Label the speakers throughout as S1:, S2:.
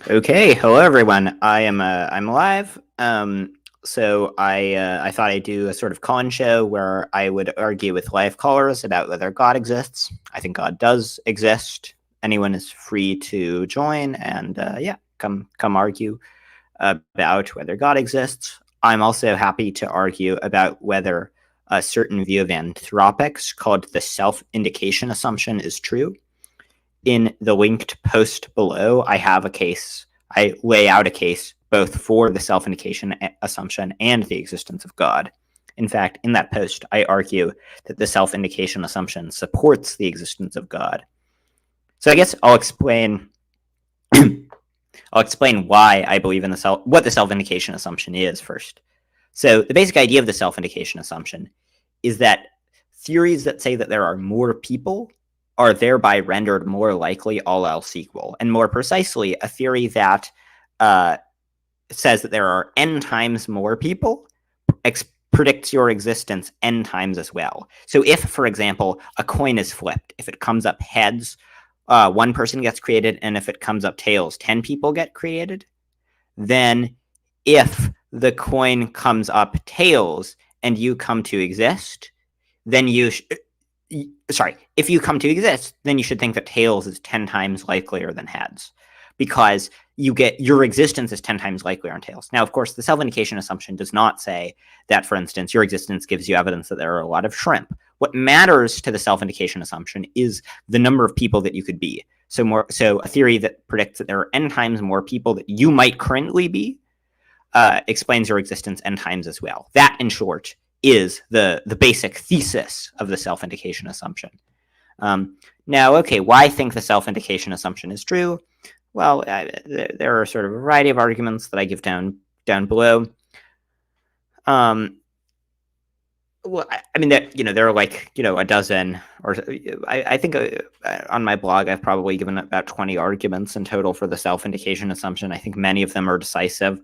S1: Okay, hello everyone. I'm live. So I thought I'd do a sort of call-in show where I would argue with live callers about whether God exists. I think God does exist. Anyone is free to join and yeah, come argue about whether God exists. I'm also happy to argue about whether a certain view of anthropics called the self-indication assumption is true. In the linked post below, I have a case. I lay out a case both for the self-indication assumption and the existence of God. In fact, in that post, I argue that the self-indication assumption supports the existence of God. So I guess I'll explain why I believe in what the self-indication assumption is first. So the basic idea of the self-indication assumption is that theories that say that there are more people are thereby rendered more likely, all else equal. And more precisely, a theory that says that there are n times more people predicts your existence n times as well. So if, for example, a coin is flipped, if it comes up heads, one person gets created, and if it comes up tails, 10 people get created, then if the coin comes up tails and you come to exist, then if you come to exist, then you should think that tails is 10 times likelier than heads, because your existence is 10 times likelier on tails. Now, of course, the self-indication assumption does not say that, for instance, your existence gives you evidence that there are a lot of shrimp. What matters to the self-indication assumption is the number of people that you could be. So a theory that predicts that there are n times more people that you might currently be explains your existence n times as well. That, in short, is the basic thesis of the self-indication assumption. Now, okay, why think the self-indication assumption is true? Well, there are sort of a variety of arguments that I give down below. Well, I mean, there are like, a dozen, or I think on my blog, I've probably given about 20 arguments in total for the self-indication assumption. I think many of them are decisive.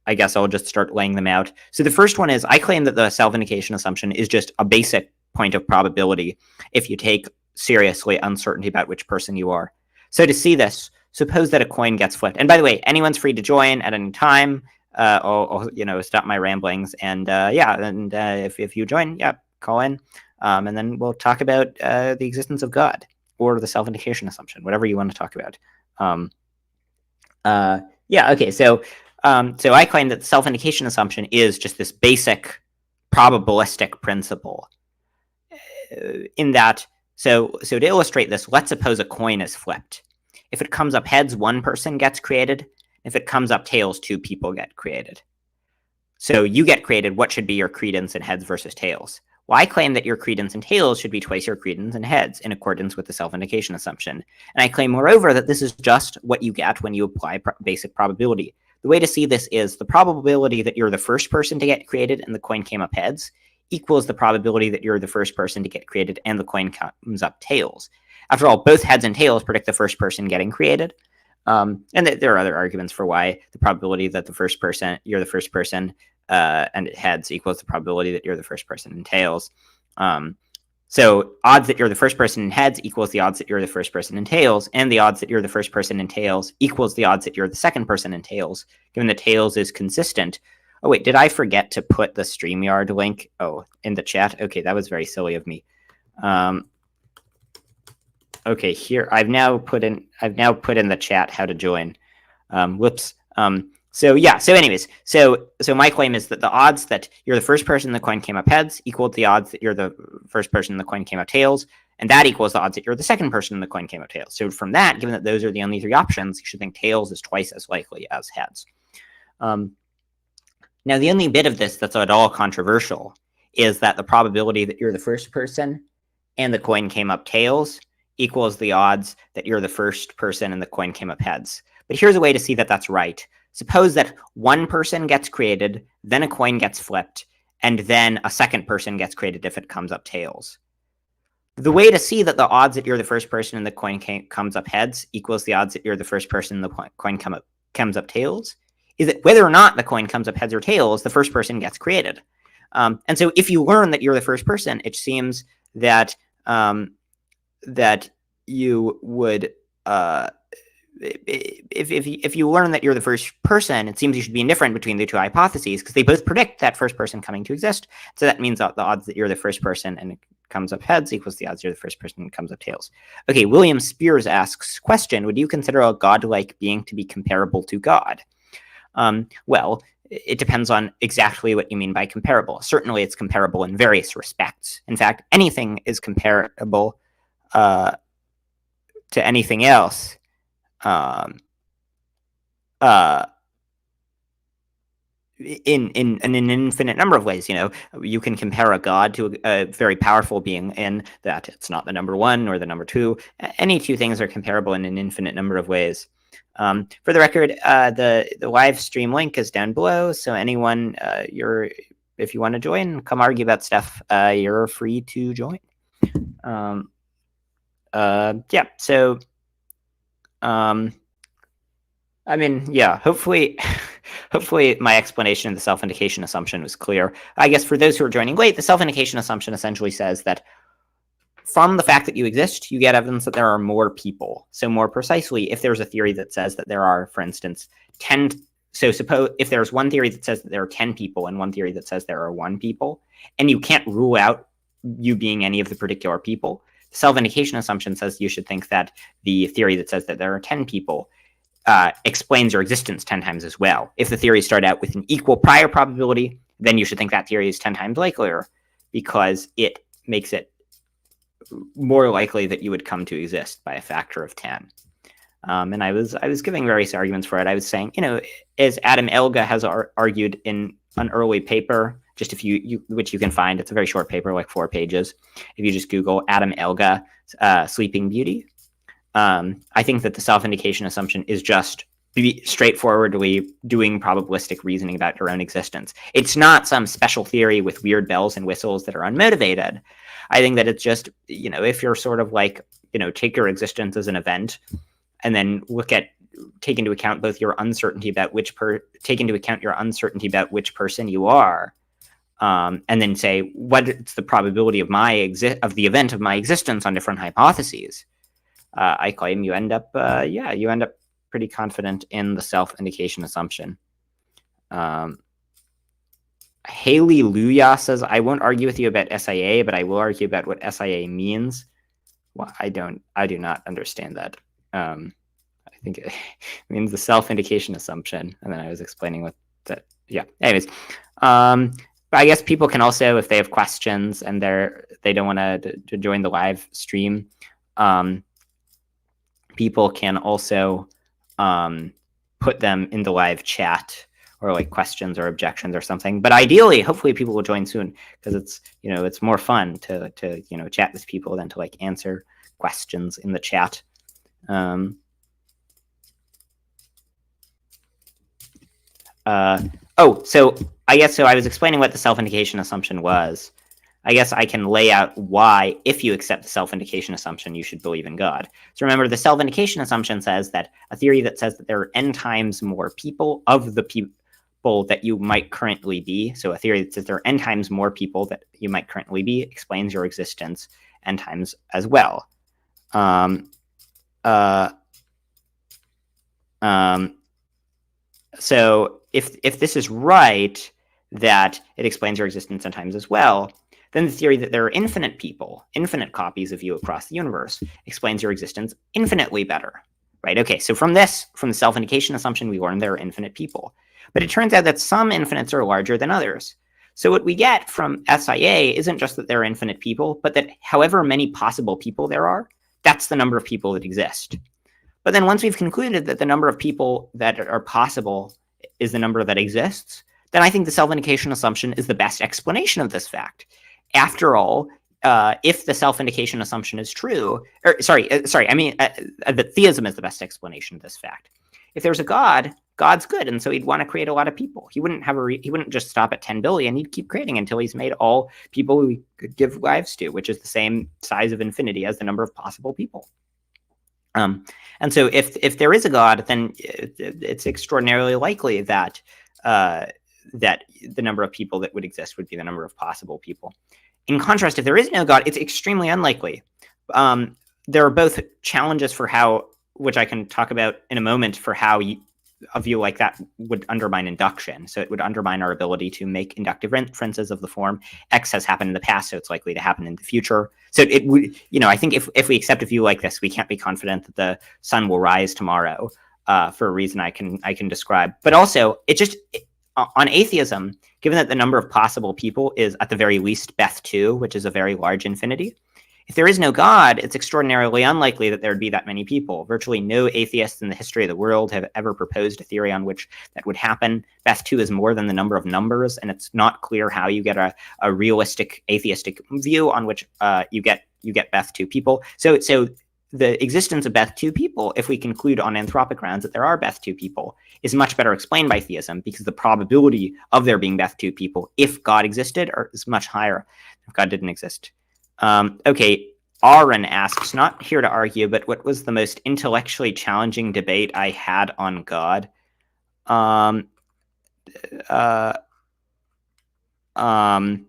S1: I guess I'll just start laying them out. So the first one is, I claim that the self-indication assumption is just a basic point of probability if you take seriously uncertainty about which person you are. So to see this, suppose that a coin gets flipped. And by the way, anyone's free to join at any time. I'll stop my ramblings, and if you join, call in, and then we'll talk about the existence of God or the self-indication assumption, whatever you want to talk about. Okay, so I claim that the self-indication assumption is just this basic probabilistic principle. In that, so to illustrate this, let's suppose a coin is flipped. If it comes up heads, one person gets created. If it comes up tails, two people get created. So you get created, what should be your credence in heads versus tails? Well, I claim that your credence in tails should be twice your credence in heads in accordance with the self-indication assumption. And I claim, moreover, that this is just what you get when you apply basic probability. The way to see this is the probability that you're the first person to get created and the coin came up heads equals the probability that you're the first person to get created and the coin comes up tails. After all, both heads and tails predict the first person getting created. And there are other arguments for why the probability that you're the first person and heads equals the probability that you're the first person in tails. So odds that you're the first person in heads equals the odds that you're the first person in tails, and the odds that you're the first person in tails equals the odds that you're the second person in tails, given that tails is consistent. Oh, wait, did I forget to put the StreamYard link in the chat? Okay, that was very silly of me. Okay, here I've now put in the chat how to join. Whoops. So anyways, so my claim is that the odds that you're the first person the coin came up heads equal to the odds that you're the first person the coin came up tails, and that equals the odds that you're the second person the coin came up tails. So from that, given that those are the only three options, you should think tails is twice as likely as heads. Now, the only bit of this that's at all controversial is that the probability that you're the first person and the coin came up tails equals the odds that you're the first person and the coin came up heads. But here's a way to see that that's right. Suppose that one person gets created, then a coin gets flipped, and then a second person gets created if it comes up tails. The way to see that the odds that you're the first person and the coin comes up heads equals the odds that you're the first person and the coin comes up tails is that whether or not the coin comes up heads or tails, the first person gets created. And so if you learn that you're the first person, it seems that that you would if you learn that you're the first person, it seems you should be indifferent between the two hypotheses because they both predict that first person coming to exist. So that means that the odds that you're the first person and it comes up heads equals the odds you're the first person and comes up tails. Okay, William Spears asks, question, would you consider a godlike being to be comparable to God? Well, it depends on exactly what you mean by comparable. Certainly it's comparable in various respects. In fact, anything is comparable to anything else. In an infinite number of ways. You can compare a god to a very powerful being in that it's not the number one or the number two. Any two things are comparable in an infinite number of ways. For the record, the live stream link is down below, so anyone, if you want to join, come argue about stuff, you're free to join. Yeah, so I mean, yeah, hopefully my explanation of the self-indication assumption was clear. I guess for those who are joining late, the self-indication assumption essentially says that from the fact that you exist, you get evidence that there are more people. So more precisely, if there's a theory that says that there are, for instance, 10, so suppose if there's one theory that says that there are 10 people and one theory that says there are 1 people, and you can't rule out you being any of the particular people, the self-indication assumption says you should think that the theory that says that there are 10 people explains your existence 10 times as well. If the theories start out with an equal prior probability, then you should think that theory is 10 times likelier because it makes it more likely that you would come to exist by a factor of 10. And I was giving various arguments for it. I was saying, as Adam Elga has argued in an early paper, just which you can find, it's a very short paper, like 4 pages. If you just Google Adam Elga, Sleeping Beauty, I think that the self-indication assumption is just straightforwardly doing probabilistic reasoning about your own existence. It's not some special theory with weird bells and whistles that are unmotivated. I think that it's just, if you're sort of like, take your existence as an event and then take into account both your uncertainty about which person you are, and then say, what's the probability of the event of my existence on different hypotheses? I claim you end up pretty confident in the self-indication assumption. Haley Luya says, I won't argue with you about SIA, but I will argue about what SIA means. Well, I do not understand that. I think it means the self-indication assumption. And then I was explaining what that, yeah. Anyways, but I guess people can also, if they have questions and they don't want to join the live stream, people can also put them in the live chat or like questions or objections or something. But ideally, hopefully people will join soon because it's more fun to chat with people than to like answer questions in the chat. So I guess I was explaining what the self-indication assumption was. I guess I can lay out why, if you accept the self-indication assumption, you should believe in God. So remember, the self-indication assumption says that a theory that says that there are n times more people of the people that you might currently be. So a theory that says there are n times more people that you might currently be explains your existence n times as well. So if this is right, that it explains your existence n times as well, then the theory that there are infinite people, infinite copies of you across the universe, explains your existence infinitely better, right? Okay, so from the self-indication assumption, we learned there are infinite people. But it turns out that some infinites are larger than others. So what we get from SIA isn't just that there are infinite people, but that however many possible people there are, that's the number of people that exist. But then once we've concluded that the number of people that are possible is the number that exists, then I think the self-indication assumption is the best explanation of this fact. After all, if the self-indication assumption is true, that theism is the best explanation of this fact. If there's a God, God's good, and so he'd want to create a lot of people. He wouldn't just stop at 10 billion. He'd keep creating until he's made all people who he could give lives to, which is the same size of infinity as the number of possible people. And so if there is a God, then it's extraordinarily likely that that the number of people that would exist would be the number of possible people. In contrast, if there is no God, it's extremely unlikely. There are both challenges for how which I can talk about in a moment, for how a view like that would undermine induction. So it would undermine our ability to make inductive inferences of the form X has happened in the past, so it's likely to happen in the future. So it would, I think if we accept a view like this, we can't be confident that the sun will rise tomorrow for a reason I can describe. But also, on atheism, given that the number of possible people is at the very least Beth2, which is a very large infinity, if there is no God, it's extraordinarily unlikely that there would be that many people. Virtually no atheists in the history of the world have ever proposed a theory on which that would happen. Beth2 is more than the number of numbers, and it's not clear how you get a realistic atheistic view on which you get Beth2 people. So the existence of Beth2 people, if we conclude on anthropic grounds that there are Beth2 people, is much better explained by theism, because the probability of there being Beth2 people, if God existed, is much higher if God didn't exist. Okay, Aaron asks, not here to argue, but what was the most intellectually challenging debate I had on God? I haven't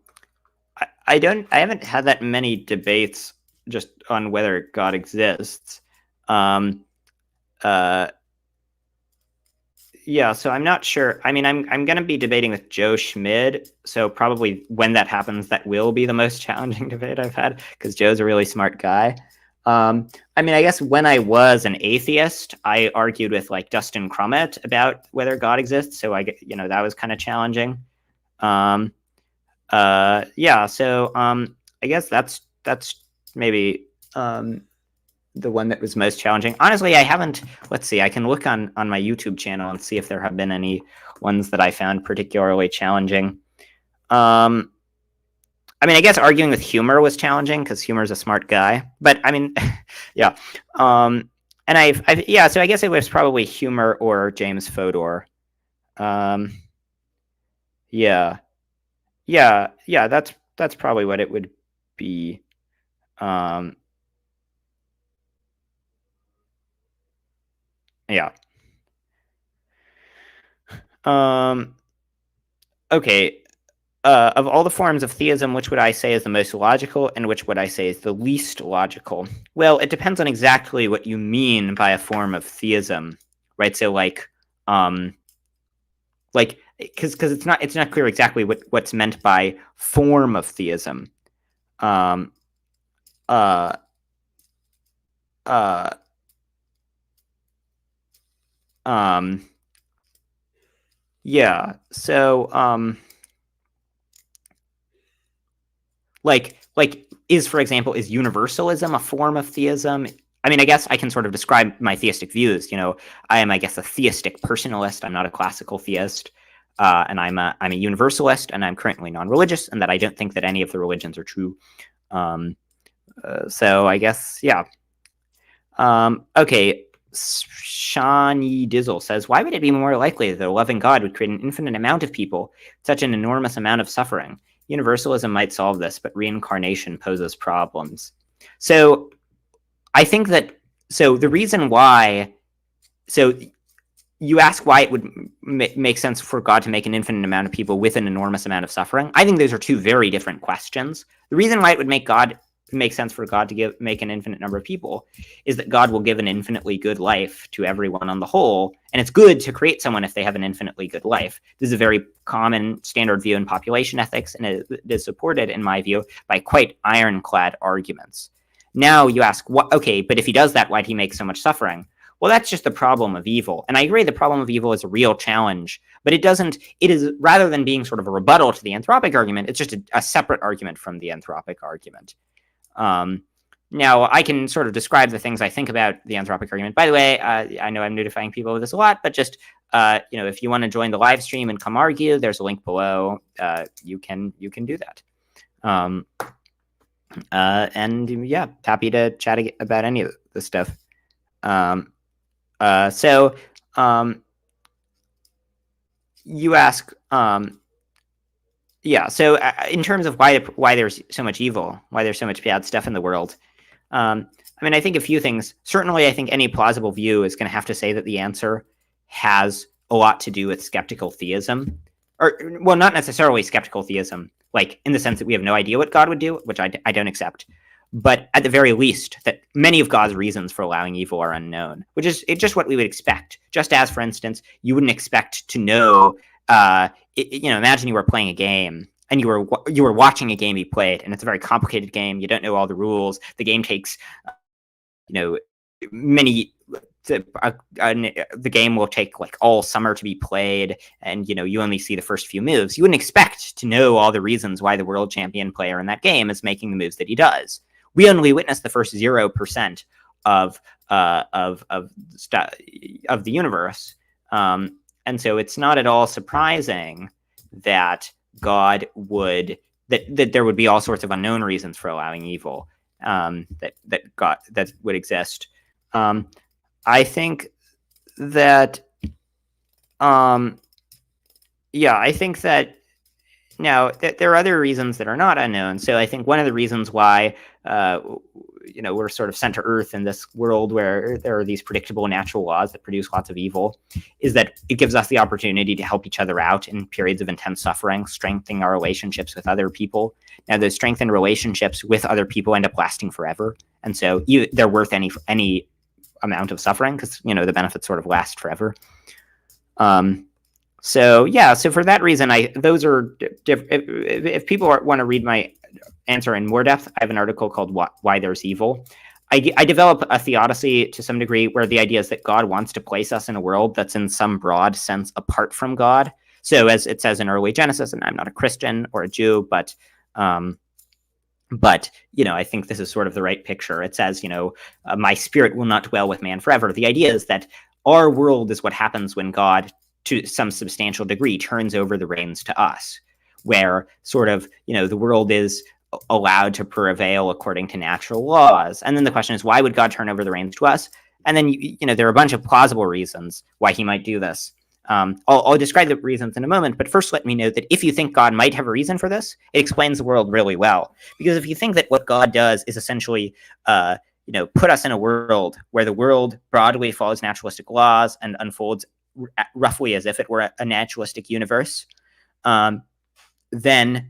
S1: had that many debates just on whether God exists. Yeah, so I'm not sure. I mean, I'm going to be debating with Joe Schmid, so probably when that happens, that will be the most challenging debate I've had, because Joe's a really smart guy. I mean, I guess when I was an atheist, I argued with like Dustin Crummett about whether God exists, so that was kind of challenging. Yeah, so I guess that's maybe the one that was most challenging. Honestly, I haven't. Let's see. I can look on my YouTube channel and see if there have been any ones that I found particularly challenging. I mean, I guess arguing with Humor was challenging because Humor's a smart guy. But I mean, yeah. And yeah. So I guess it was probably Humor or James Fodor. Yeah. That's probably what it would be. Yeah. Okay. Of all the forms of theism, which would I say is the most logical, and which would I say is the least logical? Well, it depends on exactly what you mean by a form of theism, right? So, because it's not clear exactly what's meant by form of theism. Yeah. So, for example, is universalism a form of theism? I mean, I guess I can sort of describe my theistic views. I am, I guess, a theistic personalist. I'm not a classical theist, and I'm a universalist, and I'm currently non-religious, and that I don't think that any of the religions are true. So I guess, yeah. Okay. Shani Dizzle says, why would it be more likely that a loving God would create an infinite amount of people, such an enormous amount of suffering? Universalism might solve this, but reincarnation poses problems. So I think that, the reason why, you ask why it would make sense for God to make an infinite amount of people with an enormous amount of suffering. I think those are two very different questions. The reason why it would make sense for God to make an infinite number of people is that God will give an infinitely good life to everyone on the whole, and it's good to create someone if they have an infinitely good life. This is a very common standard view in population ethics, and it is supported, in my view, by quite ironclad arguments. Now you ask, okay, but if he does that, why'd he make so much suffering? Well, that's just the problem of evil. And I agree the problem of evil is a real challenge, but it is, rather than being sort of a rebuttal to the anthropic argument, it's just a separate argument from the anthropic argument. Now, I can sort of describe the things I think about the anthropic argument. By the way, I know I'm notifying people of this a lot, but just, if you want to join the live stream and come argue, there's a link below. You can do that. And yeah, happy to chat about any of this stuff. You ask, yeah. So in terms of why there's so much evil, why there's so much bad stuff in the world, I mean, I think a few things. Certainly, I think any plausible view is going to have to say that the answer has a lot to do with skeptical theism, or, well, not necessarily skeptical theism, like in the sense that we have no idea what God would do, which I don't accept. but at the very least, that many of God's reasons for allowing evil are unknown, which is just what we would expect. Just as, for instance, you wouldn't expect to know. Imagine you were playing a game and you were watching a game you played, and it's a very complicated game. You don't know all the rules. The game takes, many. The game will take like all summer to be played, and you only see the first few moves. You wouldn't expect to know all the reasons why the world champion player in that game is making the moves that he does. We only witness the first 0% of the universe, and so it's not at all surprising that God would that there would be all sorts of unknown reasons for allowing evil that would exist. I think that, I think that now there are other reasons that are not unknown. So I think one of the reasons why, we're sort of sent to Earth in this world where there are these predictable natural laws that produce lots of evil is that it gives us the opportunity to help each other out in periods of intense suffering, strengthening our relationships with other people. Now, those strengthened relationships with other people end up lasting forever. And so they're worth any amount of suffering because the benefits sort of last forever. So for that reason, those are if people want to read my answer in more depth, I have an article called Why There's Evil. I develop a theodicy to some degree where the idea is that God wants to place us in a world that's in some broad sense apart from God. So as it says in early Genesis, and I'm not a Christian or a Jew, but I think this is sort of the right picture. It says, my spirit will not dwell with man forever. The idea is that our world is what happens when God, to some substantial degree, turns over the reins to us, where sort of, the world is allowed to prevail according to natural laws. And then the question is, why would God turn over the reins to us? And then, there are a bunch of plausible reasons why he might do this. I'll describe the reasons in a moment, but first let me note that if you think God might have a reason for this, it explains the world really well. Because if you think that what God does is essentially, put us in a world where the world broadly follows naturalistic laws and unfolds roughly as if it were a naturalistic universe, then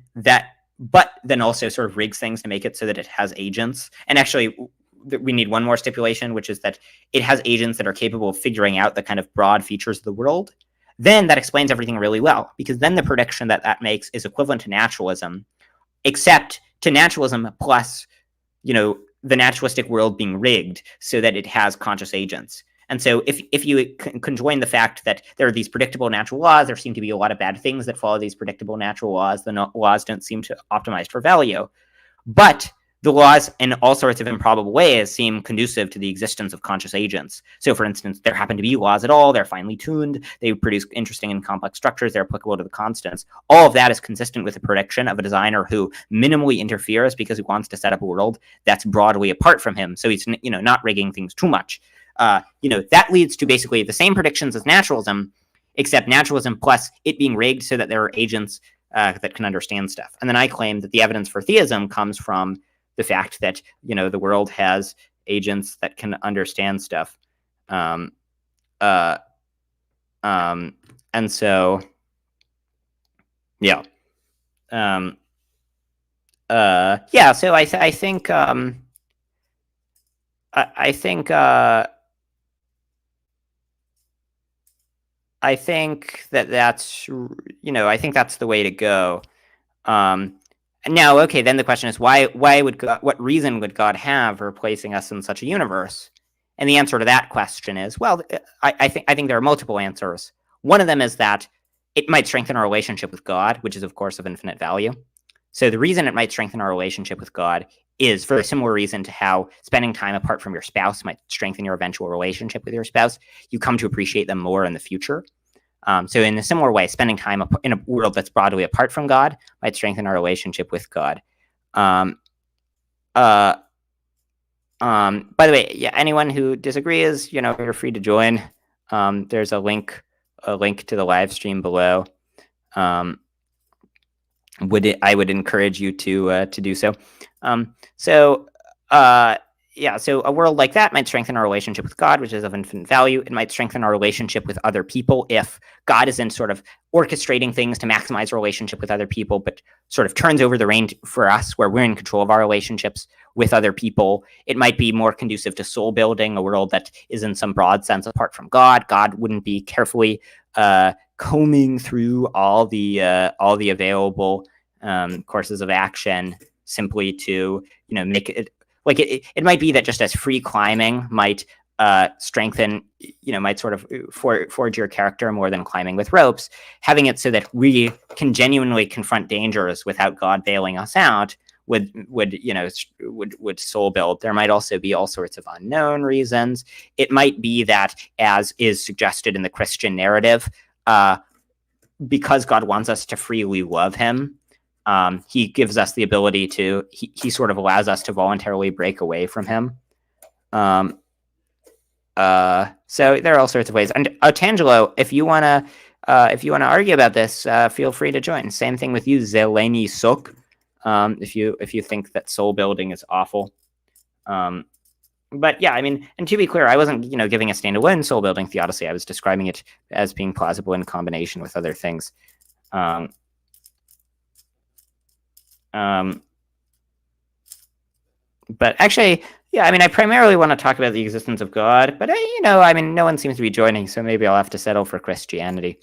S1: also sort of rigs things to make it so that it has agents. And actually, we need one more stipulation, which is that it has agents that are capable of figuring out the kind of broad features of the world. Then that explains everything really well, because then the prediction that makes is equivalent to naturalism, except to naturalism plus, the naturalistic world being rigged so that it has conscious agents. And so if you conjoin the fact that there are these predictable natural laws, there seem to be a lot of bad things that follow these predictable natural laws. The laws don't seem to optimize for value. But the laws, in all sorts of improbable ways, seem conducive to the existence of conscious agents. So, for instance, there happen to be laws at all. They're finely tuned. They produce interesting and complex structures. They're applicable to the constants. All of that is consistent with the prediction of a designer who minimally interferes because he wants to set up a world that's broadly apart from him. So he's not rigging things too much. That leads to basically the same predictions as naturalism, except naturalism plus it being rigged so that there are agents that can understand stuff. And then I claim that the evidence for theism comes from the fact that, the world has agents that can understand stuff. And so, yeah. So I think that's the way to go. Now, okay, then the question is, what reason would God have for placing us in such a universe? And the answer to that question is, well, I think there are multiple answers. One of them is that it might strengthen our relationship with God, which is, of course, of infinite value. So the reason it might strengthen our relationship with God is for a similar reason to how spending time apart from your spouse might strengthen your eventual relationship with your spouse. You come to appreciate them more in the future. So in a similar way, spending time in a world that's broadly apart from God might strengthen our relationship with God. By the way, anyone who disagrees, you're free to join. There's a link to the live stream below. I would encourage you to do so. yeah, so a world like that might strengthen our relationship with God, which is of infinite value. It might strengthen our relationship with other people if God isn't sort of orchestrating things to maximize our relationship with other people, but sort of turns over the reins for us where we're in control of our relationships with other people. It might be more conducive to soul building, a world that is in some broad sense apart from God. God wouldn't be carefully combing through all the available courses of action simply to make it like it might be that just as free climbing might strengthen, might sort of forge your character more than climbing with ropes, having it so that we can genuinely confront dangers without God bailing us out would soul build. There might also be all sorts of unknown reasons. It might be that, as is suggested in the Christian narrative, because God wants us to freely love him, he gives us the ability to, he sort of allows us to voluntarily break away from him. So there are all sorts of ways. And Tangelo, if you want to argue about this, feel free to join. Same thing with you, Zeleni Sok. If you think that soul building is awful. But yeah, I mean, and to be clear, I wasn't, giving a standalone soul building theodicy. I was describing it as being plausible in combination with other things. But actually, yeah, I mean, I primarily want to talk about the existence of God, but I mean, no one seems to be joining, so maybe I'll have to settle for Christianity.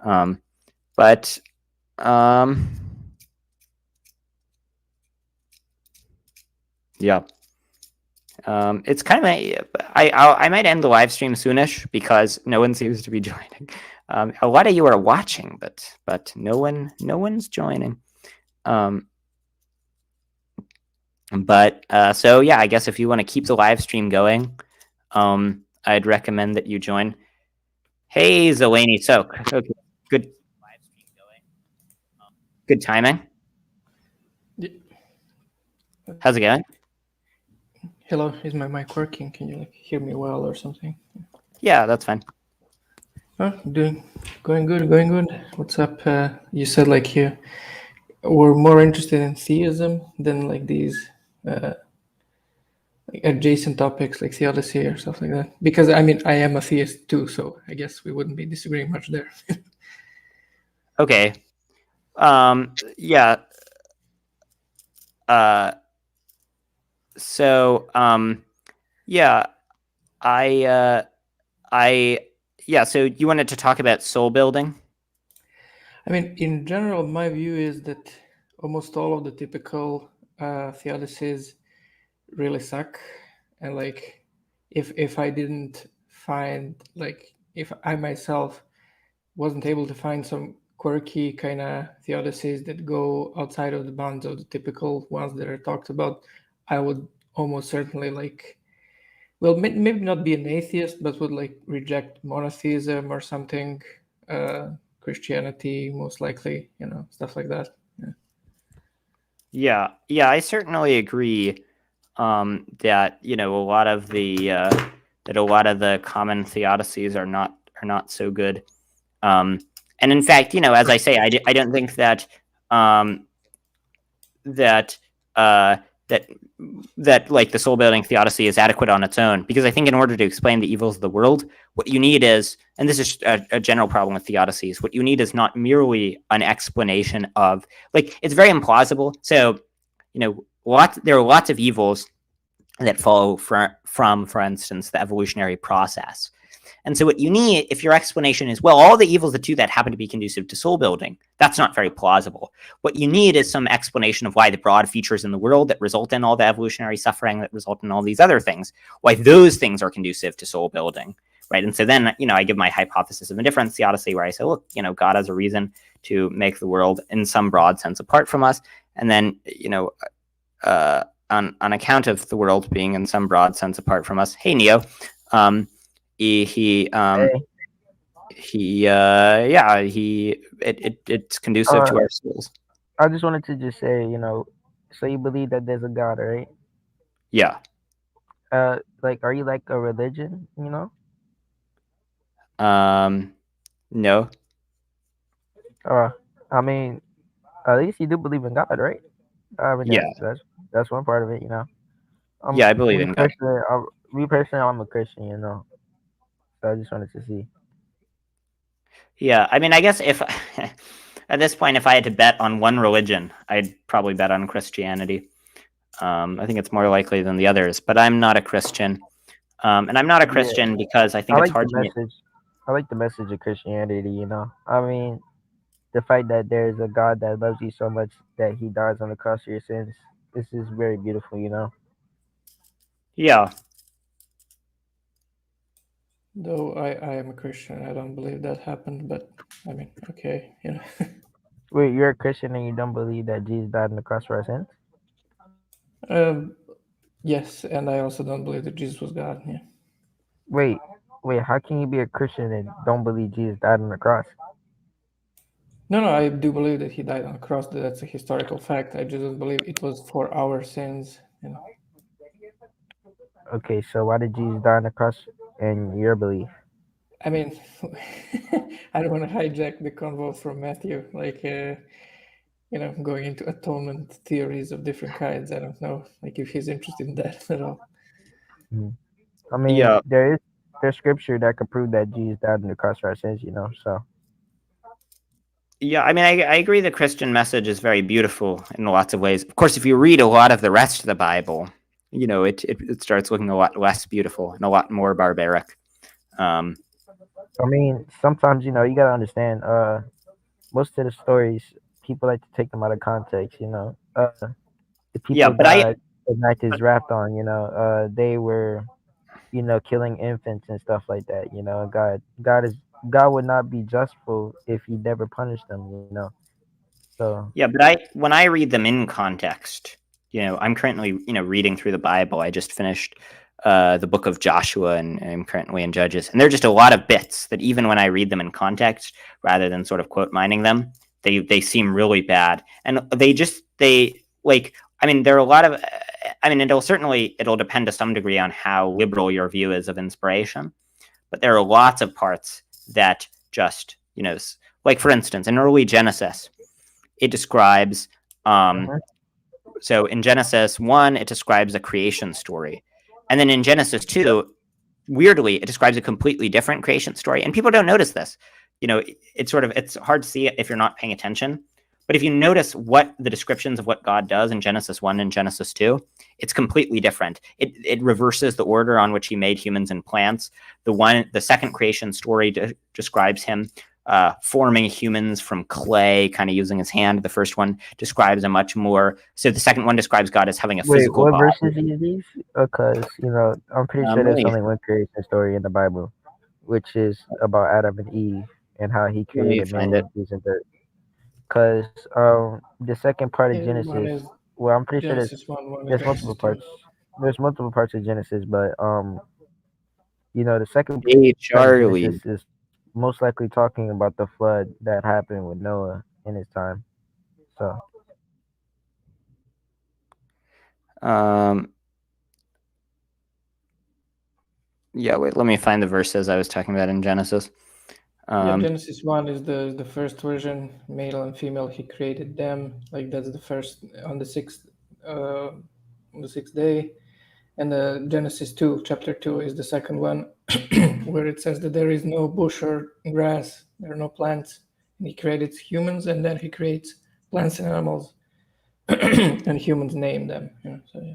S1: But yeah. It's kind of I might end the live stream soonish because no one seems to be joining. A lot of you are watching, but no one's joining. But so yeah, I guess if you want to keep the live stream going, I'd recommend that you join. Hey, Zelani, so okay, good live stream going. Good timing. How's it going?
S2: Hello, is my mic working? Can you hear me well or something?
S1: Yeah, that's fine.
S2: Oh, going good. What's up? You said you were more interested in theism than these adjacent topics like theodicy or stuff like that. Because I mean, I am a theist too, so I guess we wouldn't be disagreeing much there.
S1: Okay. Yeah. So yeah, so you wanted to talk about soul building?
S2: I mean, in general, my view is that almost all of the typical theodicies really suck, and if I didn't find if I myself wasn't able to find some quirky kind of theodicies that go outside of the bounds of the typical ones that are talked about, I would almost certainly maybe not be an atheist, but would reject monotheism or something, Christianity most likely, stuff like that.
S1: Yeah, I certainly agree that a lot of the common theodicies are not so good. And in fact, as I say, I don't think that that the soul building theodicy is adequate on its own, because I think in order to explain the evils of the world, what you need is, and this is a general problem with theodicies, what you need is not merely an explanation of, it's very implausible. So there are lots of evils that follow from, for instance, the evolutionary process. And so what you need, if your explanation is, well, all the evils that do that happen to be conducive to soul building, that's not very plausible. What you need is some explanation of why the broad features in the world that result in all the evolutionary suffering, that result in all these other things, why those things are conducive to soul building, right? And so then, I give my hypothesis of indifference theodicy, where I say, look, God has a reason to make the world in some broad sense apart from us. And then, on account of the world being in some broad sense apart from us, hey, Neo, it's conducive to our souls.
S3: I just wanted to just say, so you believe that there's a God, right?
S1: Yeah.
S3: Are you like a religion,
S1: No.
S3: I mean, at least you do believe in God, right? I mean,
S1: Yeah.
S3: that's one part of it,
S1: Yeah, I believe in God.
S3: Me personally, I'm a Christian, you know. So I just wanted to see.
S1: Yeah, I mean, I guess if at this point, if I had to bet on one religion, I'd probably bet on Christianity. I think it's more likely than the others, but I'm not a Christian. And I'm not a
S3: Yeah,
S1: Christian because I
S3: I
S1: think it's
S3: like the
S1: hard to me.
S3: message. I like the message of Christianity. You know, I mean, the fact that there's a God that loves you so much that He dies on the cross for your sins. This is very beautiful. You know.
S1: Yeah,
S2: Though I am a Christian, I don't believe that happened, but I mean, okay, you know.
S3: Wait, you're a Christian and you don't believe that Jesus died on the cross for our sins?
S2: um, yes, and I also don't believe that Jesus was God. Yeah.
S3: Wait, how can you be a Christian and don't believe Jesus died on the cross?
S2: No, I do believe that he died on a cross. That's a historical fact. I just don't believe it was for our sins. You know.
S3: Okay, so why did Jesus die on the cross in your belief?
S2: I mean, I don't want to hijack the convo from Matthew, like you know, going into atonement theories of different kinds. I don't know, like if he's interested in that at all.
S3: I mean,
S1: yeah,
S3: there's scripture that could prove that Jesus died on the cross for our sins, you know. So
S1: yeah. I mean, I agree. The Christian message is very beautiful in lots of ways. Of course, if you read a lot of the rest of the Bible, you know, it starts looking a lot less beautiful and a lot more barbaric. Um,
S3: I mean, sometimes you know you gotta understand. Most of the stories people like to take them out of context. You know, the
S1: yeah,
S3: people
S1: but I
S3: God enacted his wrath on. You know, they were killing infants and stuff like that. You know, God would not be justful if He never punished them. You know, so
S1: Yeah, but when I read them in context, you know, I'm currently, you know, reading through the Bible. I just finished the book of Joshua, and I'm currently in Judges, and there are just a lot of bits that even when I read them in context, rather than sort of quote mining them, they seem really bad, and they like. I mean, there are a lot of. I mean, it'll depend to some degree on how liberal your view is of inspiration, but there are lots of parts that just, you know, like for instance, in early Genesis it describes
S3: mhm.
S1: so in Genesis 1 it describes a creation story, and then in Genesis 2 weirdly it describes a completely different creation story, and people don't notice this. You know, it's hard to see it if you're not paying attention, but if you notice what the descriptions of what God does in Genesis 1 and Genesis 2, it's completely different. It reverses the order on which he made humans and plants. The second creation story describes him forming humans from clay, kind of using his hand. The first one describes a much more. So the second one describes God as having a
S3: Wait,
S1: physical
S3: what
S1: body.
S3: verses are these? Because I'm pretty sure there's
S1: Let
S3: only one creation story in the Bible, which is about Adam and Eve and how He
S1: me
S3: created
S1: find
S3: man
S1: it.
S3: using dirt. Because the second part of
S2: Yeah, one
S3: Genesis,
S2: is
S3: well, I'm pretty sure
S2: Genesis 1, one is
S3: there's
S2: Genesis
S3: multiple
S2: 2.
S3: parts. There's multiple parts of Genesis, but the second part
S1: Hey
S3: of Genesis
S1: Charlie.
S3: is most likely talking about the flood that happened with Noah in his time. So
S1: Um, yeah, wait, let me find the verses I was talking about in Genesis.
S2: Yeah, Genesis 1 is the first version, male and female. He created them. Like that's the first on the sixth day. And the Genesis 2, chapter 2, is the second one, where it says that there is no bush or grass, there are no plants. And he created humans, and then he creates plants and animals, and humans name them. You know, so yeah.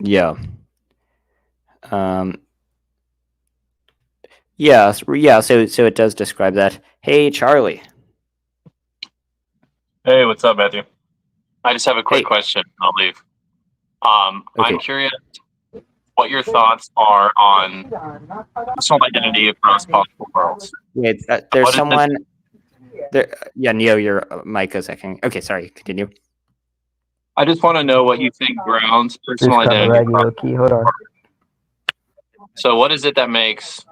S1: Yeah. Um, yeah, so it does describe that. Hey Charlie.
S4: Hey, what's up, Matthew? I just have a quick
S1: Hey.
S4: question. I'll leave.
S1: Okay.
S4: I'm curious what your thoughts are on personal identity across possible worlds.
S1: Wait, there's
S4: What is
S1: someone there. Yeah, Neo, your mic is second. Okay, sorry. Continue.
S4: I just want to know what you think grounds
S3: this
S4: personal
S3: kind of
S4: identity
S3: laggy
S4: across.
S3: low key. Hold on.
S4: So, what is it that makes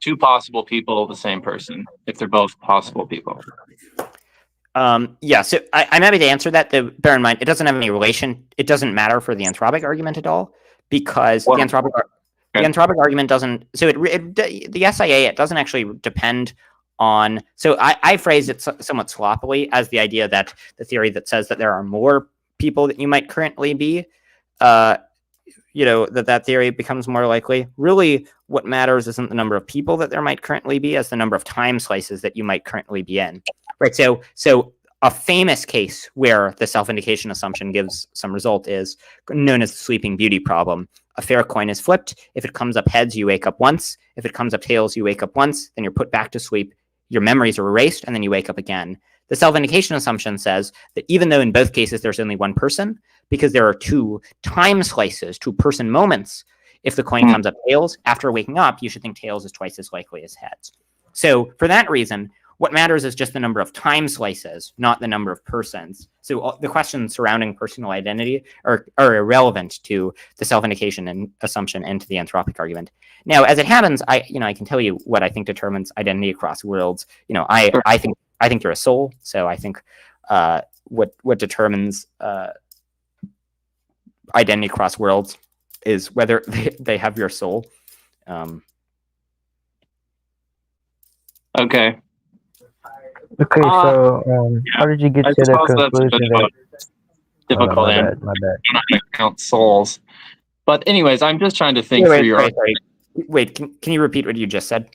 S4: two possible people the same person if they're both possible people?
S1: Yeah, so I'm happy to answer that. Bear in mind, it doesn't have any relation. It doesn't matter for the anthropic argument at all, because
S4: Well,
S1: the anthropic argument doesn't. So the SIA, it doesn't actually depend on. So I phrased it somewhat sloppily as the idea that the theory that says that there are more people that you might currently be, that theory becomes more likely. Really, what matters isn't the number of people that there might currently be, as the number of time slices that you might currently be in. Right. So a famous case where the self-indication assumption gives some result is known as the Sleeping Beauty problem. A fair coin is flipped. If it comes up heads, you wake up once. If it comes up tails, you wake up once. Then you're put back to sleep. Your memories are erased, and then you wake up again. The self-indication assumption says that even though in both cases there's only one person, because there are two time slices, two person moments, if the coin comes up tails, after waking up, you should think tails is twice as likely as heads. So for that reason, what matters is just the number of time slices, not the number of persons. So the questions surrounding personal identity are irrelevant to the self-indication and assumption and to the anthropic argument. Now, as it happens, I can tell you what I think determines identity across worlds. I think you're a soul. So I think what determines identity across worlds is whether they have your soul.
S4: Okay.
S3: Okay, so how did you get to the conclusion that
S4: difficult
S3: my
S4: answer?
S3: bad.
S4: I'm not going to count souls. But anyways, I'm just trying to think through your
S1: sorry. Wait, can you repeat what you just said?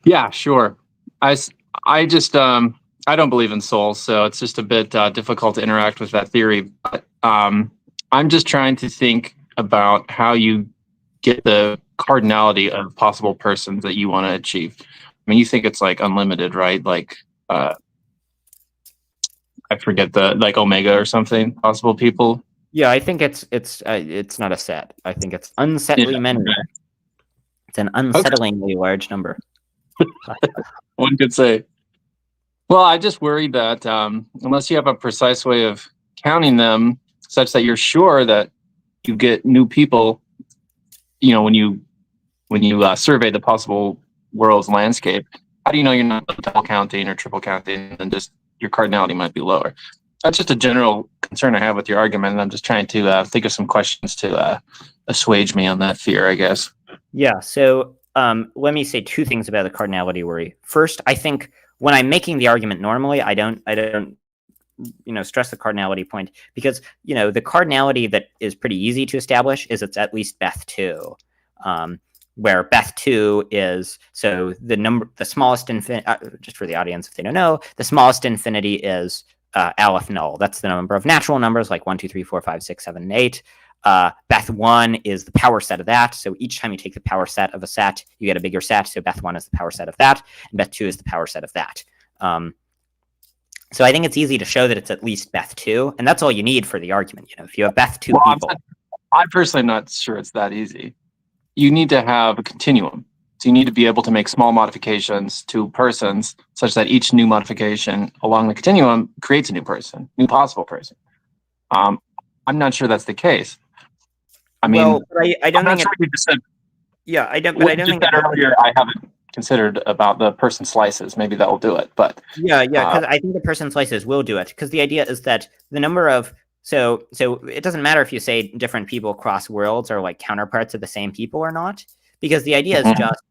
S4: Yeah, sure. I just I don't believe in souls, so it's just a bit difficult to interact with that theory. But I'm just trying to think about how you get the cardinality of possible persons that you want to achieve. I mean, you think it's like unlimited, right? Like I forget like omega or something, possible people.
S1: Yeah, I think it's not a set. I think it's unsettling many. It's an unsettlingly large number.
S4: One could say. Well, I just worry that unless you have a precise way of counting them, such that you're sure that you get new people, when you survey the possible world's landscape, how do you know you're not double counting or triple counting, and just your cardinality might be lower? That's just a general concern I have with your argument, and I'm just trying to think of some questions to assuage me on that fear, I guess.
S1: Yeah. So let me say two things about the cardinality worry. First, I think when I'm making the argument normally, I don't stress the cardinality point, because the cardinality that is pretty easy to establish is it's at least Beth2. Where Beth2 is, so the smallest infinity, just for the audience if they don't know, the smallest infinity is Aleph null. That's the number of natural numbers like 1, 2, 3, 4, 5, 6, 7, and 8. Beth1 is the power set of that. So each time you take the power set of a set, you get a bigger set. So Beth1 is the power set of that, and Beth2 is the power set of that. So I think it's easy to show that it's at least Beth2, and that's all you need for the argument. If you have Beth2 people.
S4: I'm personally not sure it's that easy. You need to have a continuum. So you need to be able to make small modifications to persons such that each new modification along the continuum creates a new person, new possible person. I'm not sure that's the case. I mean,
S1: well, I don't think
S4: sure you just said.
S1: Yeah, I don't. But I don't think
S4: earlier. I haven't considered about the person slices. Maybe that will do it. But
S1: yeah, because I think the person slices will do it, because the idea is that the number of so it doesn't matter if you say different people across worlds are like counterparts of the same people or not, because the idea is just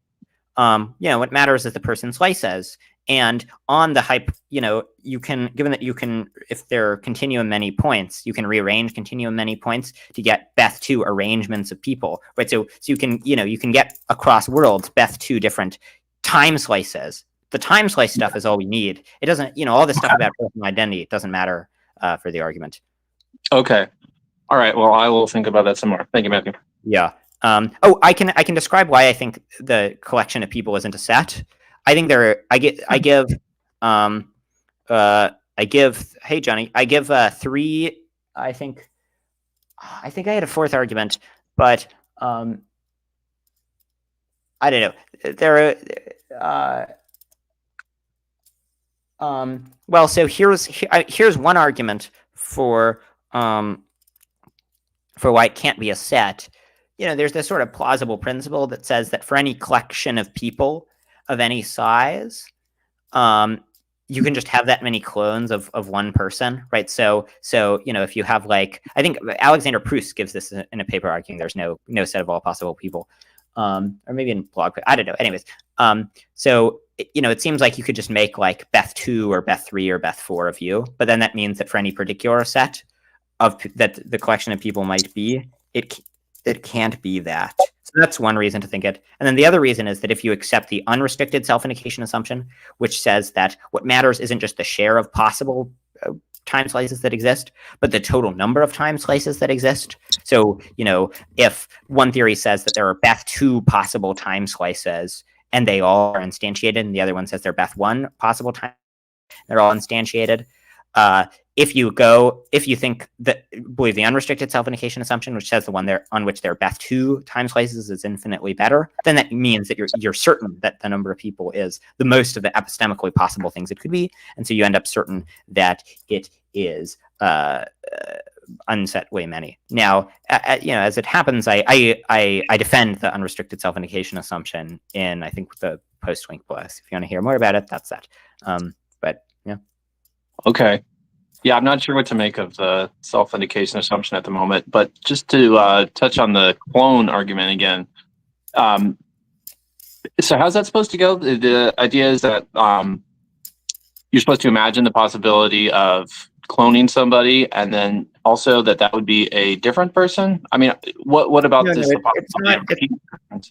S1: what matters is the person slices. And on the hype, you can, given that you can, if there are continuum many points, you can rearrange continuum many points to get Beth2 arrangements of people, right? So you can, you can get across worlds Beth2 different time slices. The time slice stuff is all we need. It doesn't, all this stuff about personal identity, it doesn't matter for the argument.
S4: Okay. All right. Well, I will think about that some more. Thank you, Matthew.
S1: Yeah. I can describe why I think the collection of people isn't a set. I think hey Johnny, I give 3. I think I had a fourth argument, but I don't know. There are well, so here's one argument for why it can't be a set. There's this sort of plausible principle that says that for any collection of people of any size, you can just have that many clones of one person, right? So if you have I think Alexander Proust gives this in a paper arguing there's no set of all possible people, or maybe in blog, I don't know. Anyways, so it seems like you could just make like Beth 2 or Beth 3 or Beth 4 of you, but then that means that for any particular set of that the collection of people might be, it can't be that. So that's one reason to think it. And then the other reason is that if you accept the unrestricted self-indication assumption, which says that what matters isn't just the share of possible time slices that exist, but the total number of time slices that exist. So, if one theory says that there are Beth 2 possible time slices and they all are instantiated, and the other one says they're Beth 1 possible time, they're all instantiated. If you believe the unrestricted self-indication assumption, which says the one there on which there are Beth 2 time slices is infinitely better, then that means that you're certain that the number of people is the most of the epistemically possible things it could be, and so you end up certain that it is unset way many. Now, as it happens, I defend the unrestricted self-indication assumption in, I think, the post link below. If you want to hear more about it, that's that. But yeah.
S4: Okay. Yeah, I'm not sure what to make of the self-indication assumption at the moment, but just to touch on the clone argument again. So how's that supposed to go? The idea is that you're supposed to imagine the possibility of cloning somebody, and then also that would be a different person. I mean, what about this?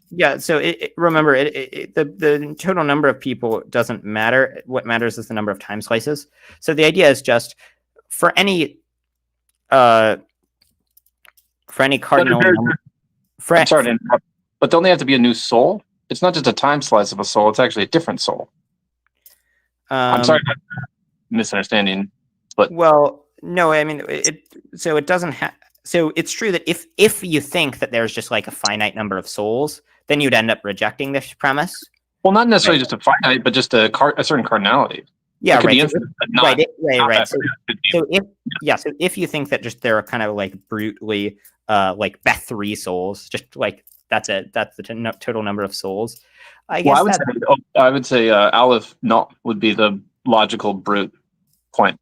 S1: Yeah. So remember, the total number of people doesn't matter. What matters is the number of time slices. So the idea is just for any cardinal number.
S4: I'm sorry to interrupt, but don't they have to be a new soul? It's not just a time slice of a soul; it's actually a different soul. I'm sorry for misunderstanding. But
S1: no, I mean so it doesn't have. So it's true that if you think that there's just like a finite number of souls, then you'd end up rejecting this premise.
S4: Well, not necessarily just a finite, but just a certain cardinality.
S1: Yeah, right.
S4: Right.
S1: So if you think that just there are kind of like brutally like Beth 3 souls, just like that's the total number of souls. I would say Aleph not would be the logical brute point,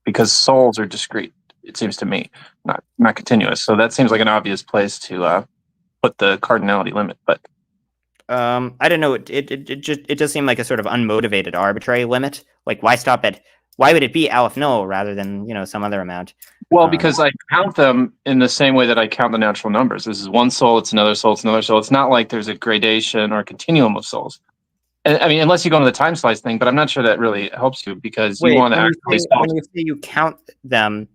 S1: because souls are discrete, it seems to me, not continuous. So that seems like an obvious place to put the cardinality limit. But I don't know. It does seem like a sort of unmotivated, arbitrary limit. Like, why stop at? Why would it be Aleph null rather than some other amount?
S4: Well, because I count them in the same way that I count the natural numbers. This is one soul, it's another soul, it's another soul. It's not like there's a gradation or a continuum of souls. I mean, unless you go into the time slice thing, but I'm not sure that really helps you, because you want to actually.
S1: When you say you count them.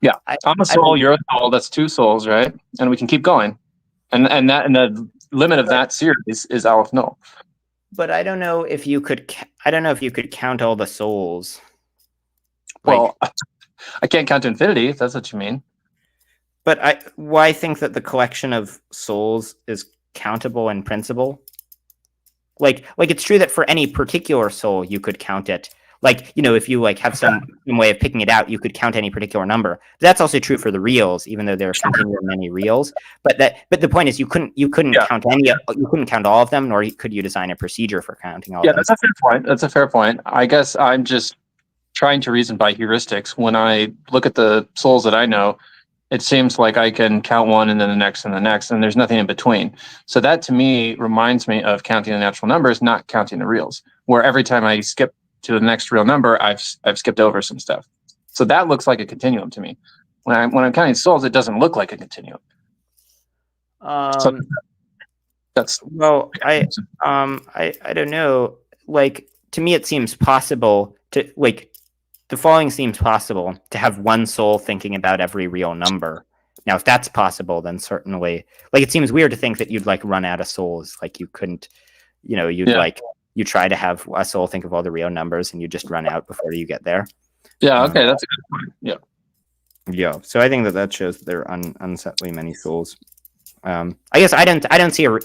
S4: Yeah, I'm a soul, you're a soul. That's 2 souls, right? And we can keep going, and the limit of that series is Aleph null.
S1: But I don't know if you could. I don't know if you could count all the souls.
S4: Well, I can't count to infinity, if that's what you mean.
S1: But why think that the collection of souls is countable in principle? Like it's true that for any particular soul you could count it. Like, if you like have some way of picking it out, you could count any particular number. That's also true for the reals, even though there are continually many reals. But the point is you couldn't count you couldn't count all of them, nor could you design a procedure for counting all of them.
S4: Yeah, that's a fair point. That's a fair point. I guess I'm just trying to reason by heuristics. When I look at the souls that I know, it seems like I can count one and then the next and the next, and there's nothing in between. So that to me reminds me of counting the natural numbers, not counting the reals, where every time I skip to the next real number, I've skipped over some stuff. So that looks like a continuum to me. When I'm counting souls, it doesn't look like a continuum. So that's
S1: I don't know. Like, to me, it seems possible to the following seems possible: to have one soul thinking about every real number. Now, if that's possible, then certainly, it seems weird to think that you'd run out of souls. Like, you couldn't, you try to have a soul think of all the real numbers and you just run out before you get there.
S4: Yeah. Okay. That's a good point. Yeah.
S1: Yeah. So I think that shows that there are unsettling many souls. I guess I don't see you're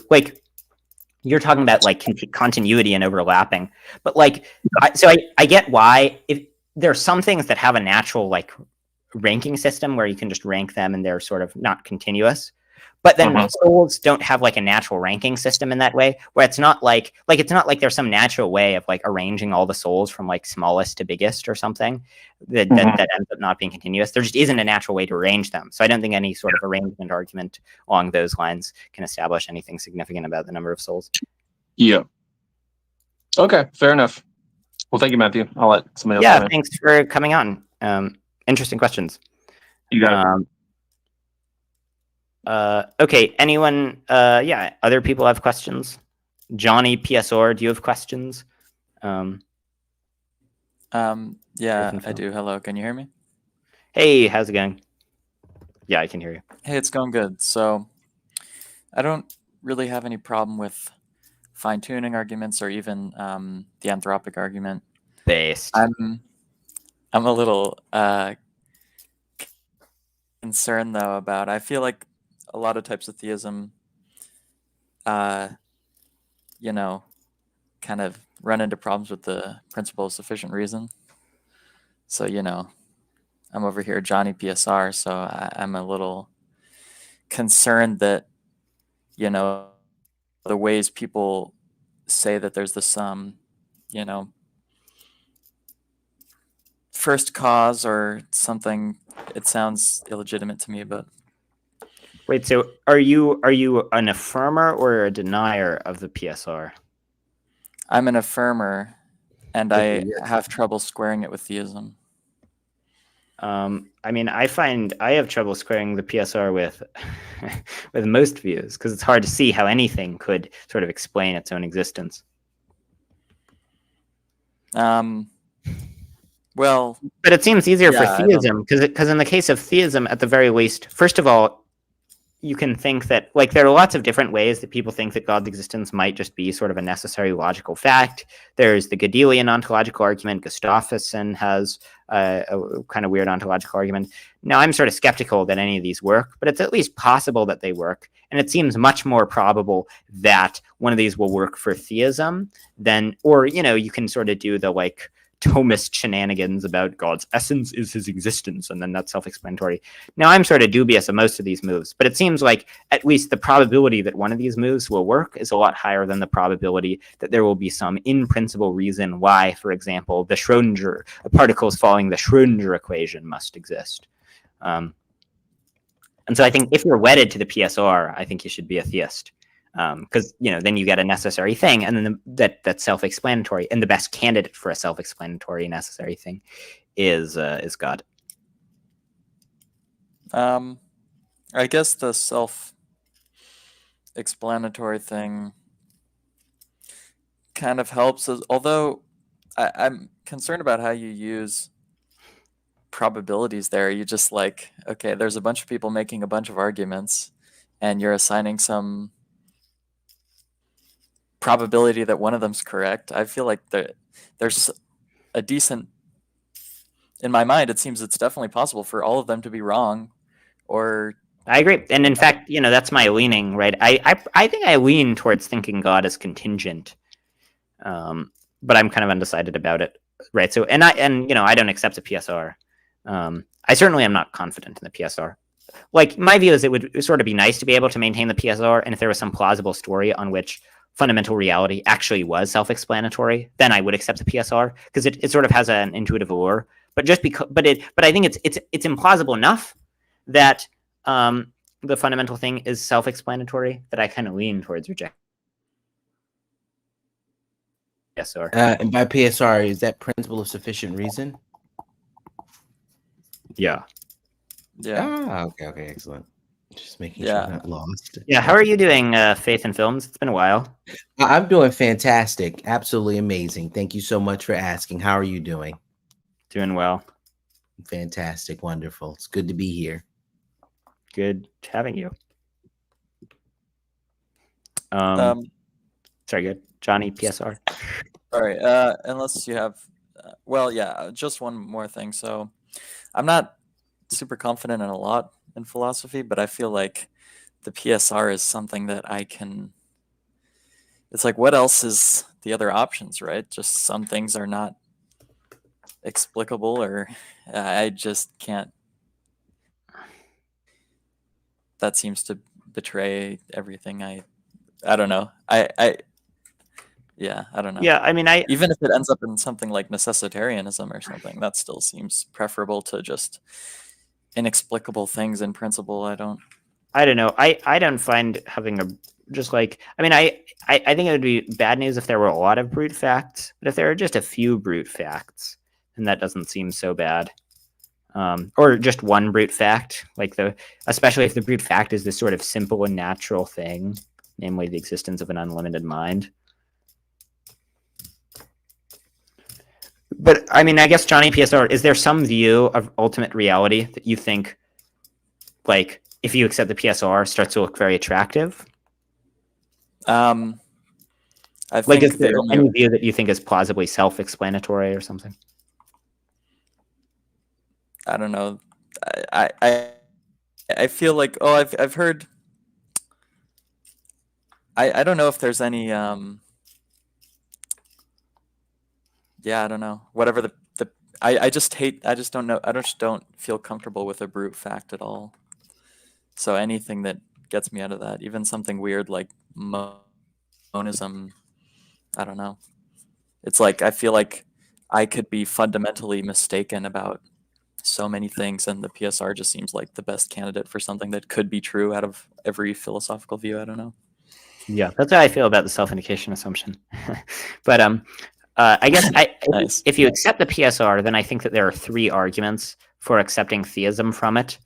S1: talking about continuity and overlapping, but I get why if there are some things that have a natural ranking system where you can just rank them and they're sort of not continuous. But then souls don't have a natural ranking system in that way, where it's not like there's some natural way of arranging all the souls from smallest to biggest or something that ends up not being continuous. There just isn't a natural way to arrange them. So I don't think any sort of arrangement argument along those lines can establish anything significant about the number of souls.
S4: Yeah. Okay, fair enough. Well, thank you, Matthew. I'll let somebody else
S1: Yeah,
S4: come in.
S1: thanks for coming on. Interesting questions.
S4: You got it.
S1: Okay, anyone? Yeah, other people have questions. Johnny PSR, do you have questions?
S5: Yeah, I do. Hello, can you hear me?
S1: Hey, how's it going? Yeah, I can hear you.
S5: Hey, it's going good. So I don't really have any problem with fine-tuning arguments or even the anthropic argument.
S1: Based.
S5: I'm a little concerned though about. I feel like a lot of types of theism, you know, kind of run into problems with the principle of sufficient reason. So I'm over here, Johnny PSR. So I'm a little concerned that the ways people say that there's this first cause or something, it sounds illegitimate to me. But
S1: wait, so are you an affirmer or a denier of the PSR?
S5: I'm an affirmer, and I have trouble squaring it with theism.
S1: I mean, I find I have trouble squaring the PSR with with most views because it's hard to see how anything could sort of explain its own existence.
S5: Well,
S1: but it seems easier for
S5: yeah,
S1: theism because in the case of theism, at the very least, first of all, you can think that there are lots of different ways that people think that God's existence might just be sort of a necessary logical fact. There's the Gödelian ontological argument. Gustafsson has a kind of weird ontological argument. Now, I'm sort of skeptical that any of these work, but it's at least possible that they work. And it seems much more probable that one of these will work for theism than, or, you can sort of do the Thomist shenanigans about God's essence is his existence, and then that's self-explanatory. Now, I'm sort of dubious of most of these moves, but it seems like at least the probability that one of these moves will work is a lot higher than the probability that there will be some in-principle reason why, for example, the Schrödinger particles following the Schrödinger equation must exist. And so I think if you're wedded to the PSR, I think you should be a theist. Because then you get a necessary thing, and then that's self-explanatory, and the best candidate for a self-explanatory necessary thing is God.
S5: I guess the self-explanatory thing kind of helps, although I'm concerned about how you use probabilities there. You just okay, there's a bunch of people making a bunch of arguments, and you're assigning some probability that one of them's correct. I feel like there's a decent, in my mind, it seems it's definitely possible for all of them to be wrong. Or
S1: I agree, and in fact, that's my leaning, right? I think I lean towards thinking God is contingent, but I'm kind of undecided about it, right? So, and I don't accept the PSR. I certainly am not confident in the PSR. My view is it would sort of be nice to be able to maintain the PSR, and if there was some plausible story on which fundamental reality actually was self-explanatory, then I would accept the PSR because it sort of has an intuitive allure. But just because, but I think it's implausible enough that the fundamental thing is self-explanatory that I kind of lean towards rejecting PSR.
S6: And by PSR, is that principle of sufficient reason?
S1: Yeah.
S6: Ah, okay, excellent. Just making sure I'm not lost.
S1: Yeah, how are you doing, Faith and Films? It's been a while.
S6: I'm doing fantastic. Absolutely amazing. Thank you so much for asking. How are you doing?
S1: Doing well.
S6: Fantastic. Wonderful. It's good to be here.
S1: Good having you. Sorry, good. Johnny, PSR.
S5: All right. Unless you have, just one more thing. So I'm not super confident in a lot in philosophy, but I feel like the PSR is something that I can. It's what else is the other options, right? Just some things are not explicable, or I just can't. That seems to betray everything. I don't know. I don't know.
S1: Yeah, I mean,
S5: even if it ends up in something like necessitarianism or something, that still seems preferable to just inexplicable things in principle. I don't know.
S1: I don't find having a just like, I mean, I think it would be bad news if there were a lot of brute facts, but if there are just a few brute facts, then that doesn't seem so bad. Or just one brute fact, like especially if the brute fact is this sort of simple and natural thing, namely the existence of an unlimited mind. But I mean, I guess, Johnny PSR, is there some view of ultimate reality that you think, like, if you accept the PSR, starts to look very attractive?
S5: I
S1: Like,
S5: think
S1: is there
S5: the only
S1: any view that you think is plausibly self-explanatory or something?
S5: I don't know. I feel like I've heard. I don't know if there's any yeah, I don't know. Whatever the I just don't know. I just don't feel comfortable with a brute fact at all. So anything that gets me out of that, even something weird like monism, I don't know. It's like I feel like I could be fundamentally mistaken about so many things, and the PSR just seems like the best candidate for something that could be true out of every philosophical view. I don't know.
S1: Yeah, that's how I feel about the self-indication assumption. But I guess
S5: Nice.
S1: if you accept the PSR, then I think that there are three arguments for accepting theism from it.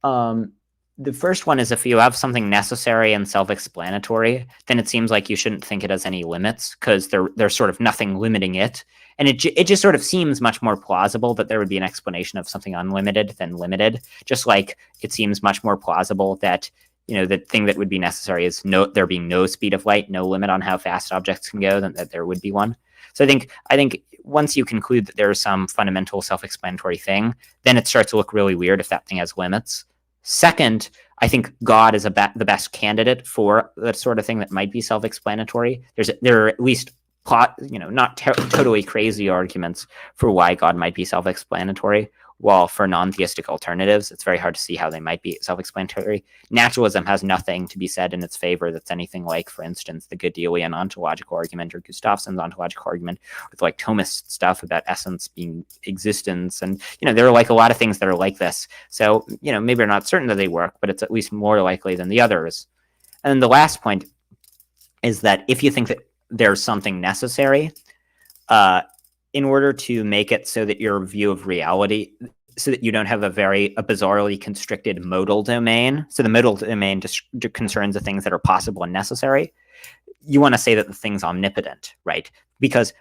S1: The first one is if you have something necessary and self-explanatory, then it seems like you shouldn't think it has any limits because there's sort of nothing limiting it. And it just sort of seems much more plausible that there would be an explanation of something unlimited than limited, just like it seems much more plausible that, you know, the thing that would be necessary is there being no speed of light, no limit on how fast objects can go, than that there would be one. So I think once you conclude that there's some fundamental self-explanatory thing, then it starts to look really weird if that thing has limits. Second, I think God is the best candidate for the sort of thing that might be self-explanatory. There are at least not totally crazy arguments for why God might be self-explanatory. While for non-theistic alternatives, it's very hard to see how they might be self-explanatory. Naturalism has nothing to be said in its favor that's anything like, for instance, the Gödelian ontological argument or Gustafson's ontological argument, with like Thomist stuff about essence being existence. And, there are like a lot of things that are like this. So, maybe we're not certain that they work, but it's at least more likely than the others. And then the last point is that if you think that there's something necessary, in order to make it so that your view of reality, so that you don't have a bizarrely constricted modal domain. So the modal domain just concerns the things that are possible and necessary. You want to say that the thing's omnipotent, right? Because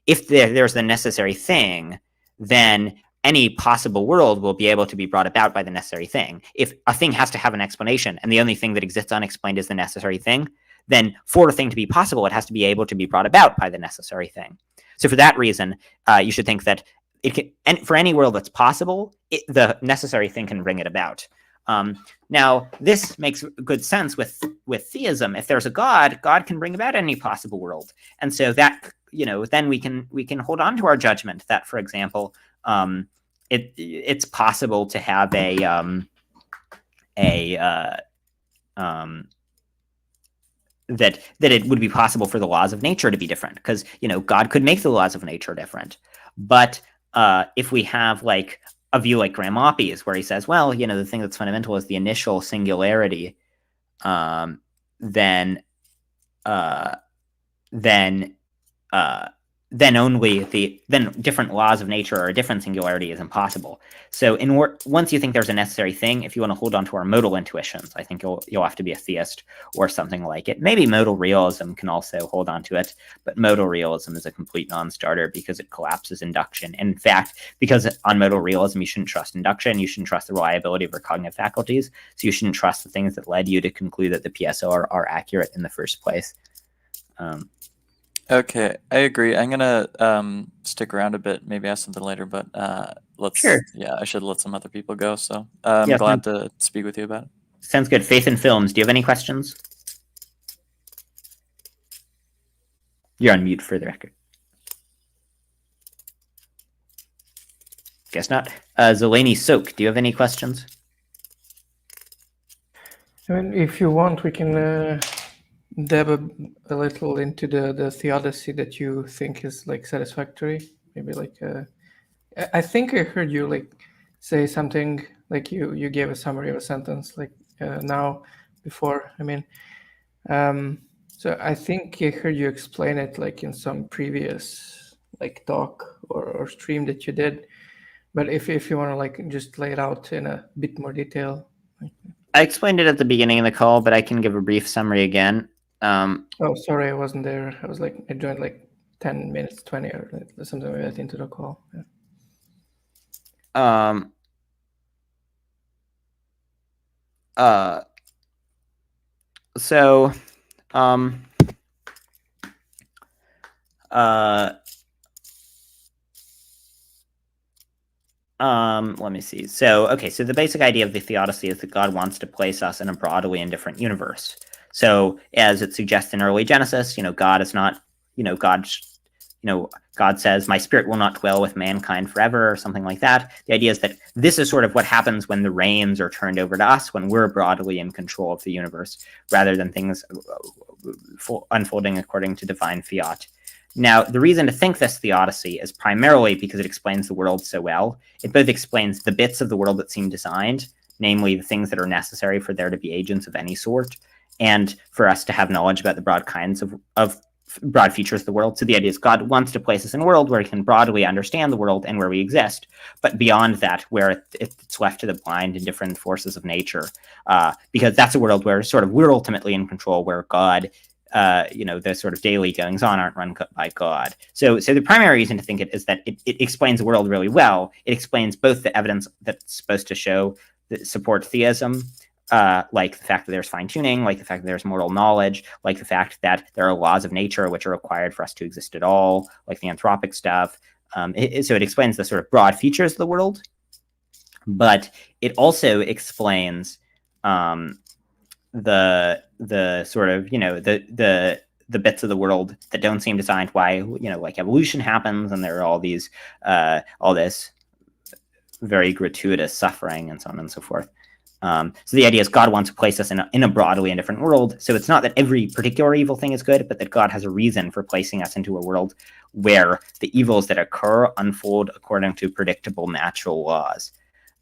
S1: if there's the necessary thing, then any possible world will be able to be brought about by the necessary thing. If a thing has to have an explanation and the only thing that exists unexplained is the necessary thing, then for a thing to be possible, it has to be able to be brought about by the necessary thing. So for that reason, you should think that it can, and for any world that's possible, the necessary thing can bring it about. Now, this makes good sense with theism. If there's a God, God can bring about any possible world, and so that then we can hold on to our judgment that, for example, it's possible to have that it would be possible for the laws of nature to be different because God could make the laws of nature different. But if we have like a view like Graham Oppy's, where he says, well, the thing that's fundamental is the initial singularity, then different laws of nature or a different singularity is impossible. So once you think there's a necessary thing, if you want to hold on to our modal intuitions, I think you'll have to be a theist or something like it. Maybe modal realism can also hold on to it, but modal realism is a complete non-starter because it collapses induction. In fact, because on modal realism, you shouldn't trust induction, you shouldn't trust the reliability of our cognitive faculties, so you shouldn't trust the things that led you to conclude that the PSR are accurate in the first place.
S5: Okay, I agree. I'm gonna stick around a bit, maybe ask something later, but let's.
S1: Sure.
S5: Yeah, I should let some other people go. So I'm glad to speak with you about it.
S1: Sounds good. Faith in Films. Do you have any questions? You're on mute for the record. Guess not. Zelani Soak, do you have any questions?
S2: I mean, if you want, we can dab a little into the theodicy that you think is like satisfactory. Maybe like I think I heard you like say something like you gave a summary of a sentence like now before. I mean, So I think I heard you explain it like in some previous like talk or stream that you did. But if you want to like just lay it out in a bit more detail.
S1: I explained it at the beginning of the call, but I can give a brief summary again.
S2: Oh, sorry, I wasn't there. I was like, I joined like 10 minutes, 20 or something like that into the call. Yeah.
S1: So, let me see. So, okay, so the basic idea of the theodicy is that God wants to place us in a broadly indifferent universe. So, as it suggests in early Genesis, God is not, God says, "My spirit will not dwell with mankind forever," or something like that. The idea is that this is sort of what happens when the reins are turned over to us, when we're broadly in control of the universe, rather than things unfolding according to divine fiat. Now, the reason to think this theodicy is primarily because it explains the world so well. It both explains the bits of the world that seem designed, namely the things that are necessary for there to be agents of any sort, and for us to have knowledge about the broad kinds of broad features of the world. So the idea is God wants to place us in a world where we can broadly understand the world and where we exist, but beyond that, where it's left to the blind and different forces of nature, because that's a world where sort of we're ultimately in control, where God, the sort of daily goings on aren't run by God. So the primary reason to think it is that it explains the world really well. It explains both the evidence that's supposed to show that support theism, like the fact that there's fine-tuning, like the fact that there's mortal knowledge, like the fact that there are laws of nature which are required for us to exist at all, like the anthropic stuff. So it explains the sort of broad features of the world, but it also explains the sort of the bits of the world that don't seem designed, why like evolution happens, and there are all these all this very gratuitous suffering and so on and so forth. So the idea is God wants to place us in a broadly indifferent world. So it's not that every particular evil thing is good, but that God has a reason for placing us into a world where the evils that occur unfold according to predictable natural laws.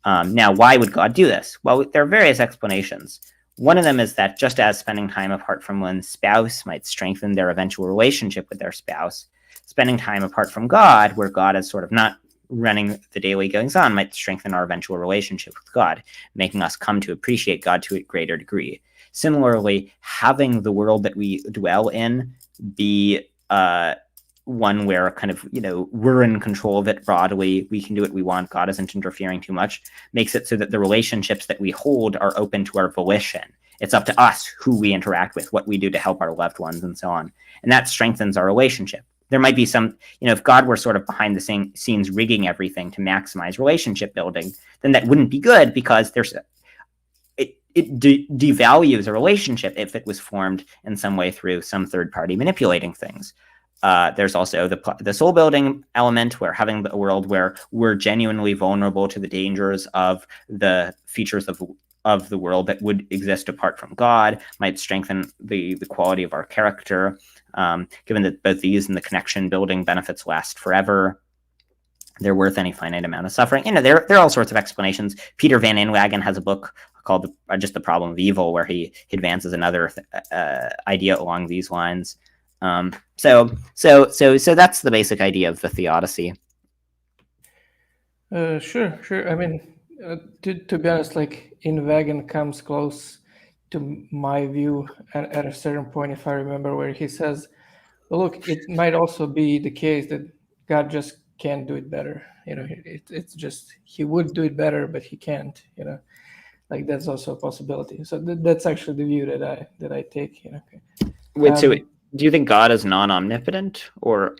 S1: Now, why would God do this? Well, there are various explanations. One of them is that just as spending time apart from one's spouse might strengthen their eventual relationship with their spouse, spending time apart from God, where God is sort of not running the daily goings on, might strengthen our eventual relationship with God, making us come to appreciate God to a greater degree. Similarly, having the world that we dwell in be one where kind of, we're in control of it broadly, we can do what we want, God isn't interfering too much, makes it so that the relationships that we hold are open to our volition. It's up to us who we interact with, what we do to help our loved ones, and so on. And that strengthens our relationship. There might be some, if God were sort of behind the scenes rigging everything to maximize relationship building, then that wouldn't be good, because it devalues a relationship if it was formed in some way through some third party manipulating things. There's also the soul building element, where having a world where we're genuinely vulnerable to the dangers of the features of the world that would exist apart from God might strengthen the quality of our character, given that both these and the connection building benefits last forever. They're worth any finite amount of suffering. There are all sorts of explanations. Peter Van Inwagen has a book called Just the Problem of Evil, where he advances another idea along these lines. So that's the basic idea of the theodicy.
S2: Sure. I mean, to be honest, like Inwagen comes close to my view at a certain point, if I remember, where he says, well, look, it might also be the case that God just can't do it better. It's just, he would do it better, but he can't, like that's also a possibility. So that's actually the view that I take.
S1: Wait, so do you think God is non-omnipotent, or?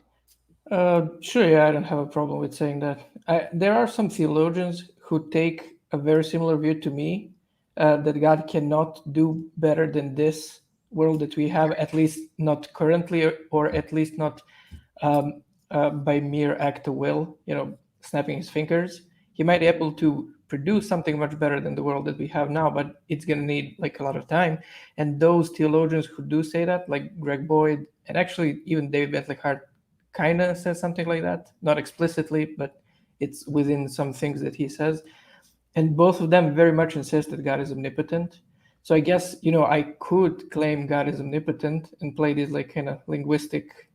S2: Sure, yeah, I don't have a problem with saying that. There are some theologians who take a very similar view to me, that God cannot do better than this world that we have, at least not currently, or at least not by mere act of will, snapping his fingers. He might be able to produce something much better than the world that we have now, but it's going to need like a lot of time. And those theologians who do say that, like Greg Boyd, and actually even David Bentley Hart, kind of says something like that, not explicitly, but it's within some things that he says. And both of them very much insist that God is omnipotent. So I guess, you know, I could claim God is omnipotent and play these like kind of linguistic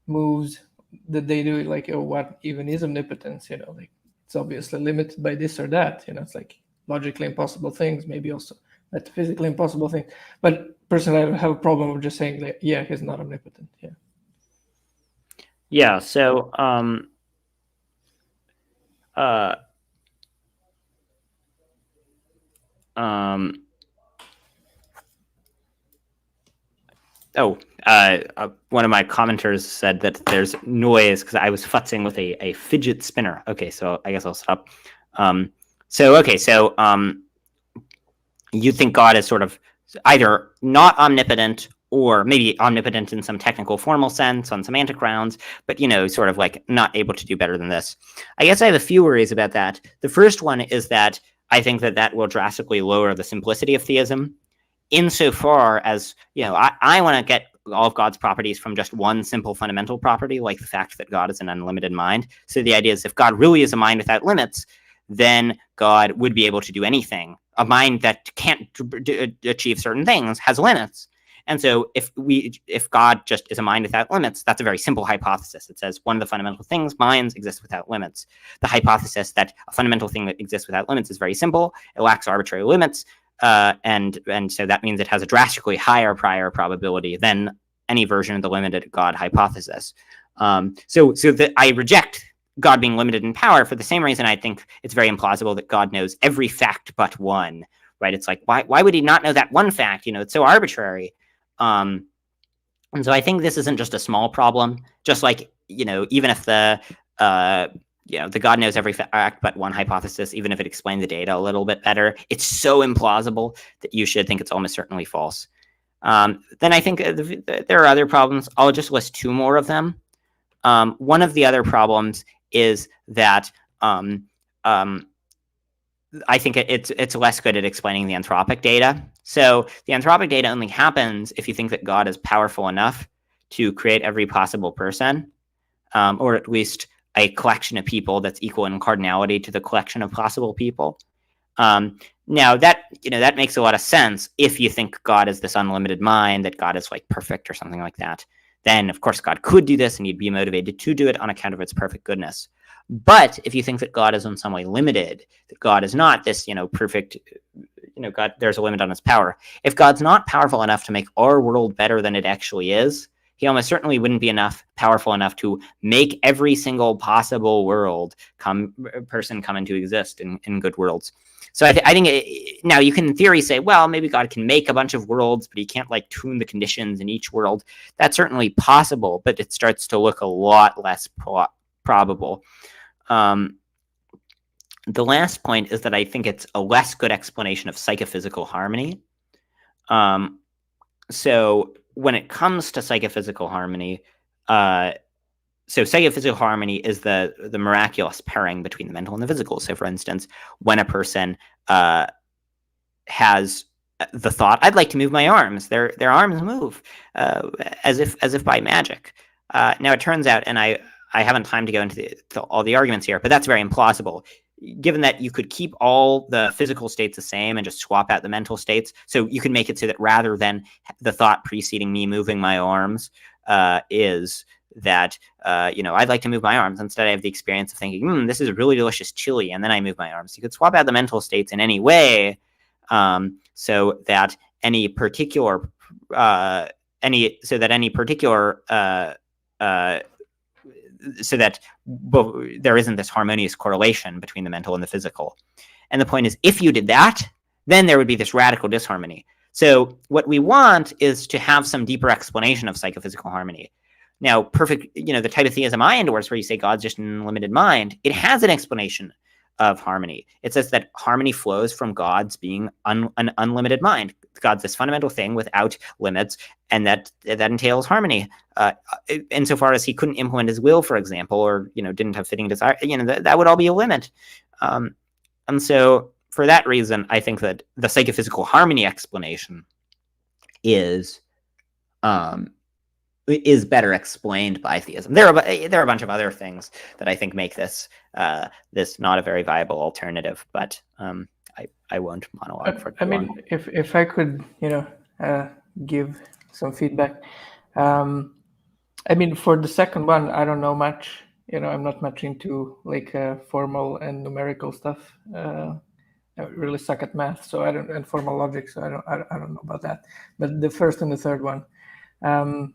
S2: moves that they do, like, oh, what even is omnipotence? You know, like it's obviously limited by this or that. You know, it's like logically impossible things, maybe also metaphysically impossible things. But personally, I have a problem with just saying that, yeah, he's not omnipotent. Yeah.
S1: Yeah. So, one of my commenters said that there's noise because I was futzing with a fidget spinner. Okay, so I guess I'll stop. You think God is sort of either not omnipotent or maybe omnipotent in some technical formal sense on semantic grounds, but, you know, sort of like not able to do better than this. I guess I have a few worries about that. The first one is that I think that will drastically lower the simplicity of theism, insofar as, you know, I want to get all of God's properties from just one simple fundamental property, like the fact that God is an unlimited mind. So the idea is if God really is a mind without limits, then God would be able to do anything. A mind that can't achieve certain things has limits. And so if God just is a mind without limits, that's a very simple hypothesis. It says one of the fundamental things, minds exist without limits. The hypothesis that a fundamental thing that exists without limits is very simple. It lacks arbitrary limits. And so that means it has a drastically higher prior probability than any version of the limited God hypothesis. So that I reject God being limited in power for the same reason I think it's very implausible that God knows every fact but one, right? It's like, why would he not know that one fact? You know, it's so arbitrary. And so I think this isn't just a small problem, just like, you know, even if the God knows every fact but one hypothesis, even if it explains the data a little bit better, it's so implausible that you should think it's almost certainly false. Then I think there are other problems. I'll just list two more of them. One of the other problems is that I think it's less good at explaining the anthropic data. So the anthropic data only happens if you think that God is powerful enough to create every possible person, or at least a collection of people that's equal in cardinality to the collection of possible people. Now that makes a lot of sense if you think God is this unlimited mind, that God is like perfect or something like that. Then of course God could do this and you'd be motivated to do it on account of its perfect goodness. But if you think that God is in some way limited, that God is not this, you know, perfect, you know, God, there's a limit on his power. If God's not powerful enough to make our world better than it actually is, he almost certainly wouldn't be powerful enough to make every single possible person come into exist in good worlds. So I think now you can in theory say, well, maybe God can make a bunch of worlds, but he can't like tune the conditions in each world. That's certainly possible, but it starts to look a lot less probable. The last point is that I think it's a less good explanation of psychophysical harmony. So when it comes to psychophysical harmony, so psychophysical harmony is the miraculous pairing between the mental and the physical. So for instance, when a person has the thought, I'd like to move my arms, their arms move as if by magic. Now it turns out, and I haven't time to go into all the arguments here, but that's very implausible. Given that you could keep all the physical states the same and just swap out the mental states, so you can make it so that rather than the thought preceding me moving my arms is that, I'd like to move my arms. Instead, I have the experience of thinking, this is a really delicious chili, and then I move my arms. You could swap out the mental states in any way so that any particular so that there isn't this harmonious correlation between the mental and the physical. And the point is, if you did that, then there would be this radical disharmony. So what we want is to have some deeper explanation of psychophysical harmony. Now, the type of theism I endorse, where you say God's just an unlimited mind, it has an explanation of harmony. It says that harmony flows from God's being an unlimited mind. God's this fundamental thing without limits, and that entails harmony. Insofar as he couldn't implement his will, for example, or didn't have fitting desire, that would all be a limit. And so, for that reason, I think that the psychophysical harmony explanation is better explained by theism. There are a bunch of other things that I think make this not a very viable alternative, but I won't monologue for
S2: I
S1: too long.
S2: mean, if I could, give some feedback. I mean, for the second one, I don't know much. I'm not much into like formal and numerical stuff. I really suck at math, so I don't, and formal logic, so I don't know about that. But the first and the third one, and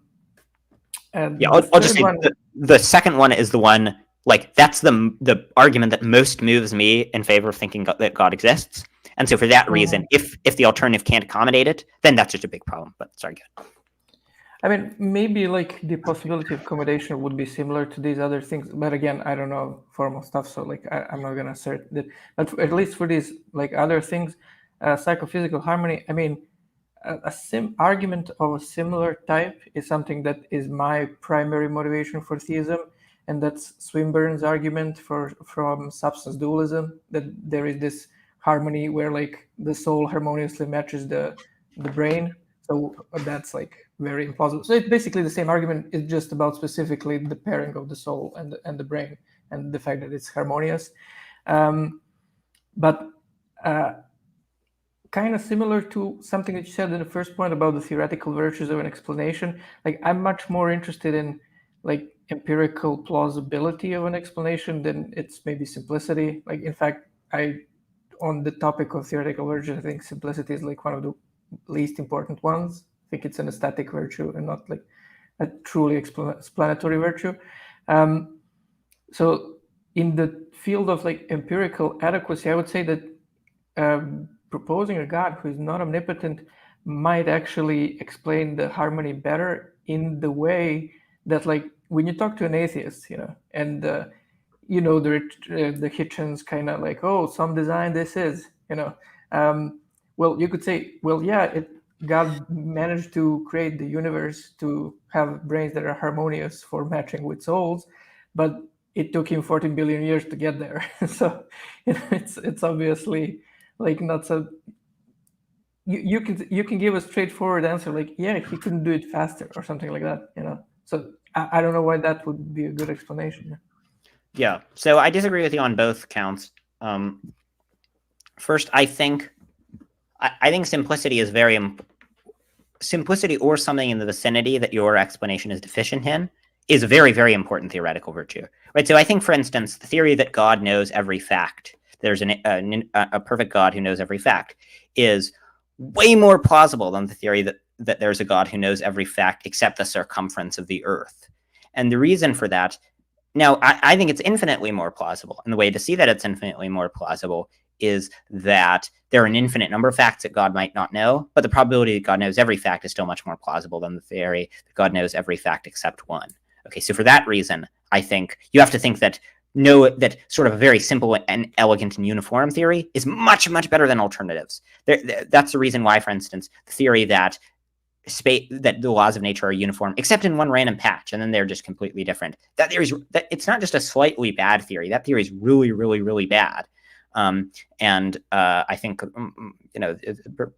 S1: Yeah,
S2: the
S1: I'll just
S2: third
S1: say
S2: one,
S1: the second one is the one, like, that's the argument that most moves me in favor of thinking that God exists. And so for that reason, if the alternative can't accommodate it, then that's just a big problem. But sorry, go ahead.
S2: I mean, maybe like the possibility of accommodation would be similar to these other things, but again, I don't know formal stuff, so like I'm not gonna assert that. But at least for these like other things, psychophysical harmony. I mean, a argument of a similar type is something that is my primary motivation for theism, and that's Swinburne's argument from substance dualism, that there is this harmony where like the soul harmoniously matches the brain. So that's like very implausible. So it's basically the same argument. It's just about specifically the pairing of the soul and the brain and the fact that it's harmonious. But kind of similar to something that you said in the first point about the theoretical virtues of an explanation. Like I'm much more interested in like empirical plausibility of an explanation than its maybe simplicity. Like in fact, on the topic of theoretical virtues, I think simplicity is like one of the least important ones. I think it's an aesthetic virtue and not like a truly explanatory virtue. So in the field of like empirical adequacy, I would say that proposing a God who is not omnipotent might actually explain the harmony better in the way that, like, when you talk to an atheist, and the Hitchens kind of like, oh, some design this is, well, you could say, well, yeah, God managed to create the universe to have brains that are harmonious for matching with souls, but it took him 14 billion years to get there. So it's obviously like not so. You can give a straightforward answer like, yeah, he couldn't do it faster or something like that. So I don't know why that would be a good explanation.
S1: Yeah, so I disagree with you on both counts. First, I think simplicity is simplicity, or something in the vicinity that your explanation is deficient in, is a very, very important theoretical virtue, right? So I think, for instance, the theory that God knows every fact, there's a perfect God who knows every fact, is way more plausible than the theory that there's a God who knows every fact except the circumference of the Earth. And the reason for that, now, I think it's infinitely more plausible. And the way to see that it's infinitely more plausible is that there are an infinite number of facts that God might not know, but the probability that God knows every fact is still much more plausible than the theory that God knows every fact except one. Okay, so for that reason, I think you have to think that sort of a very simple and elegant and uniform theory is much, much better than alternatives. That's the reason why, for instance, the theory that the laws of nature are uniform, except in one random patch, and then they're just completely different. That theory it's not just a slightly bad theory. That theory is really, really, really bad. And I think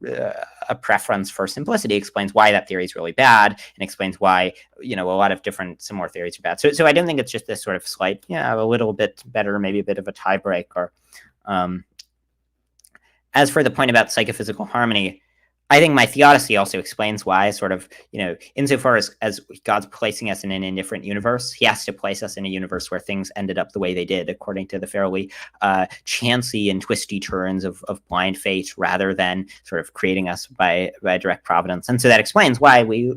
S1: a preference for simplicity explains why that theory is really bad, and explains why a lot of different similar theories are bad. So I don't think it's just this sort of slight, a little bit better, maybe a bit of a tiebreaker. As for the point about psychophysical harmony, I think my theodicy also explains why, sort of, insofar as God's placing us in an indifferent universe, he has to place us in a universe where things ended up the way they did, according to the fairly chancy and twisty turns of blind fate, rather than sort of creating us by direct providence. And so that explains why we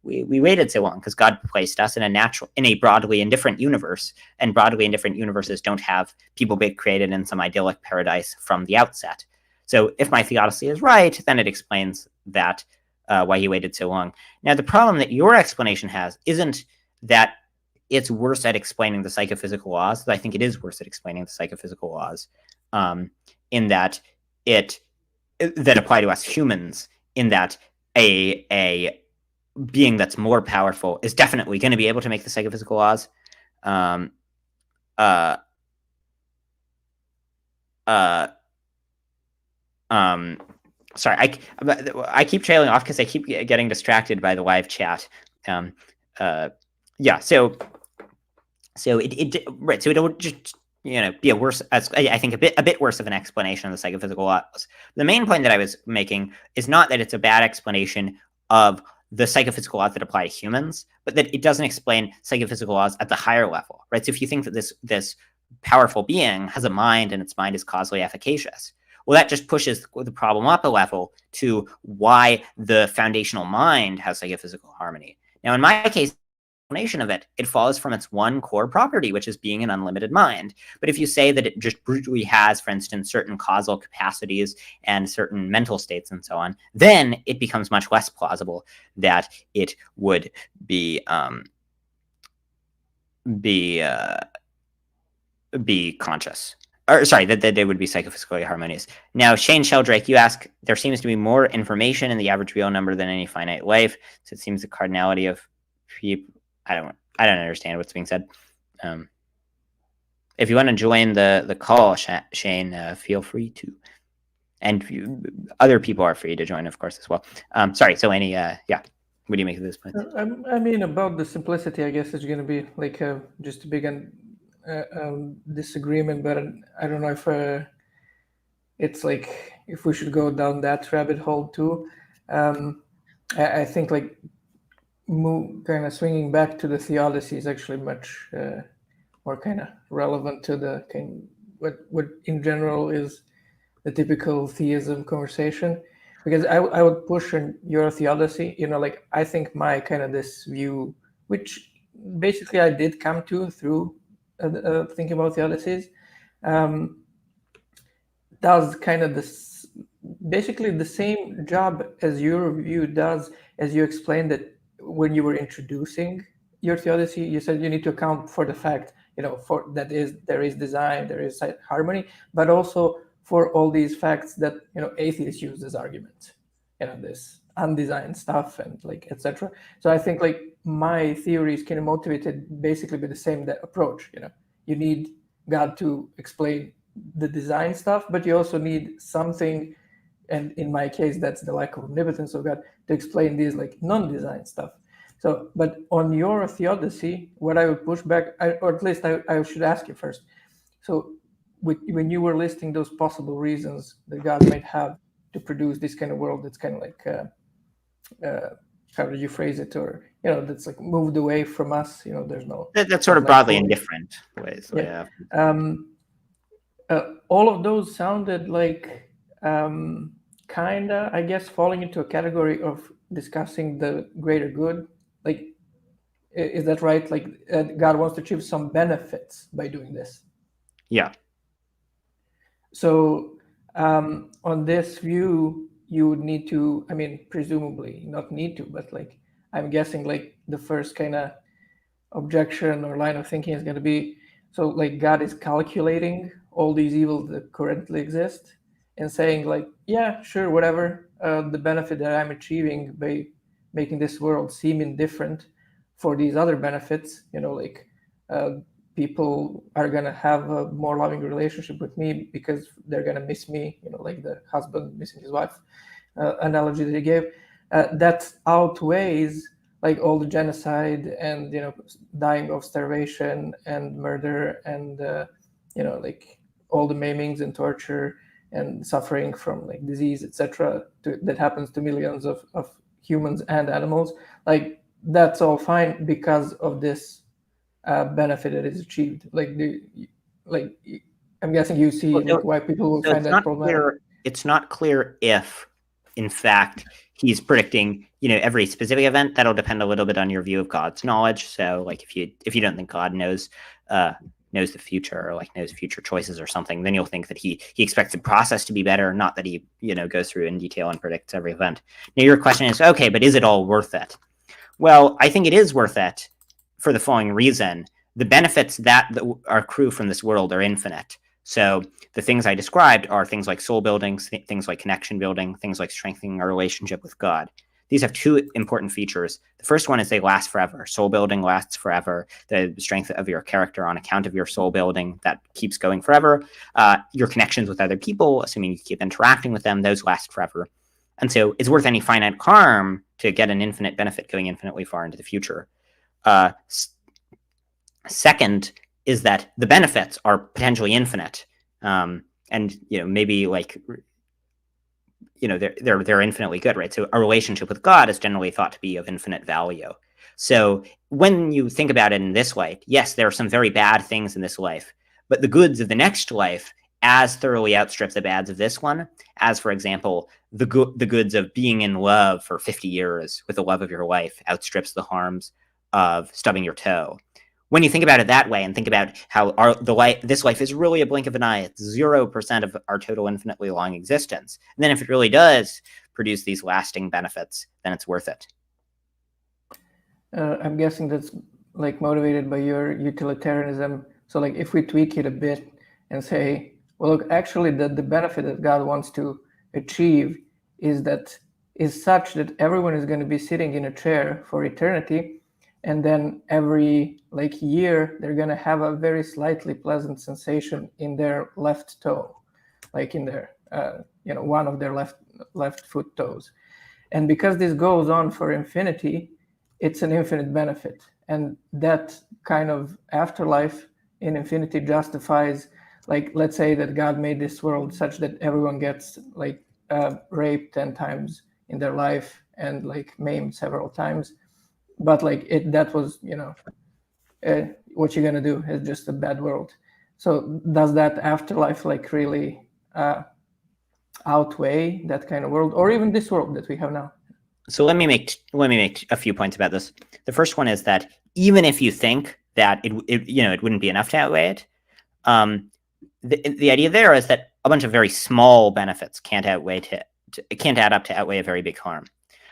S1: waited so long, because God placed us in a broadly indifferent universe, and broadly indifferent universes don't have people being created in some idyllic paradise from the outset. So if my theodicy is right, then it explains that why he waited so long. Now, the problem that your explanation has isn't that it's worse at explaining the psychophysical laws. I think it is worse at explaining the psychophysical laws, in that that apply to us humans, in that a being that's more powerful is definitely going to be able to make the psychophysical laws. Sorry, I keep trailing off because I keep getting distracted by the live chat. Yeah, so it right. So it just be a worse, I think a bit worse of an explanation of the psychophysical laws. The main point that I was making is not that it's a bad explanation of the psychophysical laws that apply to humans, but that it doesn't explain psychophysical laws at the higher level, right? So if you think that this powerful being has a mind and its mind is causally efficacious, well, that just pushes the problem up a level to why the foundational mind has psychophysical harmony. Now, in my case, of it, it follows from its one core property, which is being an unlimited mind. But if you say that it just brutally has, for instance, certain causal capacities and certain mental states and so on, then it becomes much less plausible that it would be conscious. Or sorry, that they would be psychophysically harmonious. Now, Shane Sheldrake, you ask, there seems to be more information in the average real number than any finite life. So it seems the cardinality of people. I don't understand what's being said. If you want to join the call, Shane, feel free to, and other people are free to join, of course, as well. Sorry. So any, yeah, what do you make of this point?
S2: I mean, about the simplicity, I guess it's going to be like just a big disagreement, but I don't know if it's like if we should go down that rabbit hole too. I think like kind of swinging back to the theodicy is actually much more kind of relevant to the what in general is the typical theism conversation, because I would push on your theodicy, like I think my kind of this view, which basically I did come to through thinking about theodicies, does kind of this basically the same job as your view does, as you explained that when you were introducing your theodicy, you said you need to account for the fact, for there is design, there is harmony, but also for all these facts that atheists use as arguments, this undesigned stuff and like etc. So I think like my theory is kind of motivated basically by the same approach. You need God to explain the design stuff, but you also need something, and in my case that's the lack of omnipotence of God, to explain these like non-design stuff. So, but on your theodicy, what I would push back, or at least I should ask you first. So when you were listing those possible reasons that God might have to produce this kind of world that's kind of like, how did you phrase it? Or, that's like moved away from us, there's no...
S1: That's sort of broadly in different ways.
S2: Yeah. All of those sounded like kind of, I guess, falling into a category of discussing the greater good. Like, is that right? Like, God wants to achieve some benefits by doing this.
S1: Yeah.
S2: So, on this view, you would need to, I mean, presumably, not need to, but like, I'm guessing like the first kind of objection or line of thinking is going to be, so like God is calculating all these evils that currently exist and saying like, yeah, sure, whatever, the benefit that I'm achieving by making this world seem indifferent for these other benefits, like people are going to have a more loving relationship with me because they're going to miss me, like the husband missing his wife analogy that he gave, that outweighs like all the genocide and dying of starvation and murder and like all the maimings and torture and suffering from like disease, etc., that happens to millions of humans and animals. Like that's all fine because of this benefit that is achieved. Like I'm guessing you see like why people will find that problematic.
S1: It's not clear if, in fact, he's predicting every specific event. That'll depend a little bit on your view of God's knowledge. So like if you don't think God knows the future or like knows future choices or something, then you'll think that he expects the process to be better, not that he goes through in detail and predicts every event. Now your question is, okay, but is it all worth it? Well, I think it is worth it for the following reason. The benefits that accrue from this world are infinite. So the things I described are things like soul building, things like connection building, things like strengthening our relationship with God. These have two important features. The first one is they last forever. Soul building lasts forever. The strength of your character on account of your soul building, that keeps going forever. Your connections with other people, assuming you keep interacting with them, those last forever. And so it's worth any finite harm to get an infinite benefit going infinitely far into the future. Second, is that the benefits are potentially infinite, and maybe like they're infinitely good, right? So a relationship with God is generally thought to be of infinite value. So when you think about it in this light, yes, there are some very bad things in this life, but the goods of the next life as thoroughly outstrip the bads of this one, as, for example, the goods of being in love for 50 years with the love of your life outstrips the harms of stubbing your toe. When you think about it that way and think about how this life is really a blink of an eye, it's 0% of our total infinitely long existence. And then if it really does produce these lasting benefits, then it's worth it.
S2: I'm guessing that's like motivated by your utilitarianism. So like if we tweak it a bit and say, well, look, actually the benefit that God wants to achieve is such that everyone is going to be sitting in a chair for eternity. And then every like year, they're going to have a very slightly pleasant sensation in their left toe, like in their, one of their left foot toes. And because this goes on for infinity, it's an infinite benefit. And that kind of afterlife in infinity justifies, like, let's say that God made this world such that everyone gets like raped 10 times in their life and like maimed several times. But like that was, what you're going to do is just a bad world. So does that afterlife like really outweigh that kind of world, or even this world that we have now?
S1: So let me make a few points about this. The first one is that even if you think that it wouldn't be enough to outweigh it, the idea there is that a bunch of very small benefits can't add up to outweigh a very big harm.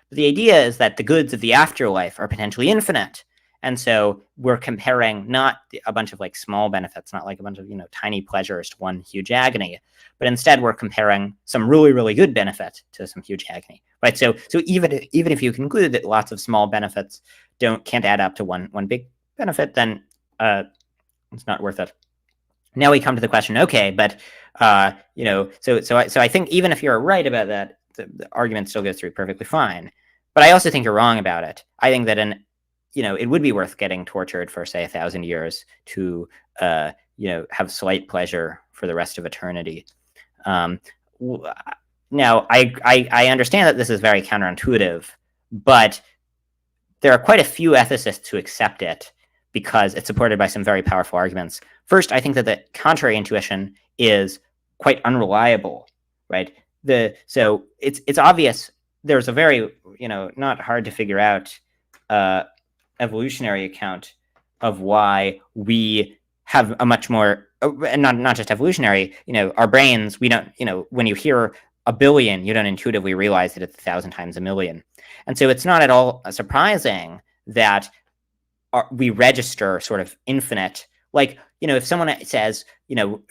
S1: But the idea is that the goods of the afterlife are potentially infinite. And so we're comparing not a bunch of like small benefits, not like a bunch of, tiny pleasures to one huge agony, but instead we're comparing some really, really good benefit to some huge agony, right? So even if you conclude that lots of small benefits can't add up to one big benefit, then it's not worth it. Now we come to the question, okay, but so I think even if you're right about that, the argument still goes through perfectly fine. But I also think you're wrong about it. I think that it would be worth getting tortured for, say, 1,000 years to, have slight pleasure for the rest of eternity. Now, I understand that this is very counterintuitive, but there are quite a few ethicists who accept it because it's supported by some very powerful arguments. First, I think that the contrary intuition is quite unreliable, right? So it's obvious. There's a very, not hard to figure out evolutionary account of why we have a much more, and not just evolutionary, our brains, we don't, when you hear a billion, you don't intuitively realize that it's 1,000 times a million. And so it's not at all surprising that we register sort of infinite, like, if someone says,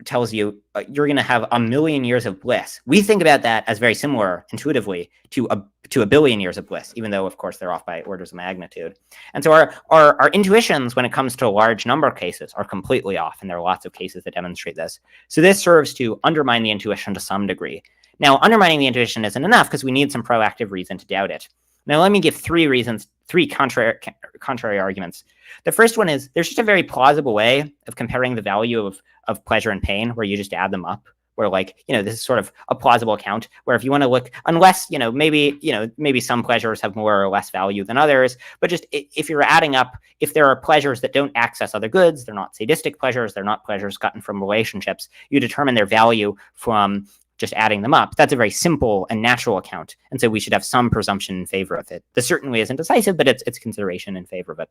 S1: tells you you're going to have 1,000,000 years of bliss, we think about that as very similar intuitively to a billion years of bliss, even though, of course, they're off by orders of magnitude. And so our intuitions when it comes to large number cases are completely off, and there are lots of cases that demonstrate this. So this serves to undermine the intuition to some degree. Now, undermining the intuition isn't enough because we need some proactive reason to doubt it. Now, let me give three contrary arguments. The first one is there's just a very plausible way of comparing the value of pleasure and pain where you just add them up, where this is sort of a plausible account where if you want to look, unless, maybe some pleasures have more or less value than others, but just if you're adding up, if there are pleasures that don't access other goods, they're not sadistic pleasures, they're not pleasures gotten from relationships, you determine their value from just adding them up. That's a very simple and natural account. And so we should have some presumption in favor of it. This certainly isn't decisive, but it's consideration in favor of it.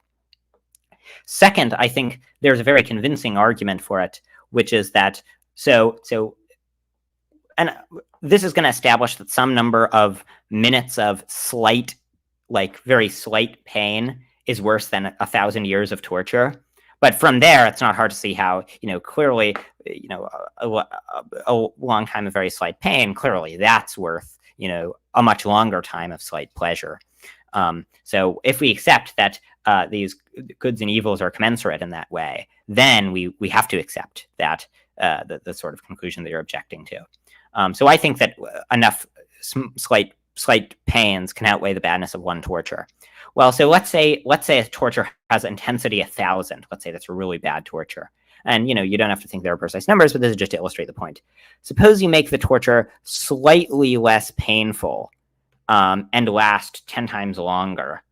S1: Second, I think there's a very convincing argument for it, which is that, and this is going to establish that some number of minutes of slight, like very slight pain is worse than 1,000 years of torture. But from there, it's not hard to see how, clearly, a long time of very slight pain, clearly that's worth, a much longer time of slight pleasure. So if we accept that these goods and evils are commensurate in that way, then we have to accept that the sort of conclusion that you're objecting to. So I think that enough slight pains can outweigh the badness of one torture. Well, so let's say a torture has intensity 1,000. Let's say that's a really bad torture. And, you don't have to think there are precise numbers, but this is just to illustrate the point. Suppose you make the torture slightly less painful and last 10 times longer.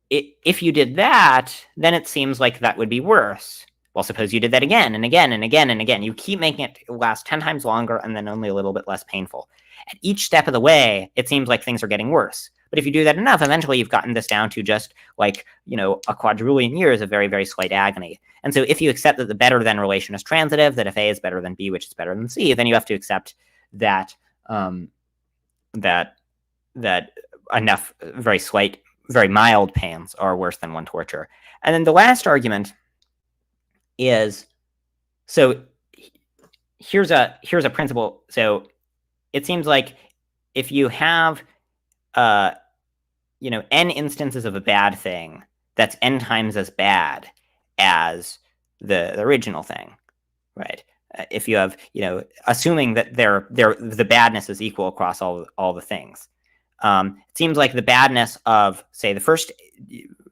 S1: If you did that, then it seems like that would be worse. Well, suppose you did that again and again and again and again. You keep making it last 10 times longer and then only a little bit less painful. At each step of the way, it seems like things are getting worse. But if you do that enough, eventually you've gotten this down to just like, a quadrillion years of very, very slight agony. And so if you accept that the better than relation is transitive, that if A is better than B, which is better than C, then you have to accept that that enough very slight, very mild pains are worse than one torture. And then the last argument is, so here's a principle. So it seems like if you have n instances of a bad thing, that's n times as bad as the original thing, right? If you have, assuming that the badness is equal across all the things. It seems like the badness of, say, the first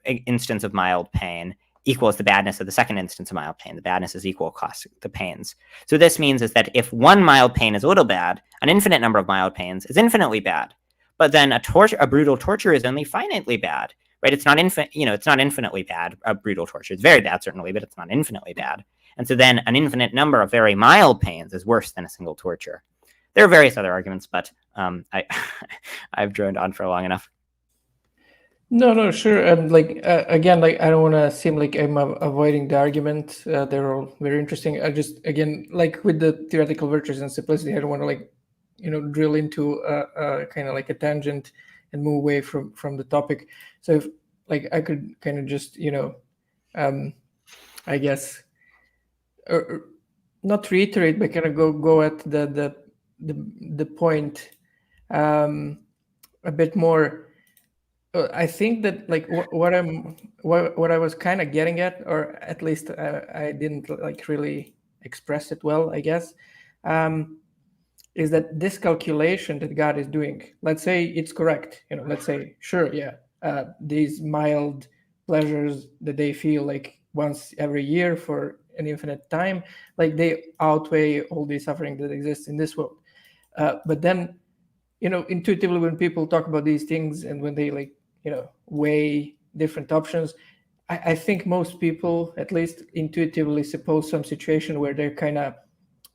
S1: instance of mild pain equals the badness of the second instance of mild pain. The badness is equal across the pains. So this means is that if one mild pain is a little bad, an infinite number of mild pains is infinitely bad. But then a brutal torture is only finitely bad, right? It's not it's not infinitely bad. A brutal torture is very bad, certainly, but it's not infinitely bad. And so then an infinite number of very mild pains is worse than a single torture. There are various other arguments, but I've droned on for long enough.
S2: No, sure. And again, I don't want to seem like I'm avoiding the argument. They're all very interesting. I just, again, like with the theoretical virtues and simplicity, I don't want to drill into kind of like a tangent and move away from the topic. So if I could kind of just I guess not reiterate, but kind of go at the point a bit more. I think that what I was kind of getting at, or at least I didn't really express it well, I guess, is that this calculation that God is doing, let's say it's correct, let's say, sure, yeah, these mild pleasures that they feel once every year for an infinite time, they outweigh all the suffering that exists in this world. But then, intuitively, when people talk about these things and when they weigh different options, I think most people, at least intuitively, suppose some situation where they're kind of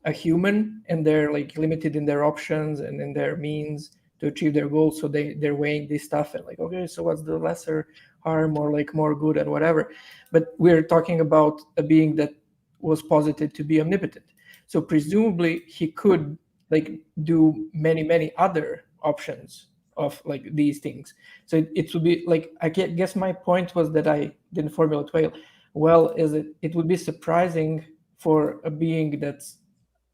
S2: a human and they're limited in their options and in their means to achieve their goals. So they're weighing this stuff and okay, so what's the lesser harm or more good and whatever. But we're talking about a being that was posited to be omnipotent. So presumably he could do many other options of these things. So it would be I guess my point was that I didn't formulate well, is it would be surprising for a being that's,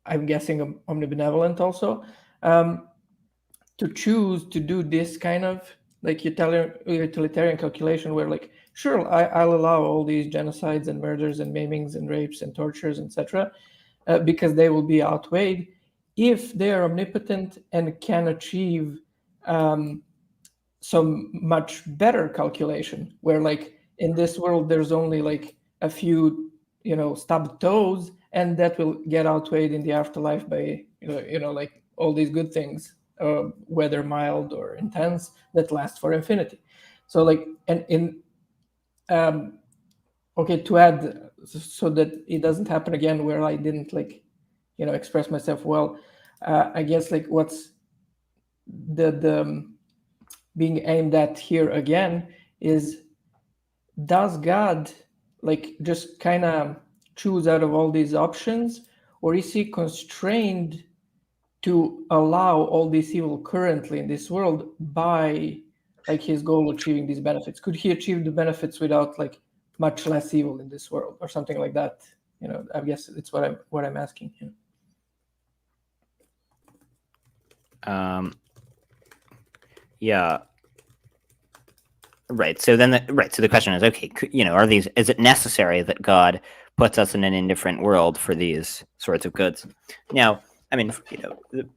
S2: I'm guessing, omnibenevolent also, to choose to do this kind of utilitarian calculation where sure, I'll allow all these genocides and murders and maimings and rapes and tortures, etc., because they will be outweighed if they are omnipotent and can achieve some much better calculation where in this world there's only a few stubbed toes, and that will get outweighed in the afterlife by all these good things, whether mild or intense, that last for infinity. So okay, to add, so that it doesn't happen again where I didn't express myself well, I guess what's the being aimed at here again is, does God just kind of choose out of all these options, or is he constrained to allow all this evil currently in this world by his goal of achieving these benefits? Could he achieve the benefits without much less evil in this world or something like that? I guess it's what I'm asking.
S1: Yeah. Right. So then, so the question is, okay, is it necessary that God puts us in an indifferent world for these sorts of goods? Now, I mean,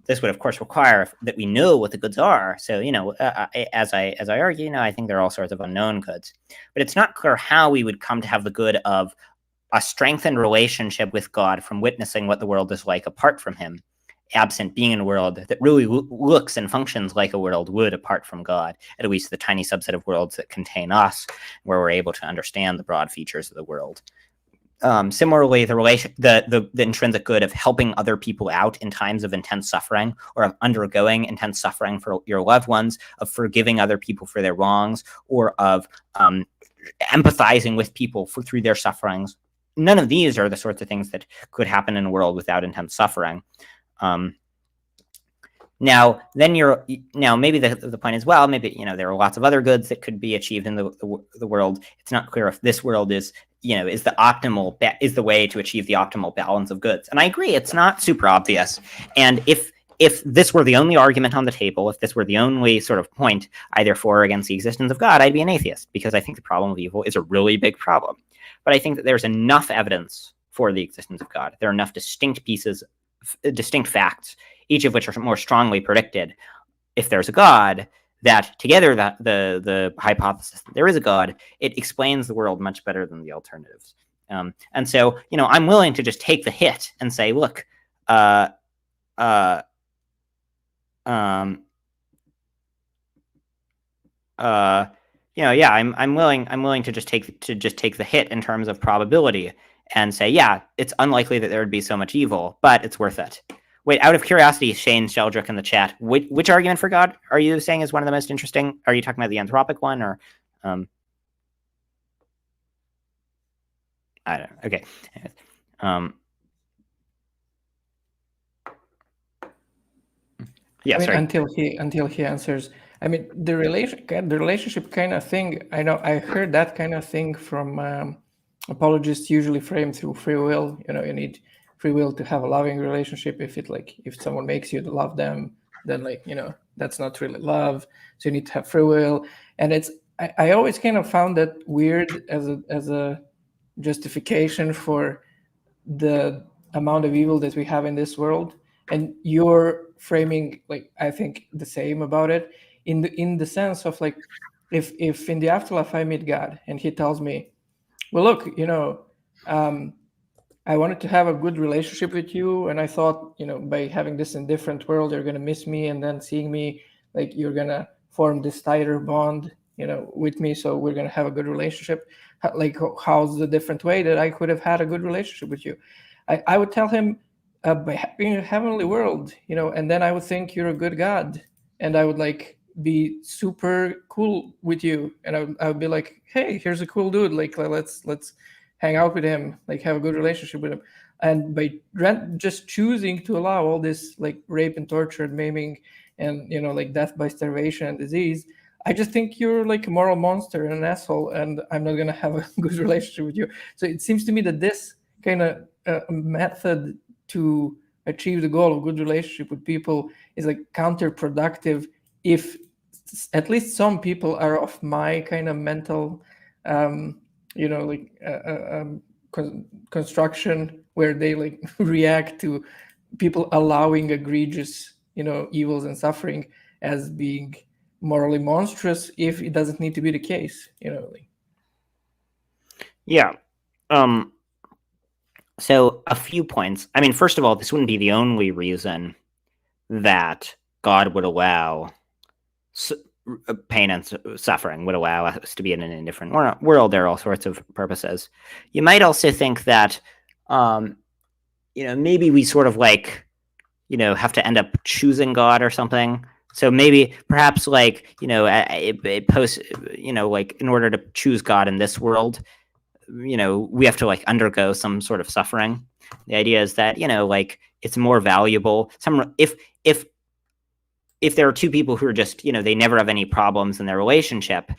S1: this would of course require that we know what the goods are. So, as I argue, I think there are all sorts of unknown goods, but it's not clear how we would come to have the good of a strengthened relationship with God from witnessing what the world is like apart from him, absent being in a world that really looks and functions like a world would apart from God, at least the tiny subset of worlds that contain us, where we're able to understand the broad features of the world. Similarly, the intrinsic good of helping other people out in times of intense suffering, or of undergoing intense suffering for your loved ones, of forgiving other people for their wrongs, or of empathizing with people through their sufferings. None of these are the sorts of things that could happen in a world without intense suffering. Now maybe the point is, well, maybe there are lots of other goods that could be achieved in the world. It's not clear if this world is the way to achieve the optimal balance of goods. And I agree, it's not super obvious. And if this were the only argument on the table, if this were the only sort of point either for or against the existence of God, I'd be an atheist, because I think the problem of evil is a really big problem. But I think that there's enough evidence for the existence of God. There are enough distinct facts, each of which are more strongly predicted if there's a God, that together the hypothesis that there is a God, it explains the world much better than the alternatives. And so, I'm willing to just take the hit and say, look, I'm willing to just take the hit in terms of probability and say, yeah, it's unlikely that there would be so much evil, but it's worth it. Wait, out of curiosity, Shane Sheldrick in the chat, which argument for God are you saying is one of the most interesting? Are you talking about the anthropic one, or I don't know. Okay. Yeah, sorry.
S2: Until he answers. I mean, the relationship kind of thing. I know I heard that kind of thing from apologists, usually framed through free will. You need free will to have a loving relationship. If someone makes you love them, then that's not really love. So you need to have free will. And I always kind of found that weird as a justification for the amount of evil that we have in this world. And you're framing I think the same about it in the sense of if in the afterlife I meet God and he tells me, well, look, I wanted to have a good relationship with you, and I thought, by having this indifferent world, you're gonna miss me, and then seeing me, you're gonna form this tighter bond, with me, so we're gonna have a good relationship. How's the different way that I could have had a good relationship with you? I would tell him, by having a heavenly world, and then I would think you're a good God, and I would be super cool with you, and I would be like, hey, here's a cool dude, let's hang out with him, have a good relationship with him. And by just choosing to allow all this rape and torture and maiming and death by starvation and disease, I just think you're a moral monster and an asshole, and I'm not gonna have a good relationship with you. So it seems to me that this kind of method to achieve the goal of good relationship with people is counterproductive if at least some people are of my kind of mental construction, where they react to people allowing egregious evils and suffering as being morally monstrous, if it doesn't need to be the case.
S1: Yeah. So a few points. I mean, first of all, this wouldn't be the only reason that God would allow pain and suffering, would allow us to be in an indifferent world. There are all sorts of purposes. You might also think that, maybe we sort of have to end up choosing God or something. So maybe perhaps in order to choose God in this world, we have to undergo some sort of suffering. The idea is that, it's more valuable. If there are two people who are just, they never have any problems in their relationship,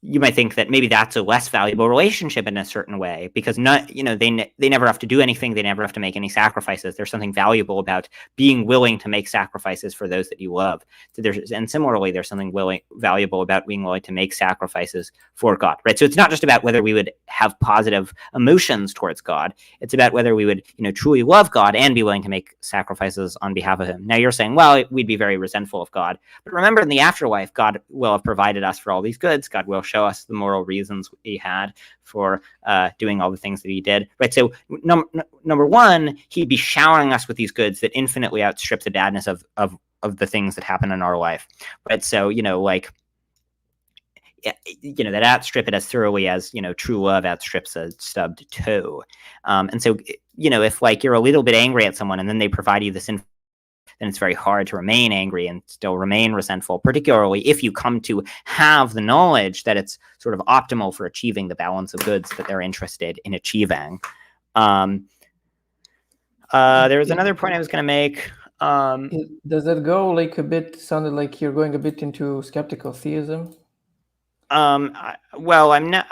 S1: you might think that maybe that's a less valuable relationship in a certain way, because they never have to do anything. They never have to make any sacrifices. There's something valuable about being willing to make sacrifices for those that you love. And similarly, there's something valuable about being willing to make sacrifices for God, right? So it's not just about whether we would have positive emotions towards God. It's about whether we would, truly love God and be willing to make sacrifices on behalf of him. Now you're saying, well, we'd be very resentful of God. But remember, in the afterlife, God will have provided us for all these goods. God will show show us the moral reasons he had for doing all the things that he did, right? So number one, he'd be showering us with these goods that infinitely outstrip the badness of the things that happen in our life, right? So, like, that outstrip it as thoroughly as, true love outstrips a stubbed toe. And so, if like you're a little bit angry at someone and then they provide you this information, then it's very hard to remain angry and still remain resentful, particularly if you come to have the knowledge that it's sort of optimal for achieving the balance of goods that they're interested in achieving. There was another point I was going to make.
S2: Does that go like a bit, sounded like you're going a bit into skeptical theism?
S1: Well, I'm not,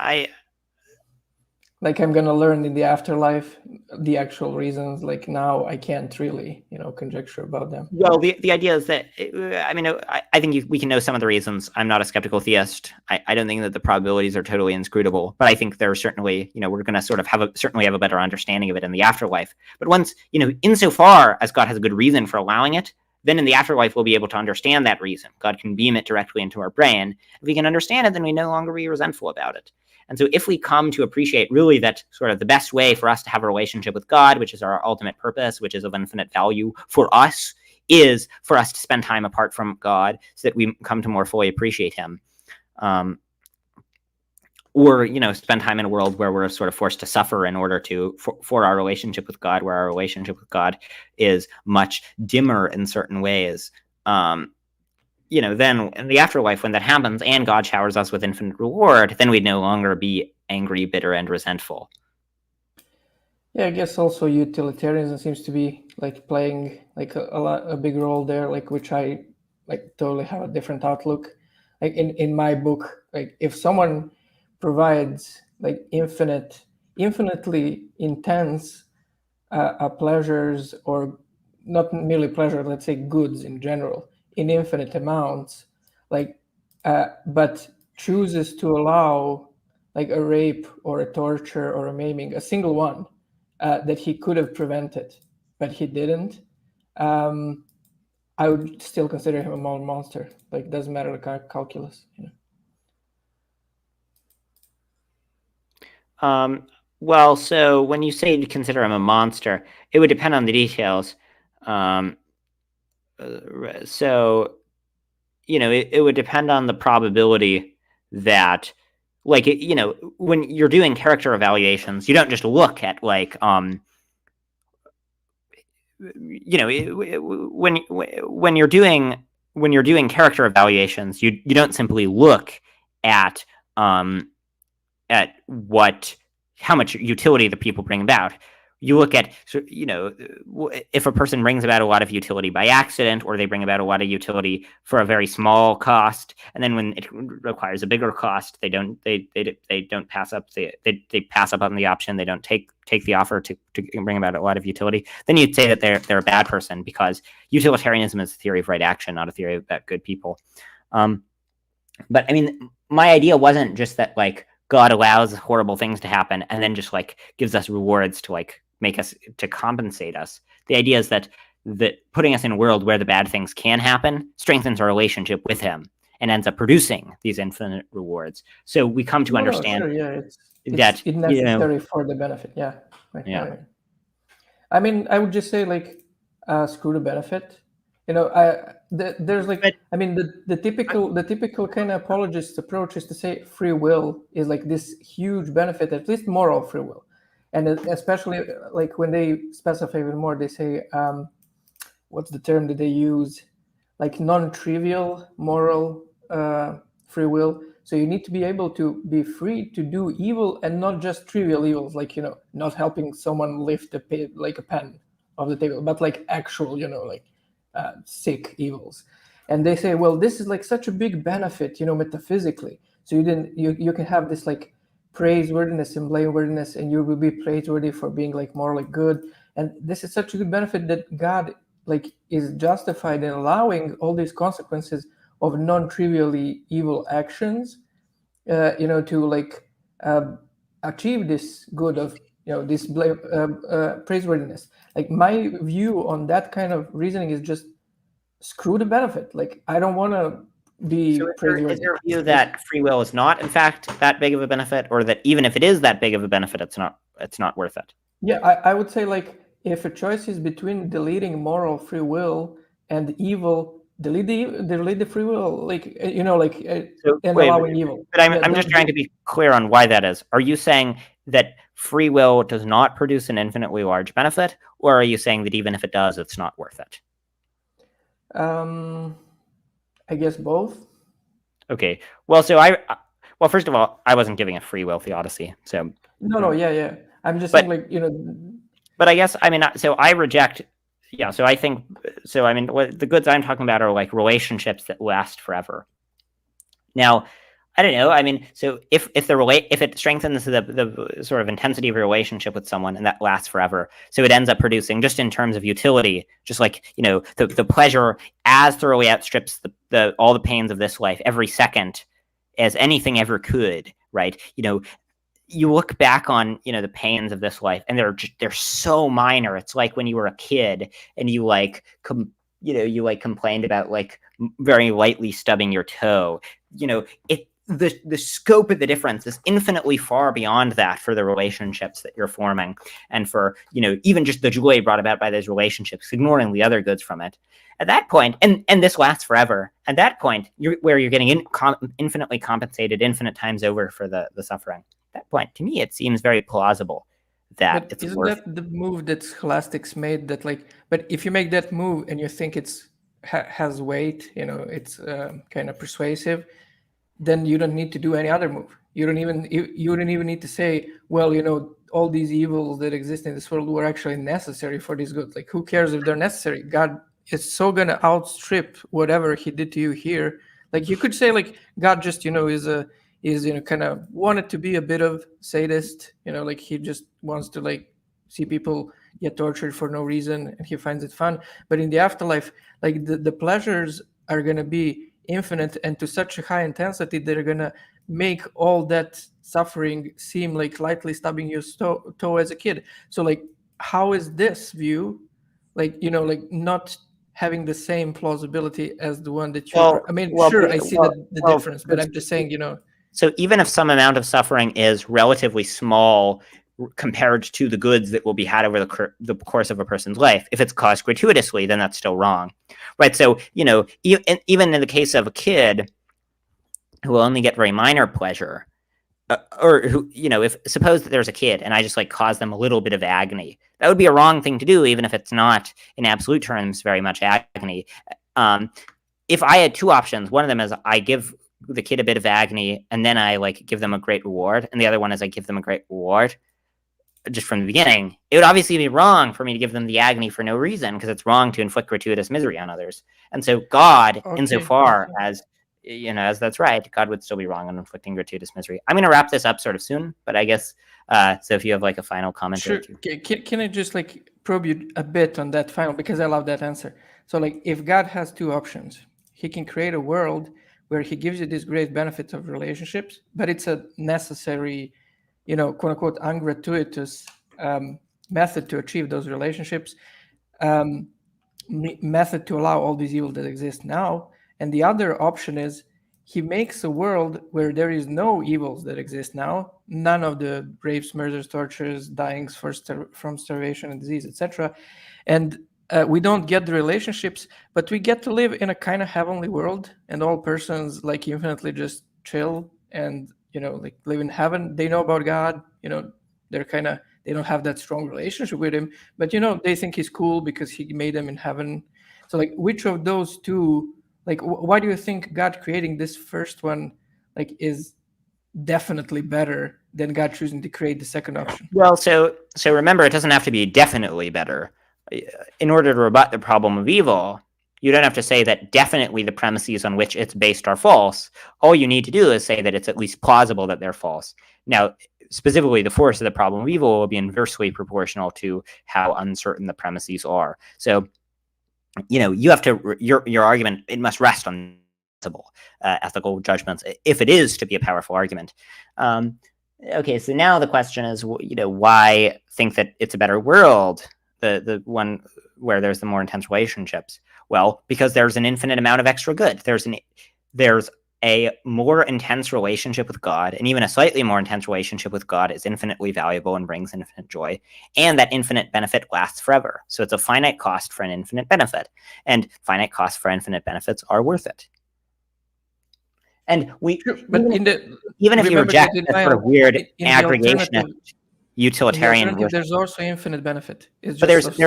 S2: like I'm going to learn in the afterlife the actual reasons, like now I can't really, conjecture about them.
S1: Well, the idea is that, I think we can know some of the reasons. I'm not a skeptical theist. I don't think that the probabilities are totally inscrutable, but I think there are certainly, we're going to sort of certainly have a better understanding of it in the afterlife. But once, insofar as God has a good reason for allowing it, then in the afterlife, we'll be able to understand that reason. God can beam it directly into our brain. If we can understand it, then we no longer be resentful about it. And so if we come to appreciate really that sort of the best way for us to have a relationship with God, which is our ultimate purpose, which is of infinite value for us, is for us to spend time apart from God so that we come to more fully appreciate him. Or, spend time in a world where we're sort of forced to suffer in order to, for our relationship with God, where our relationship with God is much dimmer in certain ways. Then in the afterlife, when that happens and God showers us with infinite reward, then we'd no longer be angry, bitter, and resentful.
S2: Yeah, I guess also utilitarianism seems to be like playing like a big role there, like which I like totally have a different outlook. Like in my book, like if someone provides like infinitely intense pleasures, or not merely pleasure, let's say goods in general, in infinite amounts, like but chooses to allow like a rape or a torture or a maiming, a single one that he could have prevented, but he didn't, I would still consider him a moral monster. Like, doesn't matter the kind of calculus,
S1: Well, so when you say to consider him a monster, it would depend on the details. So, it would depend on the probability that, like, when you're doing character evaluations, you don't just look at like, when you're doing character evaluations, you don't simply look at how much utility the people bring about. You look at, if a person brings about a lot of utility by accident, or they bring about a lot of utility for a very small cost, and then when it requires a bigger cost, they don't pass up they pass up on the option. They don't take the offer to bring about a lot of utility. Then you'd say that they're a bad person, because utilitarianism is a theory of right action, not a theory about good people. But I mean, my idea wasn't just that like God allows horrible things to happen and then just like gives us rewards to like make us, to compensate us. The idea is that putting us in a world where the bad things can happen strengthens our relationship with him and ends up producing these infinite rewards. So we come to understand
S2: it's necessary for the benefit. Yeah.
S1: Yeah.
S2: I mean, I would just say like, screw the benefit. There's like, I mean, the typical kind of apologist approach is to say free will is like this huge benefit, at least moral free will. And especially like when they specify even more, they say, what's the term that they use? Like non-trivial moral free will. So you need to be able to be free to do evil, and not just trivial evils, like, not helping someone lift a pen off the table, but like actual, like sick evils. And they say, well, this is like such a big benefit, metaphysically. So you can have this like praiseworthiness and blameworthiness, and you will be praiseworthy for being like morally good. And this is such a good benefit that God like is justified in allowing all these consequences of non-trivially evil actions, to like achieve this good of, this praiseworthiness. Like my view on that kind of reasoning is just screw the benefit. Like I don't want to be
S1: So is
S2: praiseworthy.
S1: there a view that free will is not, in fact, that big of a benefit, or that even if it is that big of a benefit, it's not worth it?
S2: Yeah, I would say like if a choice is between deleting moral free will and evil, delete the free will, like
S1: So
S2: and
S1: wait,
S2: allowing evil.
S1: but I'm
S2: Yeah,
S1: just trying to be clear on why that is. Are you saying that free will does not produce an infinitely large benefit, or are you saying that even if it does, it's not worth it?
S2: I guess both.
S1: Okay. Well, first of all, I wasn't giving a free will theodicy, so
S2: No, yeah. I'm just
S1: But-
S2: saying like
S1: but I guess, I mean, so I reject. Yeah, so I think, so I mean, what the goods I'm talking about are like relationships that last forever. Now, I don't know. I mean, so if it strengthens the sort of intensity of your relationship with someone, and that lasts forever, so it ends up producing, just in terms of utility, just like, you know, the pleasure as thoroughly outstrips the all the pains of this life every second as anything ever could, right? You know, you look back on, you know, the pains of this life, and they're so minor. It's like when you were a kid and you complained about like very lightly stubbing your toe. You know, the scope of the difference is infinitely far beyond that for the relationships that you're forming, and for, you know, even just the joy brought about by those relationships, ignoring the other goods from it. At that point, and this lasts forever. At that point, you're getting infinitely compensated infinite times over for the suffering. At that point, to me, it seems very plausible that
S2: but
S1: it's
S2: isn't
S1: worth.
S2: that the move that scholastics made, that like, but if you make that move and you think it's has weight, you know, it's kind of persuasive, then you don't need to do any other move. You don't even need to say, well, you know, all these evils that exist in this world were actually necessary for this good. Like, who cares if they're necessary? God is so gonna outstrip whatever he did to you here. Like, you could say like God just, you know, is you know, kind of wanted to be a bit of sadist, you know, like he just wants to like see people get tortured for no reason and he finds it fun. But in the afterlife, like the pleasures are gonna be infinite and to such a high intensity that they're gonna make all that suffering seem like lightly stubbing your toe as a kid. So like, how is this view, like, you know, like not having the same plausibility as the one that you sure, I see the difference, but I'm just saying, you know.
S1: So even if some amount of suffering is relatively small compared to the goods that will be had over the course of a person's life, if it's caused gratuitously, then that's still wrong, right? So, you know, even in the case of a kid who will only get very minor pleasure, or who, you know, if suppose that there's a kid and I just like cause them a little bit of agony, that would be a wrong thing to do, even if it's not in absolute terms very much agony. If I had two options, one of them is I give the kid a bit of agony and then I like give them a great reward, and the other one is I give them a great reward just from the beginning, it would obviously be wrong for me to give them the agony for no reason, because it's wrong to inflict gratuitous misery on others. And so God, insofar as, you know, as that's right, God would still be wrong on inflicting gratuitous misery. I'm going to wrap this up sort of soon, but I guess, so if you have like a final comment.
S2: Sure. Can I just like probe you a bit on that final, because I love that answer. So like, if God has two options, he can create a world where he gives you these great benefits of relationships, but it's a necessary, you know, quote unquote, ungratuitous method to achieve those relationships, method to allow all these evils that exist now. And the other option is he makes a world where there is no evils that exist now, none of the rapes, murders, tortures, dyings from starvation and disease, etc. And we don't get the relationships, but we get to live in a kind of heavenly world, and all persons like infinitely just chill and, you know, like live in heaven. They know about God, you know, they don't have that strong relationship with him, but, you know, they think he's cool because he made them in heaven. So like, which of those two, like, why do you think God creating this first one, like, is definitely better than God choosing to create the second option?
S1: Well, so remember, it doesn't have to be definitely better. In order to rebut the problem of evil, you don't have to say that definitely the premises on which it's based are false. All you need to do is say that it's at least plausible that they're false. Now, specifically, the force of the problem of evil will be inversely proportional to how uncertain the premises are. So, you know, you have to, your argument, it must rest on ethical judgments if it is to be a powerful argument. Okay, so now the question is, you know, why think that it's a better world, the one where there's the more intense relationships? Well, because there's an infinite amount of extra good. there's a more intense relationship with God, and even a slightly more intense relationship with God is infinitely valuable and brings infinite joy, and that infinite benefit lasts forever. So it's a finite cost for an infinite benefit, and finite costs for infinite benefits are worth it. And
S2: But
S1: even if you reject that sort of weird aggregationist utilitarian,
S2: there's also infinite benefit. It's
S1: but
S2: just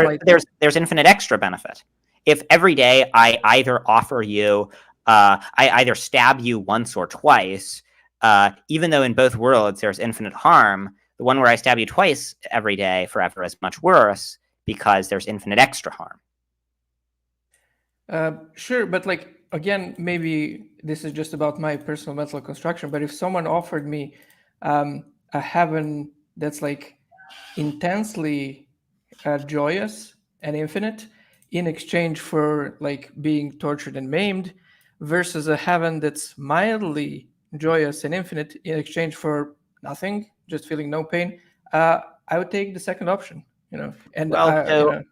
S1: there's infinite extra benefit. If every day I either offer you, I either stab you once or twice, even though in both worlds there's infinite harm, the one where I stab you twice every day forever is much worse because there's infinite extra harm.
S2: Sure, but like, again, maybe this is just about my personal mental construction, but if someone offered me a heaven that's like intensely joyous and infinite in exchange for like being tortured and maimed, versus a heaven that's mildly joyous and infinite in exchange for nothing, just feeling no pain, I would take the second option, you know. And
S1: I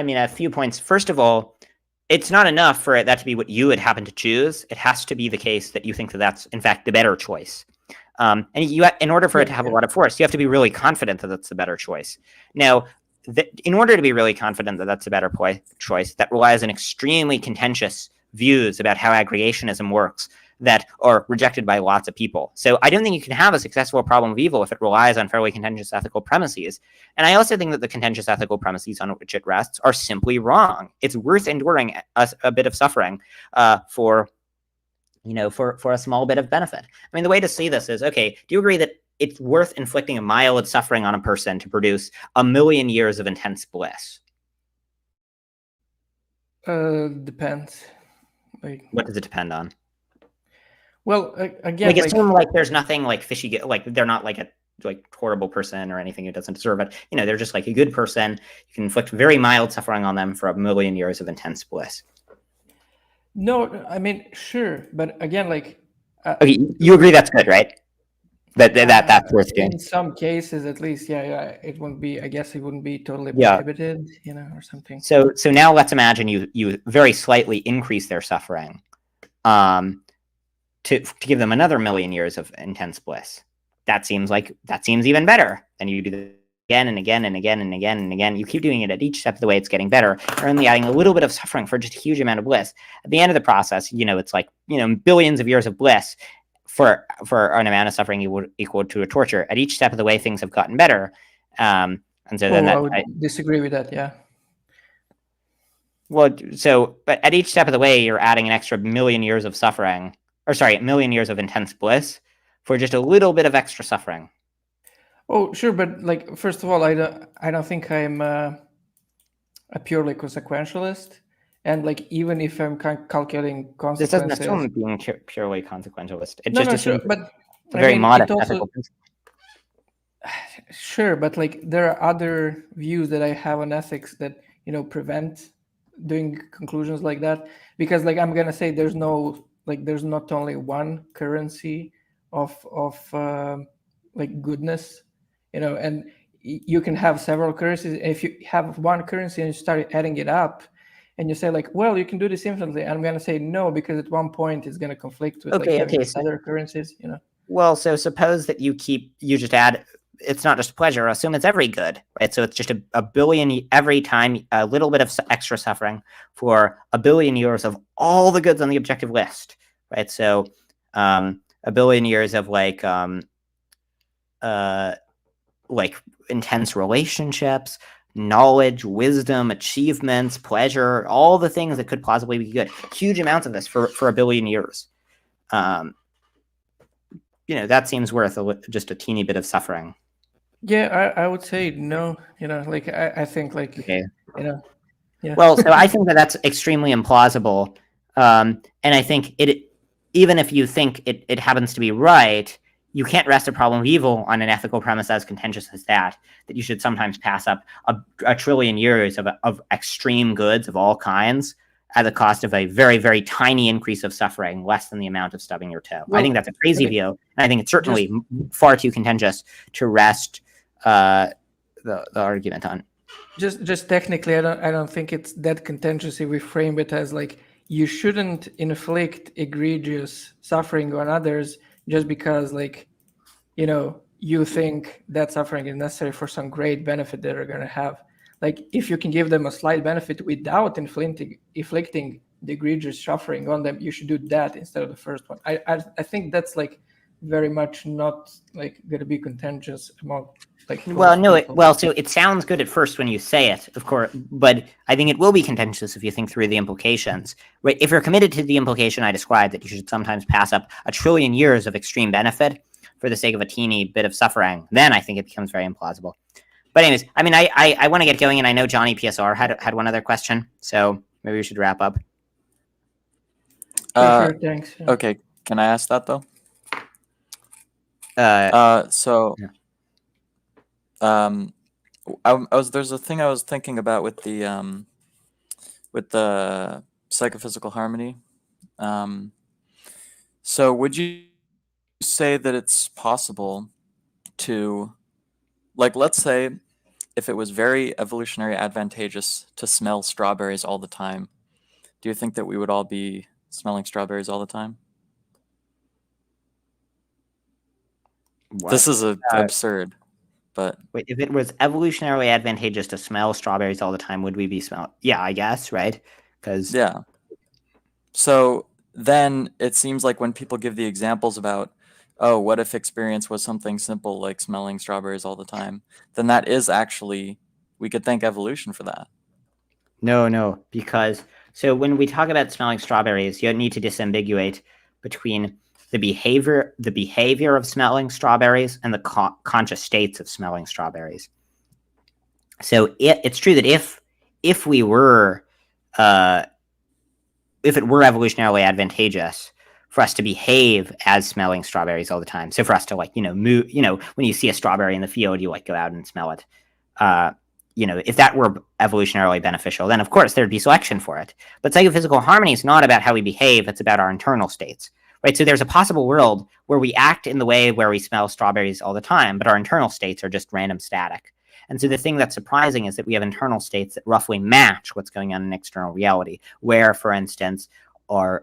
S1: mean, a few points. First of all, it's not enough for that to be what you would happen to choose. It has to be the case that you think that that's, in fact, the better choice. And in order for it to have a lot of force, you have to be really confident that that's the better choice. Now, in order to be really confident that that's a better choice, that relies on extremely contentious views about how aggregationism works that are rejected by lots of people. So I don't think you can have a successful problem of evil if it relies on fairly contentious ethical premises. And I also think that the contentious ethical premises on which it rests are simply wrong. It's worth enduring a bit of suffering for a small bit of benefit. I mean, the way to see this is, okay, do you agree that it's worth inflicting a mild suffering on a person to produce 1,000,000 years of intense bliss?
S2: Depends. Like,
S1: what does it depend on?
S2: Well, again,
S1: assume like there's nothing like fishy, like they're not like a horrible person or anything who doesn't deserve it. They're just like a good person. You can inflict very mild suffering on them for 1,000,000 years of intense bliss.
S2: No, I mean, sure, but again, like,
S1: okay, you agree that's good, right? That's worth doing.
S2: In some cases, at least, yeah, it wouldn't be. I guess it wouldn't be totally prohibited, or something.
S1: So now let's imagine you very slightly increase their suffering, to give them another 1,000,000 years of intense bliss. That seems even better. Then you do that again and again and again and again and again. You keep doing it at each step of the way. It's getting better. You're only adding a little bit of suffering for just a huge amount of bliss. At the end of the process, it's like billions of years of bliss for an amount of suffering equal to a torture. At each step of the way, things have gotten better. And so then
S2: I would disagree with that. Yeah.
S1: Well, but at each step of the way, you're adding an extra 1,000,000 years of suffering. Or sorry, 1,000,000 years of intense bliss for just a little bit of extra suffering.
S2: Oh, sure, but like, first of all, I don't think I'm a purely consequentialist, and like, even if I'm calculating consequences,
S1: this doesn't assume being purely consequentialist. It
S2: sure, but
S1: very modest ethical principle.
S2: Sure, but like, there are other views that I have on ethics that prevent doing conclusions like that, because like, I'm gonna say there's not only one currency of like goodness, and you can have several currencies. And if you have one currency and you start adding it up, and you say like, well, you can do this infinitely, I'm going to say no, because at one point it's going to conflict with other currencies.
S1: Well, so suppose that you just add. It's not just pleasure. Assume it's every good, right? So it's just a billion every time, a little bit of extra suffering for 1,000,000,000 years of all the goods on the objective list. Right, so 1,000,000,000 years of like intense relationships, knowledge, wisdom, achievements, pleasure, all the things that could possibly be good. Huge amounts of this for 1,000,000,000 years. That seems worth just a teeny bit of suffering.
S2: Yeah, I would say no. Like, I think like, okay. Yeah.
S1: Well, so I think that's extremely implausible, and I think even if you think it happens to be right, you can't rest a problem of evil on an ethical premise as contentious as that you should sometimes pass up a trillion years of extreme goods of all kinds at the cost of a very, very tiny increase of suffering, less than the amount of stubbing your toe. Well, I think that's a crazy view, and I think it's certainly far too contentious to rest the argument on.
S2: Just technically, I don't think it's that contentious if we frame it as like, you shouldn't inflict egregious suffering on others just because, like, you know, you think that suffering is necessary for some great benefit that they're going to have. Like, if you can give them a slight benefit without inflicting the egregious suffering on them, you should do that instead of the first one. I think that's like very much not like going to be contentious among like
S1: Well,
S2: most
S1: no,
S2: people.
S1: so it sounds good at first when you say it, of course, but I think it will be contentious if you think through the implications. Right? If you're committed to the implication I described, that you should sometimes pass up 1 trillion years of extreme benefit for the sake of a teeny bit of suffering, then I think it becomes very implausible. But anyways, I mean, I want to get going, and I know Johnny PSR had one other question, so maybe we should wrap up.
S2: Sure, thanks. Yeah.
S5: Okay, can I ask that though? So,
S1: Yeah.
S5: there's a thing I was thinking about with the psychophysical harmony. So would you say that it's possible to, like, let's say if it was very evolutionary advantageous to smell strawberries all the time, do you think that we would all be smelling strawberries all the time?
S1: What?
S5: This is absurd, but
S1: Wait, if it was evolutionarily advantageous to smell strawberries all the time, would we be smelling? Yeah, I guess, right? Because
S5: yeah. So then it seems like when people give the examples about, oh, what if experience was something simple like smelling strawberries all the time, then that is actually, we could thank evolution for that.
S1: No, because so when we talk about smelling strawberries, you need to disambiguate between the behavior of smelling strawberries and the conscious states of smelling strawberries. So it's true that if we were if it were evolutionarily advantageous for us to behave as smelling strawberries all the time, so for us to, like, move, when you see a strawberry in the field, you like go out and smell it. If that were evolutionarily beneficial, then of course there'd be selection for it. But psychophysical harmony is not about how we behave; it's about our internal states, right? So there's a possible world where we act in the way where we smell strawberries all the time, but our internal states are just random static. And so the thing that's surprising is that we have internal states that roughly match what's going on in external reality, where, for instance, are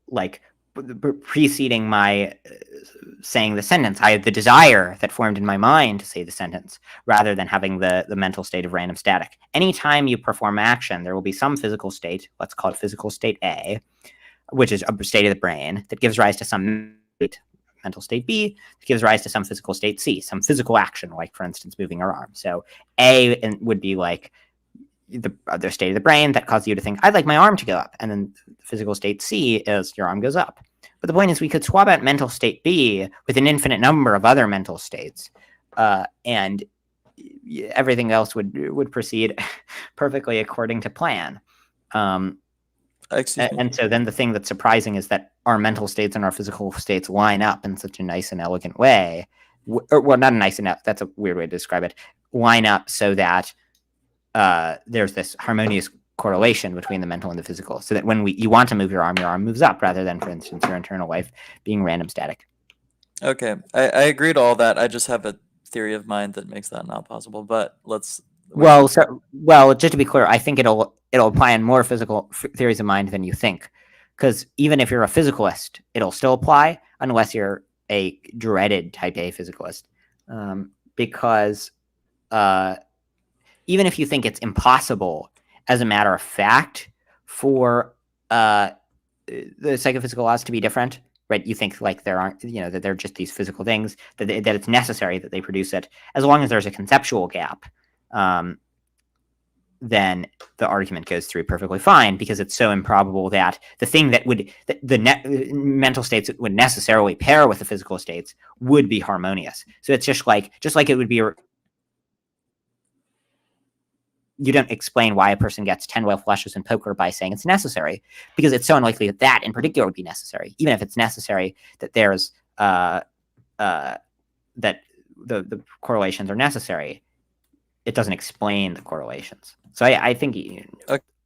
S1: like preceding my saying the sentence, I have the desire that formed in my mind to say the sentence, rather than having the mental state of random static. Anytime you perform action, there will be some physical state, let's call it physical state A, which is a state of the brain that gives rise to some mental state B that gives rise to some physical state C, some physical action, like, for instance, moving your arm. So A would be like the other state of the brain that causes you to think, I'd like my arm to go up. And then physical state C is your arm goes up. But the point is, we could swap out mental state B with an infinite number of other mental states, and everything else would proceed perfectly according to plan. And so then the thing that's surprising is that our mental states and our physical states line up in such a nice and elegant way. Well, not a nice enough, that's a weird way to describe it. Line up so that there's this harmonious correlation between the mental and the physical, so that when you want to move your arm moves up, rather than, for instance, your internal life being random static.
S5: Okay, I agree to all that. I just have a theory of mind that makes that not possible. But just
S1: to be clear, I think it'll apply in more physical theories of mind than you think, because even if you're a physicalist, it'll still apply unless you're a dreaded type A physicalist, because even if you think it's impossible, as a matter of fact, for the psychophysical laws to be different, right? You think like there aren't, that they're just these physical things, that it's necessary that they produce it. As long as there's a conceptual gap, then the argument goes through perfectly fine, because it's so improbable that the thing that would, the mental states that would necessarily pair with the physical states would be harmonious. So it's just like it would be. You don't explain why a person gets 10 well flushes in poker by saying it's necessary, because it's so unlikely that that in particular would be necessary. Even if it's necessary that there's that the correlations are necessary, it doesn't explain the correlations. So I think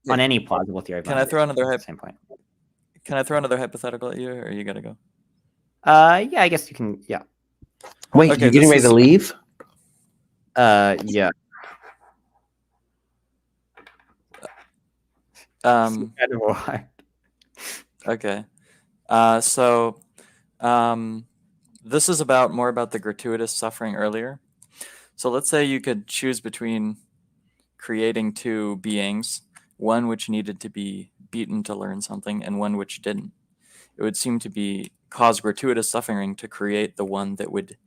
S1: on any plausible theory,
S5: can I throw another
S1: same point?
S5: Can I throw another hypothetical at you, or you gotta go?
S1: Yeah, I guess you can. Yeah.
S6: Wait,
S5: Okay,
S6: you're getting ready to leave?
S1: Yeah.
S5: Um,
S1: Kind of hard.
S5: okay. So this is more about the gratuitous suffering earlier. So let's say you could choose between creating two beings, one which needed to be beaten to learn something and one which didn't. It would seem to cause gratuitous suffering to create the one that would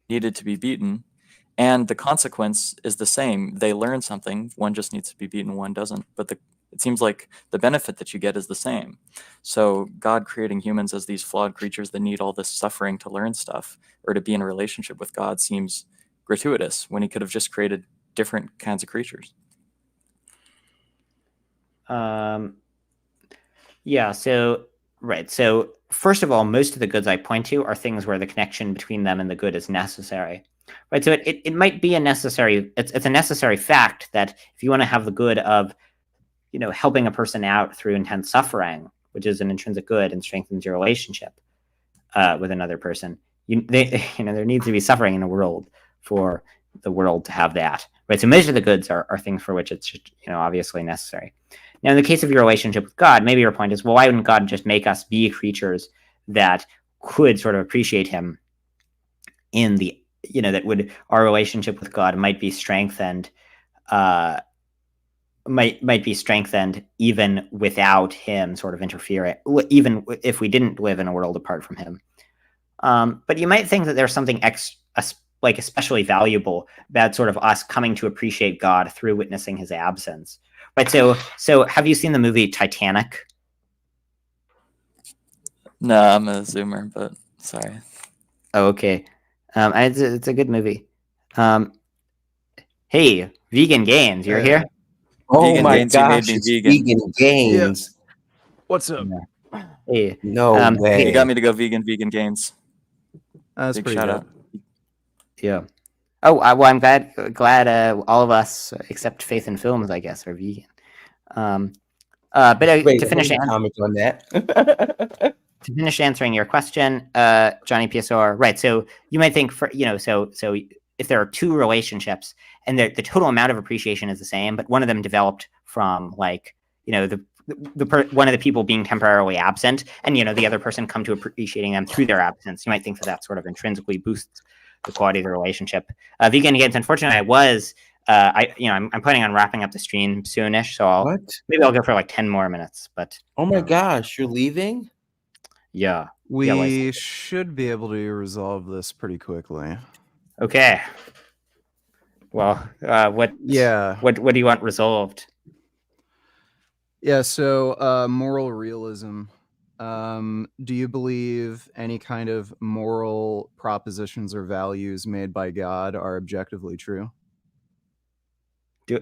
S5: needed to be beaten, and the consequence is the same. They learn something, one just needs to be beaten, one doesn't, but it seems like the benefit that you get is the same. So God creating humans as these flawed creatures that need all this suffering to learn stuff or to be in a relationship with God seems gratuitous when he could have just created different kinds of creatures.
S1: Yeah, so right. So first of all, most of the goods I point to are things where the connection between them and the good is necessary. Right. So it might be a necessary, it's a necessary fact that if you want to have the good of, helping a person out through intense suffering, which is an intrinsic good and strengthens your relationship with another person, there needs to be suffering in the world for the world to have that. Right. So most of the goods are things for which it's just, obviously necessary. Now, in the case of your relationship with God, maybe your point is, well, why wouldn't God just make us be creatures that could sort of appreciate him in the, our relationship with God might be strengthened, might be strengthened even without him sort of interfering, even if we didn't live in a world apart from him. But you might think that there's something especially valuable about sort of us coming to appreciate God through witnessing his absence. Right. So have you seen the movie Titanic?
S5: No, I'm a zoomer, but sorry.
S1: Oh, okay. It's a good movie. Hey, Vegan Gains, you're here?
S6: Oh
S5: Vegan
S6: my
S5: Gains, you made
S6: gosh,
S5: me
S6: it's
S5: vegan.
S6: Vegan Gains.
S7: What's up?
S1: Yeah. Hey,
S6: No way.
S5: You got me to go vegan Gains.
S7: That's
S5: Big
S7: pretty
S5: shout
S7: good.
S5: out.
S1: yeah. Oh, well, I'm glad all of us except Faith in Films, I guess, are vegan. But
S6: Wait,
S1: to finish
S6: comment on that.
S1: to finish answering your question, Johnny PSR, right? So you might think so if there are two relationships and the total amount of appreciation is the same, but one of them developed from one of the people being temporarily absent, and the other person come to appreciating them through their absence, you might think that sort of intrinsically boosts the quality of the relationship. Vegan Games, unfortunately, I'm planning on wrapping up the stream soonish, so maybe I'll go for like 10 more minutes. But
S6: oh my gosh, you're leaving?
S1: Yeah.
S7: We should be able to resolve this pretty quickly.
S1: Okay. Well, what do you want resolved?
S7: Yeah, so moral realism. Do you believe any kind of moral propositions or values made by God are objectively true?
S1: Do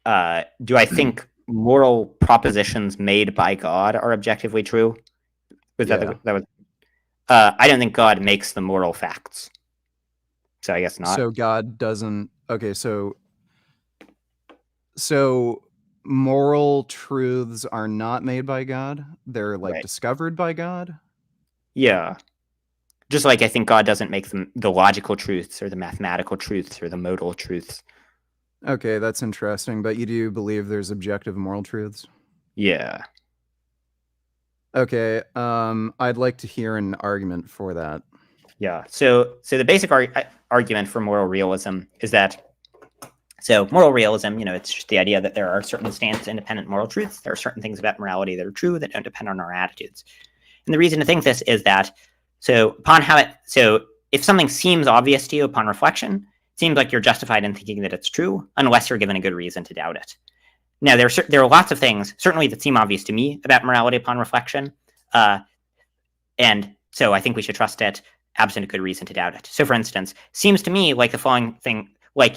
S1: I think moral propositions made by God are objectively true? I don't think God makes the moral facts. So I guess not.
S7: So God doesn't. Okay, so moral truths are not made by God. They're discovered by God.
S1: Yeah. Just like I think God doesn't make the logical truths or the mathematical truths or the modal truths.
S7: Okay, that's interesting. But you do believe there's objective moral truths?
S1: Yeah.
S7: Okay. I'd like to hear an argument for that.
S1: Yeah. So the basic argument for moral realism is that moral realism, it's just the idea that there are certain stance-independent moral truths. There are certain things about morality that are true that don't depend on our attitudes. And the reason to think this is that if something seems obvious to you upon reflection, it seems like you're justified in thinking that it's true, unless you're given a good reason to doubt it. Now, there are lots of things, certainly, that seem obvious to me about morality upon reflection. And so I think we should trust it, absent a good reason to doubt it. So, for instance, seems to me like the following thing,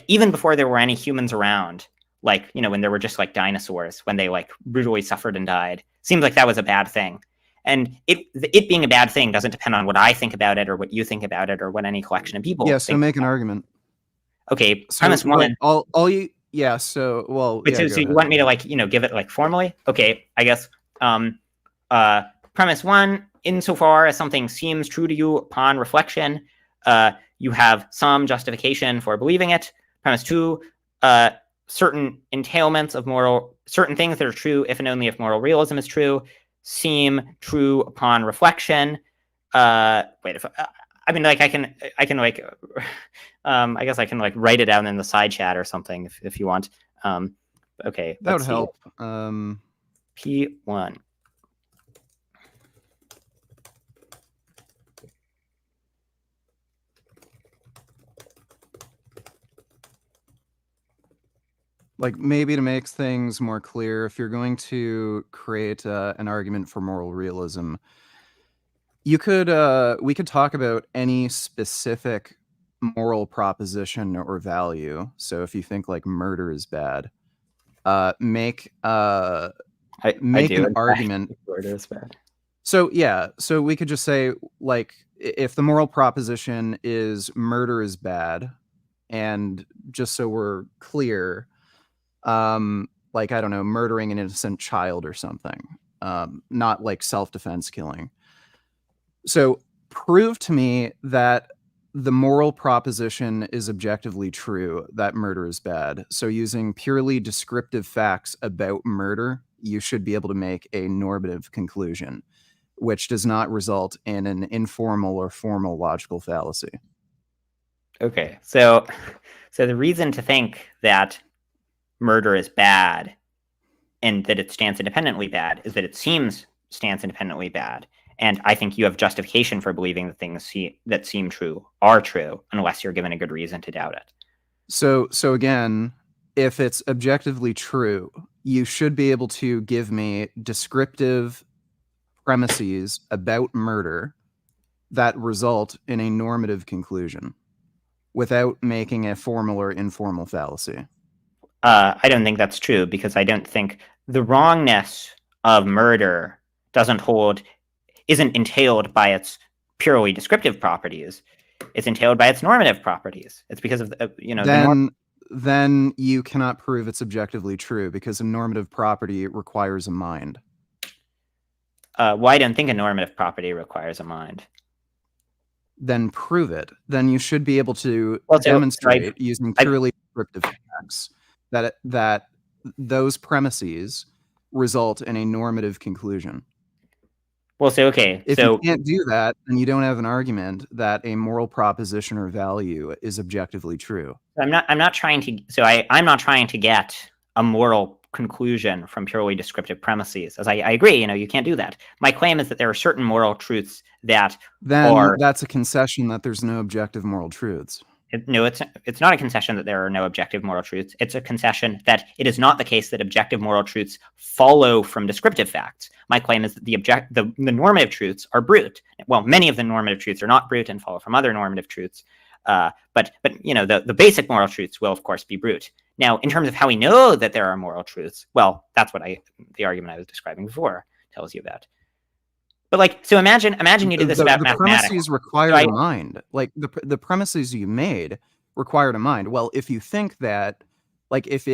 S1: even before there were any humans around, when there were just dinosaurs, when they brutally suffered and died, seems like that was a bad thing. And it being a bad thing doesn't depend on what I think about it or what you think about it or what any collection of people think.
S7: So make an argument.
S1: Okay, premise one.
S7: So
S1: you want me to give it formally? Okay, I guess premise one, insofar as something seems true to you upon reflection, you have some justification for believing it. Premise two, certain entailments of certain things that are true if and only if moral realism is true, seem true upon reflection. I guess I can like write it down in the side chat or something if you want. Okay,
S7: That would
S1: let's see.
S7: help.
S1: P1.
S7: Like maybe to make things more clear, if you're going to create an argument for moral realism, we could talk about any specific moral proposition or value. So if you think like murder is bad, make an argument.
S1: Murder is bad.
S7: So yeah, so we could just say like if the moral proposition is murder is bad, and just so we're clear, like I don't know, murdering an innocent child or something, not like self-defense killing. So prove to me that the moral proposition is objectively true that murder is bad. So using purely descriptive facts about murder, you should be able to make a normative conclusion, which does not result in an informal or formal logical fallacy.
S1: Okay, so the reason to think that murder is bad and that it stands independently bad is that it stands independently bad. And I think you have justification for believing that things that seem true are true, unless you're given a good reason to doubt it.
S7: So again, if it's objectively true, you should be able to give me descriptive premises about murder that result in a normative conclusion without making a formal or informal fallacy.
S1: I don't think that's true, because I don't think the wrongness of murder isn't entailed by its purely descriptive properties. It's entailed by its normative properties. It's because of
S7: then you cannot prove it's objectively true, because a normative property requires a mind.
S1: Well, I don't think a normative property requires a mind.
S7: Then prove it. Then you should be able to
S1: Well,
S7: demonstrate using purely descriptive facts that those premises result in a normative conclusion.
S1: Well,
S7: if you can't do that, then you don't have an argument that a moral proposition or value is objectively true.
S1: I'm not trying to get a moral conclusion from purely descriptive premises. As I agree, you can't do that. My claim is that there are certain moral truths that
S7: that's a concession that there's no objective moral truths.
S1: No, it's not a concession that there are no objective moral truths. It's a concession that it is not the case that objective moral truths follow from descriptive facts. My claim is that the normative truths are brute. Well, many of the normative truths are not brute and follow from other normative truths. But the basic moral truths will of course be brute. Now, in terms of how we know that there are moral truths, well, that's what the argument I was describing before tells you about. But so imagine you did this about mathematics.
S7: The premises require a mind. Like the premises you made required a mind. Well, if you think that, like if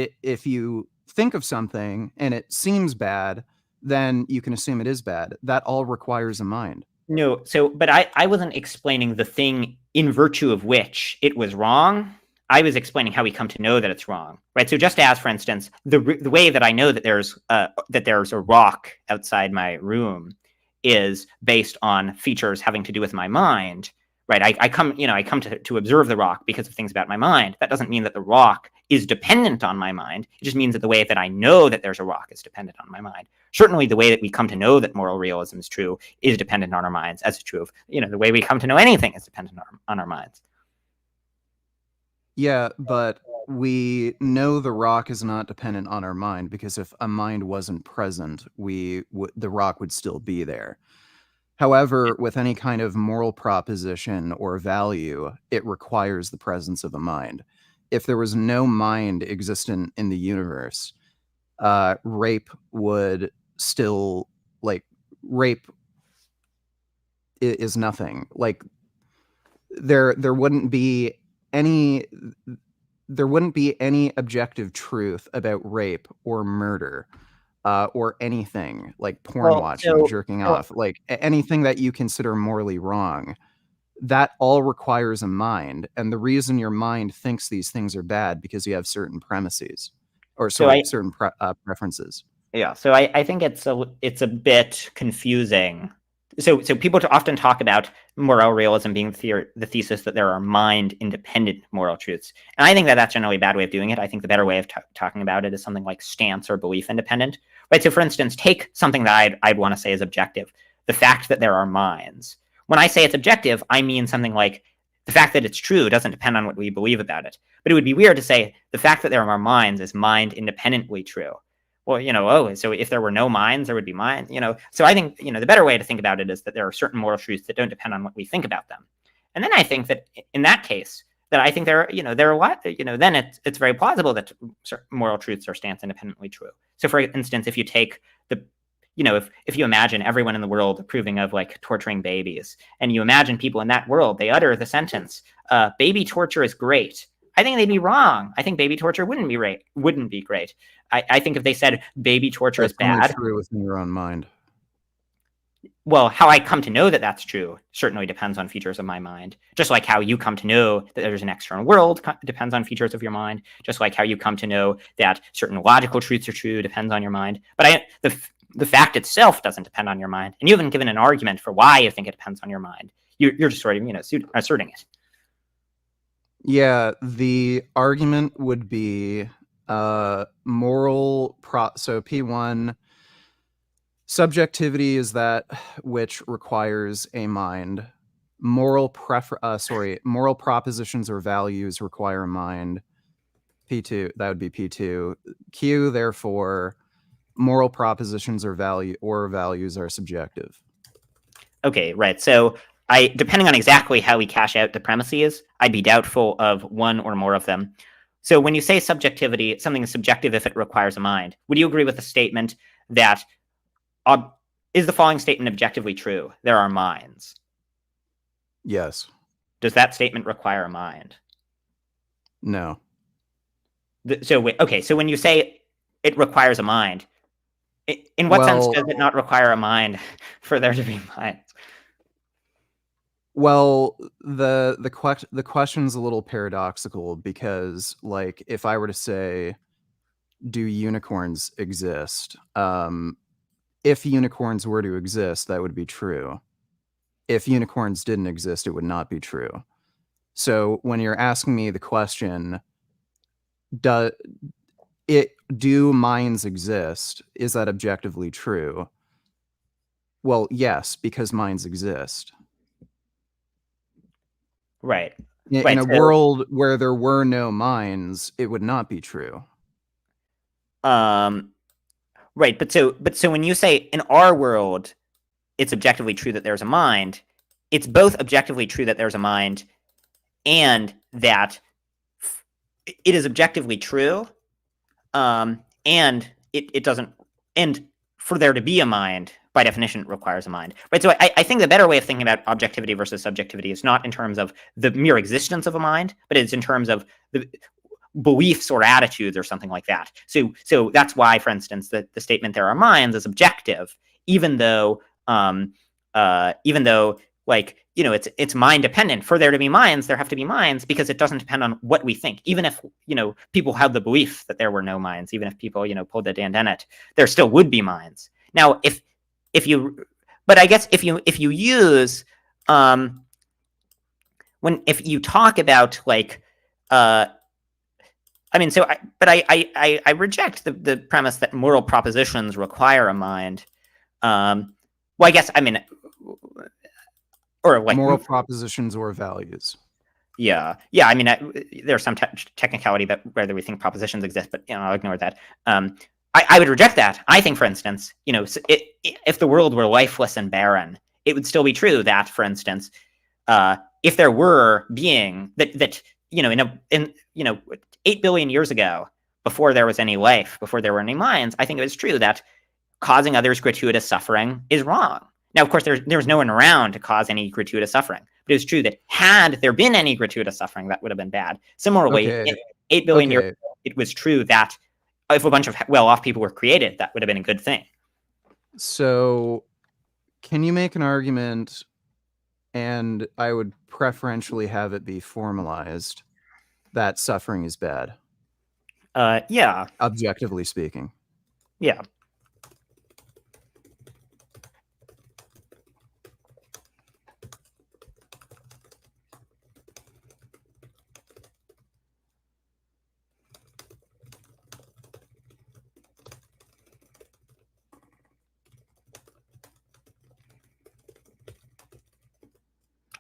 S7: you think of something and it seems bad, then you can assume it is bad. That all requires a mind.
S1: No, but I wasn't explaining the thing in virtue of which it was wrong. I was explaining how we come to know that it's wrong, right? So just as, for instance, the way that I know that there's a rock outside my room is based on features having to do with my mind, right? I come to observe the rock because of things about my mind. That doesn't mean that the rock is dependent on my mind. It just means that the way that I know that there's a rock is dependent on my mind. Certainly the way that we come to know that moral realism is true is dependent on our minds, as is true of, the way we come to know anything is dependent on our minds.
S7: Yeah, but we know the rock is not dependent on our mind, because if a mind wasn't present, the rock would still be there. However, with any kind of moral proposition or value, it requires the presence of a mind. If there was no mind existent in the universe, rape would still, rape is nothing. Like there wouldn't be any objective truth about rape or murder, or anything like porn watching, jerking off, like anything that you consider morally wrong. That all requires a mind, and the reason your mind thinks these things are bad because you have certain premises. or
S1: So
S7: sorry, certain preferences.
S1: Yeah, so I think it's a bit confusing. So people often talk about moral realism being the thesis that there are mind-independent moral truths, and I think that that's generally a bad way of doing it. I think the better way of talking about it is something like stance or belief independent. Right. So, for instance, take something that I'd want to say is objective: the fact that there are minds. When I say it's objective, I mean something like the fact that it's true doesn't depend on what we believe about it. But it would be weird to say the fact that there are minds is mind-independently true. Well, so if there were no minds, there would be mind, So I think, the better way to think about it is that there are certain moral truths that don't depend on what we think about them. And then I think that in that case, that I think there are a lot, then it's very plausible that moral truths are stance independently true. So for instance, if you take if you imagine everyone in the world approving of like torturing babies, and you imagine people in that world, they utter the sentence, baby torture is great. I think they'd be wrong. I think baby torture wouldn't be great. I think if they said baby torture is bad,
S7: true within your own mind.
S1: Well, how I come to know that that's true certainly depends on features of my mind. Just like how you come to know that there's an external world depends on features of your mind. Just like how you come to know that certain logical truths are true depends on your mind. But the fact itself doesn't depend on your mind. And you haven't given an argument for why you think it depends on your mind. You're just sort of asserting it.
S7: Yeah, the argument would be so P1, subjectivity is that which requires a mind. Moral propositions or values require a mind. P2, that would be P2. Q, therefore, moral propositions or values are subjective.
S1: Okay, right. So depending on exactly how we cash out the premises, I'd be doubtful of one or more of them. So when you say subjectivity, something is subjective if it requires a mind. Would you agree with the statement that is the following statement objectively true? There are minds.
S7: Yes.
S1: Does that statement require a mind?
S7: No.
S1: So when you say it requires a mind, in what sense does it not require a mind for there to be minds?
S7: Well, the question's a little paradoxical because, like, if I were to say, do unicorns exist? If unicorns were to exist, that would be true. If unicorns didn't exist, it would not be true. So when you're asking me the question, do minds exist? Is that objectively true? Well, yes, because minds exist.
S1: Right.
S7: In a world where there were no minds, it would not be true.
S1: Right. But so when you say in our world, it's objectively true that there's a mind, it's both objectively true that there's a mind and that it is objectively true. And it doesn't, and for there to be a mind, by definition, it requires a mind, right? So I think the better way of thinking about objectivity versus subjectivity is not in terms of the mere existence of a mind, but it's in terms of the beliefs or attitudes or something like that. So that's why, for instance, the statement "there are minds" is objective, even though like it's mind dependent. For there to be minds, there have to be minds because it doesn't depend on what we think. Even if people had the belief that there were no minds, even if people pulled the Dandenet, there still would be minds. Now, but I guess if you use if you talk about like I reject the premise that moral propositions require a mind. Well, I guess or like
S7: moral propositions or values.
S1: Yeah. There's some technicality about whether we think propositions exist, but I'll ignore that. I would reject that. I think, for instance, if the world were lifeless and barren, it would still be true that, for instance, if there were being that 8 billion years ago, before there was any life, before there were any minds, I think it was true that causing others gratuitous suffering is wrong. Now, of course, there was no one around to cause any gratuitous suffering, but it was true that had there been any gratuitous suffering, that would have been bad. Similarly, 8 billion years ago, it was true that if a bunch of well-off people were created, that would have been a good thing.
S7: So, can you make an argument, and I would preferentially have it be formalized, that suffering is bad?
S1: Yeah,
S7: objectively speaking.
S1: yeah.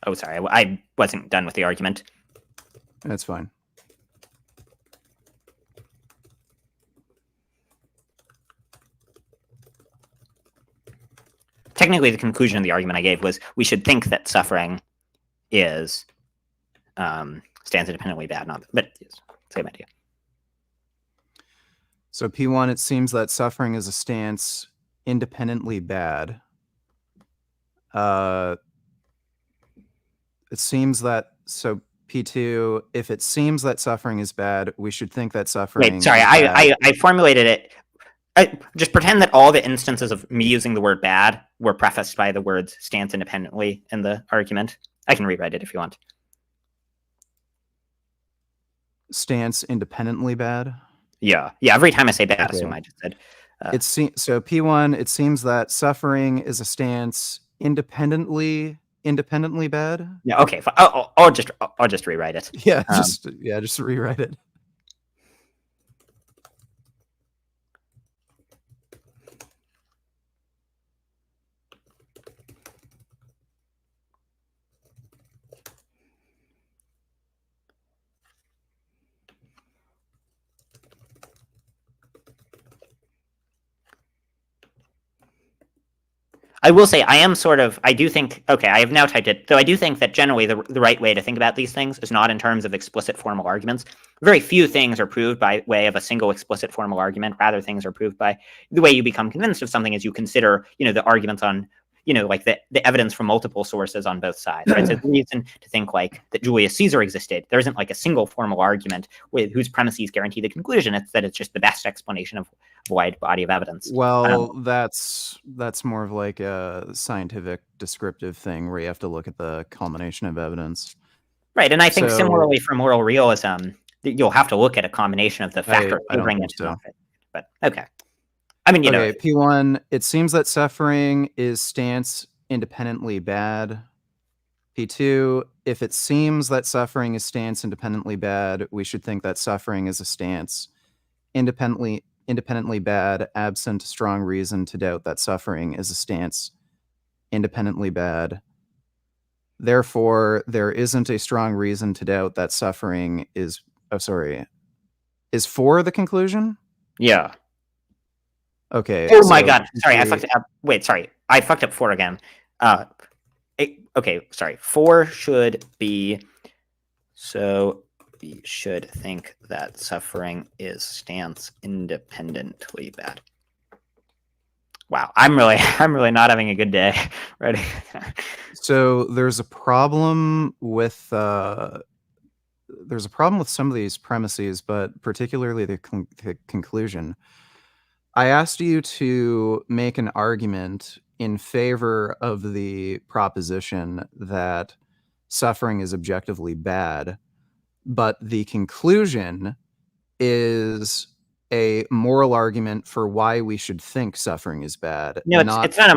S1: Oh, sorry, I wasn't done with the argument.
S7: That's fine.
S1: Technically, the conclusion of the argument I gave was we should think that suffering is stands independently bad, not, but it's the same idea.
S7: So P1, it seems that suffering is a stance independently bad. It seems that, so P2, if it seems that suffering is bad, we should think that suffering
S1: Wait, sorry,
S7: is bad.
S1: I formulated it. Just pretend that all the instances of me using the word bad were prefaced by the words stands independently in the argument. I can rewrite it if you want.
S7: Stance independently bad?
S1: Yeah. Every time I say bad,
S7: Okay.
S1: assume I just said.
S7: So P1, it seems that suffering is a stance independently bad.
S1: Yeah. Okay. I'll just rewrite it.
S7: Yeah, just rewrite it.
S1: I will say I do think, okay, I have now typed it. So I do think that generally the right way to think about these things is not in terms of explicit formal arguments. Very few things are proved by way of a single explicit formal argument. Rather, things are proved by the way you become convinced of something as you consider, the arguments on, like the evidence from multiple sources on both sides, right? So the reason to think like that Julius Caesar existed, there isn't like a single formal argument whose premises guarantee the conclusion. It's that it's just the best explanation of a wide body of evidence.
S7: Well, that's more of like a scientific descriptive thing where you have to look at the culmination of evidence.
S1: Right, and I think
S7: So-
S1: similarly for moral realism, you'll have to look at a combination of the factors
S7: I don't
S1: bring
S7: think
S1: into
S7: so.
S1: it. But okay. I mean,
S7: Okay, P1, it seems that suffering is stance independently bad. P2, if it seems that suffering is stance independently bad, we should think that suffering is a stance independently bad, absent a strong reason to doubt that suffering is a stance independently bad. Therefore, there isn't a strong reason to doubt that suffering is for the conclusion?
S1: Yeah.
S7: Okay.
S1: Oh my
S7: so
S1: god. Sorry, I
S7: P3
S1: fucked up. Wait, sorry. I fucked up 4 again. Okay, sorry. 4 should be, so we should think that suffering is stance independently bad. Wow, I'm really not having a good day. Right.
S7: So there's a problem with some of these premises, but particularly the conclusion. I asked you to make an argument in favor of the proposition that suffering is objectively bad, but the conclusion is a moral argument for why we should think suffering is bad.
S1: No, it's not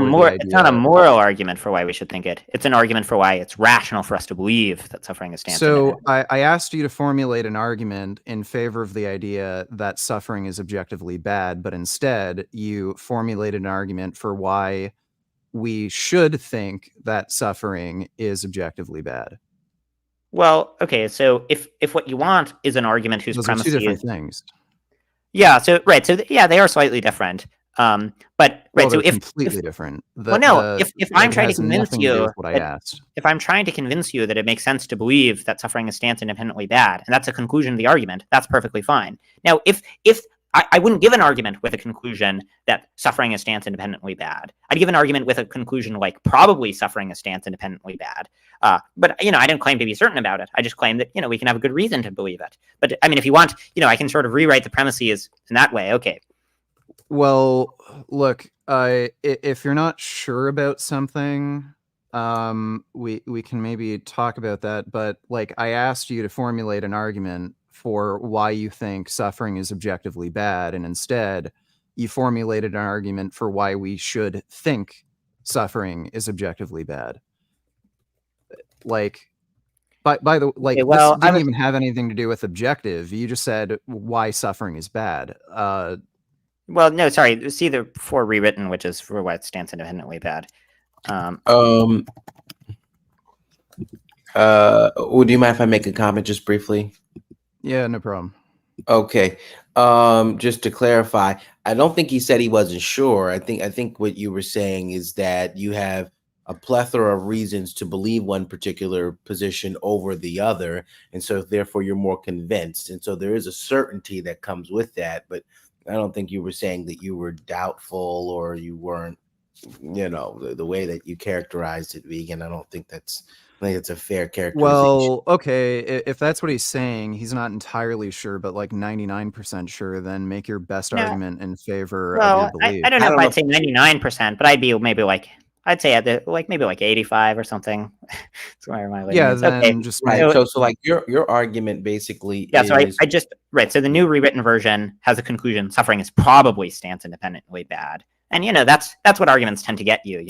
S1: a moral argument for why we should think it. It's an argument for why it's rational for us to believe that suffering is stance independent.
S7: So I asked you to formulate an argument in favor of the idea that suffering is objectively bad, but instead you formulated an argument for why we should think that suffering is objectively bad.
S1: Well, okay, so if what you want is an argument whose
S7: Those are
S1: premise
S7: two different
S1: is
S7: things.
S1: Yeah, so right, so yeah, they are slightly different. But right,
S7: Well,
S1: so
S7: they're
S1: if
S7: completely different.
S1: if I'm trying to convince you
S7: what I asked.
S1: if I'm trying to convince you that it makes sense to believe that suffering is stance independently bad, and that's a conclusion of the argument, that's perfectly fine. Now, if I wouldn't give an argument with a conclusion that suffering is stance independently bad. I'd give an argument with a conclusion like probably suffering is stance independently bad. But I didn't claim to be certain about it. I just claimed that we can have a good reason to believe it. But I mean, if you want, I can sort of rewrite the premises in that way. Okay.
S7: Well, look, if you're not sure about something, we can maybe talk about that. But like, I asked you to formulate an argument for why you think suffering is objectively bad, and instead you formulated an argument for why we should think suffering is objectively bad. Like, by the like,
S1: Okay, well,
S7: this didn't even have anything to do with objective. You just said why suffering is bad.
S1: Well, no, sorry. See the for rewritten, which is for why it stands independently bad.
S6: Do you mind if I make a comment just briefly?
S7: Yeah, no problem.
S6: Okay. Just to clarify, I don't think he said he wasn't sure. I think what you were saying is that you have a plethora of reasons to believe one particular position over the other, and so therefore you're more convinced. And so there is a certainty that comes with that, but I don't think you were saying that you were doubtful or you weren't, the way that you characterized it, Vegan. I think it's a fair characterization.
S7: Well, okay, if that's what he's saying, he's not entirely sure, but like 99% sure, then make your best argument in favor of your belief.
S1: I don't know if I'd say 99%, but I'd be maybe I'd say maybe 85 or something. Somewhere around
S7: yeah, then
S1: okay.
S7: just
S6: right. So like your argument basically
S1: yeah.
S6: is...
S1: So I just right. So the new rewritten version has a conclusion: suffering is probably stance independently bad, and that's what arguments tend to get you.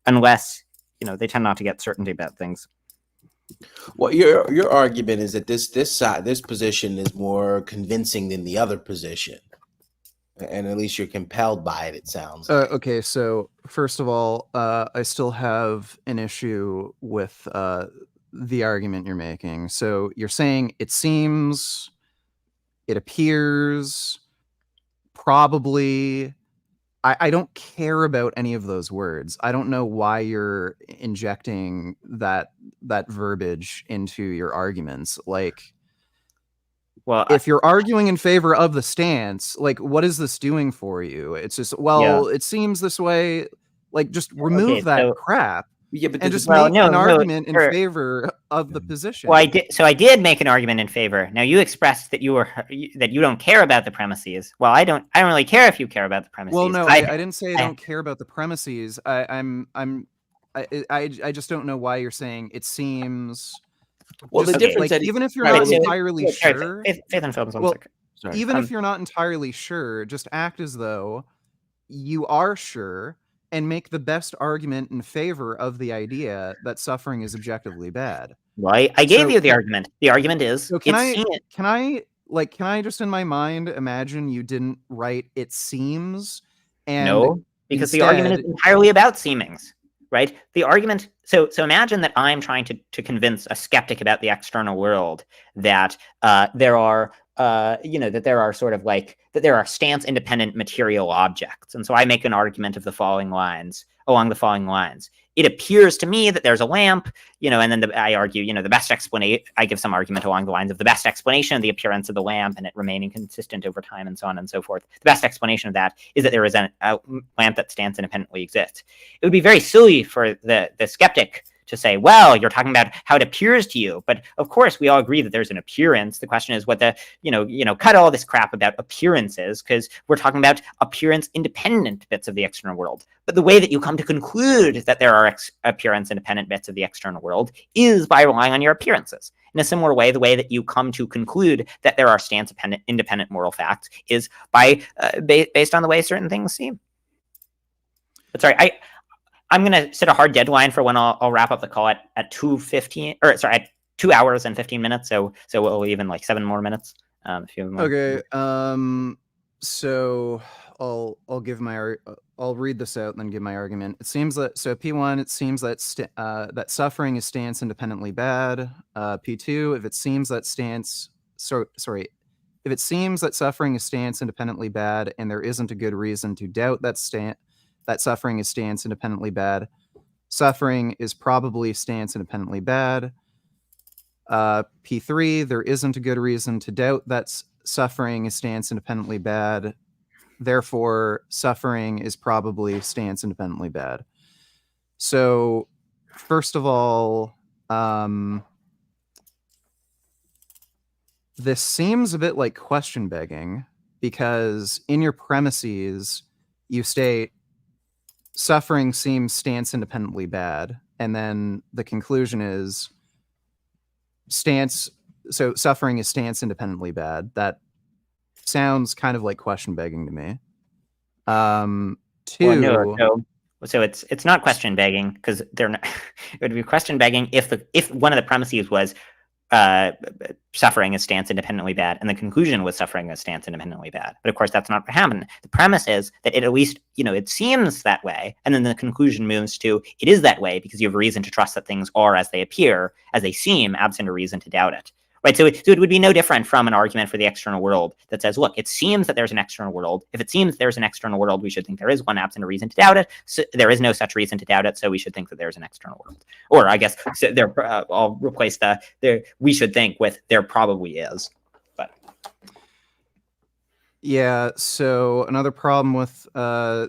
S1: Unless they tend not to get certainty about things.
S6: Well, your argument is that this position is more convincing than the other position, and at least you're compelled by it. It sounds.
S7: Okay, so first of all, I still have an issue with the argument you're making. So you're saying it seems, it appears, probably. I don't care about any of those words. I don't know why you're injecting that verbiage into your arguments. Like,
S1: well,
S7: if you're arguing in favor of the stance, like, what is this doing for you? It's just, well, it seems this way. Like, just remove that crap.
S6: Yeah, but
S7: and just make an argument in
S1: sure.
S7: favor of the position.
S1: Well, I did make an argument in favor. Now you expressed that you don't care about the premises. Well, I don't really care if you care about the premises.
S7: Well, no, I didn't say I don't care about the premises. I just don't know why you're saying it seems.
S6: Well, the difference,
S7: like, even if you're not entirely sure,
S1: Faith and Films.
S7: Well, even if you're not entirely sure, just act as though you are sure. And make the best argument in favor of the idea that suffering is objectively bad.
S1: Well, I gave you the argument. The argument is,
S7: so can I just in my mind imagine you didn't write "it seems"? And
S1: no, because the argument is entirely about seemings, right? The argument. So imagine that I'm trying to convince a skeptic about the external world that there are. That there are that there are stance independent material objects. And so I make an argument of along the following lines. It appears to me that there's a lamp, and then I argue, the best explanation, I give some argument along the lines of the best explanation of the appearance of the lamp and it remaining consistent over time and so on and so forth. The best explanation of that is that there is a lamp that stance independently exists. It would be very silly for the skeptic to say, well, you're talking about how it appears to you. But of course, we all agree that there's an appearance. The question is what cut all this crap about appearances, because we're talking about appearance independent bits of the external world. But the way that you come to conclude that there are appearance independent bits of the external world is by relying on your appearances. In a similar way, the way that you come to conclude that there are stance independent moral facts is by based on the way certain things seem. But sorry, I'm going to set a hard deadline for when I'll wrap up the call at 2:15, at 2 hours and 15 minutes. So we'll leave in like 7 more minutes. If you want.
S7: Okay. So I'll give I'll read this out and then give my argument. It seems that P1, it seems that that suffering is stance independently bad. P2, if it seems that if it seems that suffering is stance independently bad and there isn't a good reason to doubt that suffering is stance independently bad, suffering is probably stance independently bad. P3, there isn't a good reason to doubt that suffering is stance independently bad. Therefore, suffering is probably stance independently bad. So, first of all, this seems a bit like question begging, because in your premises, you state suffering seems stance independently bad, and then the conclusion is stance so suffering is stance independently bad. That sounds kind of like question begging to me.
S1: Well, no, so it's not question begging, because they're not. It would be question begging if one of the premises was suffering is stance independently bad, and the conclusion was suffering is stance independently bad. But of course, that's not what happened. The premise is that it at least, it seems that way, and then the conclusion moves to it is that way because you have reason to trust that things are as they appear, as they seem, absent a reason to doubt it. Right, so it would be no different from an argument for the external world that says, look, it seems that there's an external world. If it seems there's an external world, we should think there is one, absent a reason to doubt it. So there is no such reason to doubt it, so we should think that there's an external world. Or I guess so I'll replace we should think with there probably is. But
S7: yeah, so another problem with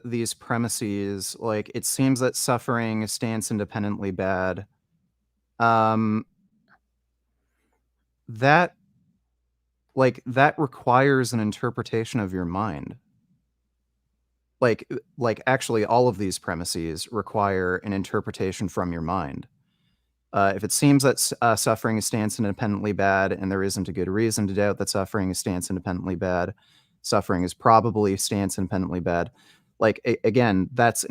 S7: these premises, like it seems that suffering is stance independently bad. That requires an interpretation of your mind. Like actually all of these premises require an interpretation from your mind. If it seems that suffering is stance independently bad and there isn't a good reason to doubt that suffering is stance independently bad, suffering is probably stance independently bad. Like again, that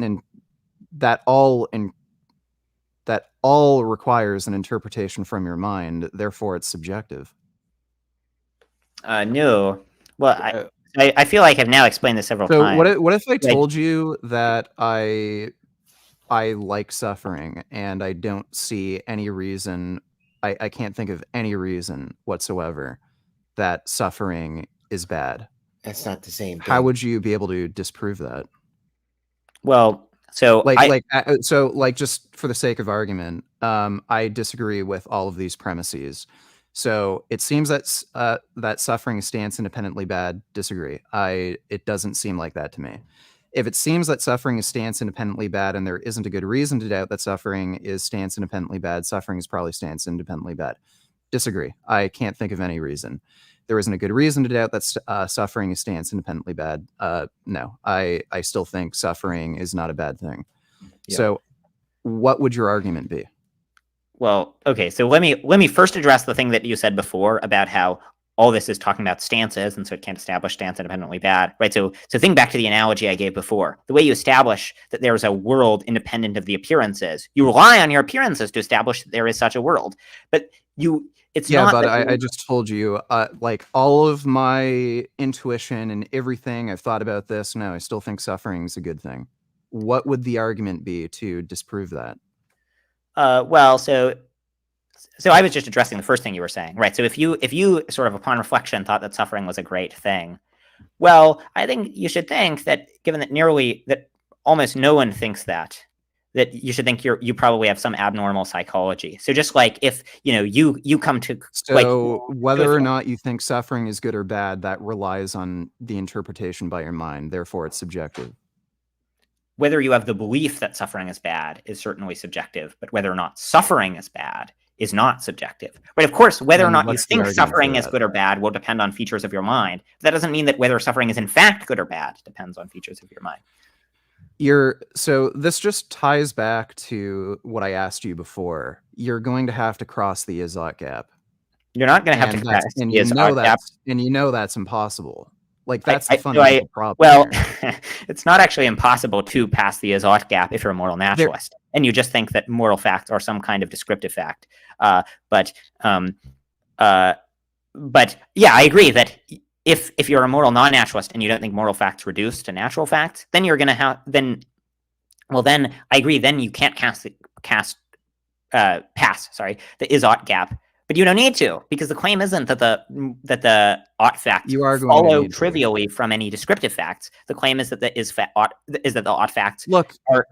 S7: all requires an interpretation from your mind, therefore it's subjective.
S1: No. Well, I feel like I've now explained this several times.
S7: So what if I told you that I like suffering and I don't see any reason, I can't think of any reason whatsoever that suffering is bad?
S6: That's not the same thing.
S7: How would you be able to disprove that?
S1: Well, so
S7: just for the sake of argument, I disagree with all of these premises. So it seems that that suffering is stance independently bad. Disagree. It doesn't seem like that to me. If it seems that suffering is stance independently bad and there isn't a good reason to doubt that suffering is stance independently bad, suffering is probably stance independently bad. Disagree. I can't think of any reason. There isn't a good reason to doubt that suffering is stance independently bad. No, I still think suffering is not a bad thing. Yeah. So what would your argument be?
S1: Well, okay, so let me first address the thing that you said before about how all this is talking about stances, and so it can't establish stance independently bad, right? So think back to the analogy I gave before. The way you establish that there's a world independent of the appearances, you rely on your appearances to establish that there is such a world, but it's
S7: yeah,
S1: not.
S7: But I just told you, like all of my intuition and everything I've thought about this. No, I still think suffering is a good thing. What would the argument be to disprove that?
S1: Well, so I was just addressing the first thing you were saying, right? So if you sort of upon reflection thought that suffering was a great thing, well, I think you should think that given that almost no one thinks that you should think you probably have some abnormal psychology. So just like if you come to
S7: whether or not you think suffering is good or bad, that relies on the interpretation by your mind. Therefore, it's subjective.
S1: Whether you have the belief that suffering is bad is certainly subjective, but whether or not suffering is bad is not subjective. But of course, whether or not you think suffering is good or bad will depend on features of your mind. That doesn't mean that whether suffering is in fact good or bad depends on features of your mind.
S7: So this just ties back to what I asked you before. You're going to have to cross the Izot gap.
S1: You're not going to have to cross the Izot gap.
S7: And you know that's impossible. Like that's the fundamental problem.
S1: Well, it's not actually impossible to pass the Izot gap if you're a moral naturalist, and you just think that moral facts are some kind of descriptive fact. But yeah, I agree that if you're a moral non-naturalist and you don't think moral facts reduce to natural facts, then you're going to have then I agree. Then you can't pass the Izot gap. But you don't need to, because the claim isn't that the ought facts follow trivially from any descriptive facts. The claim is that the ought facts are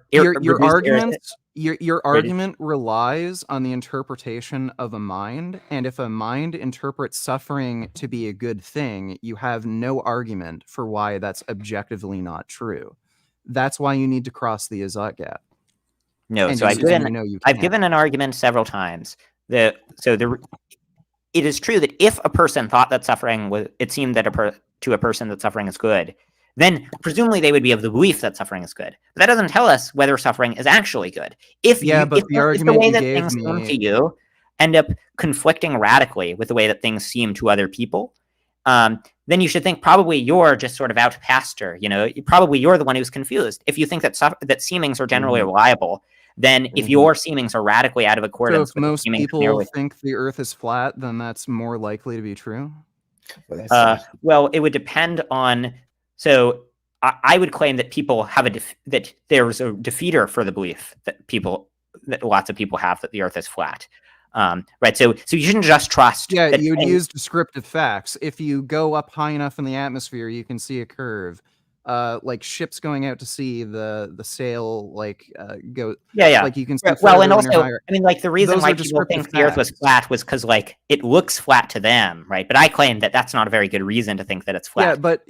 S7: your argument relies on the interpretation of a mind, and if a mind interprets suffering to be a good thing, you have no argument for why that's objectively not true. That's why you need to cross the Izot gap.
S1: No, so I've given an argument several times. It is true that if a person thought that suffering was, it seemed that to a person that suffering is good, then presumably they would be of the belief that suffering is good. But that doesn't tell us whether suffering is actually good. If the way that things come to you, end up conflicting radically with the way that things seem to other people, then you should think probably you're just sort of out to pasture. Probably you're the one who's confused. If you think that seemings are generally reliable, then if your seemings are radically out of
S7: So
S1: accordance
S7: if
S1: with the
S7: most
S1: seemings
S7: people
S1: merely,
S7: think the Earth is flat, then that's more likely to be true.
S1: well, it would depend on. So I would claim that people have that there's a defeater for the belief that lots of people have that the Earth is flat. Right. So you shouldn't just trust.
S7: Yeah,
S1: that
S7: you'd use descriptive facts. If you go up high enough in the atmosphere, you can see a curve. Like ships going out to sea, the sail go.
S1: Yeah.
S7: Like you can see.
S1: Well, and
S7: when you're
S1: also,
S7: higher.
S1: I mean, like the reason
S7: Those
S1: why
S7: are
S1: people
S7: descriptive
S1: think the Earth was
S7: facts.
S1: flat was because like it looks flat to them, right? But I claim that that's not a very good reason to think that it's flat.
S7: Yeah, but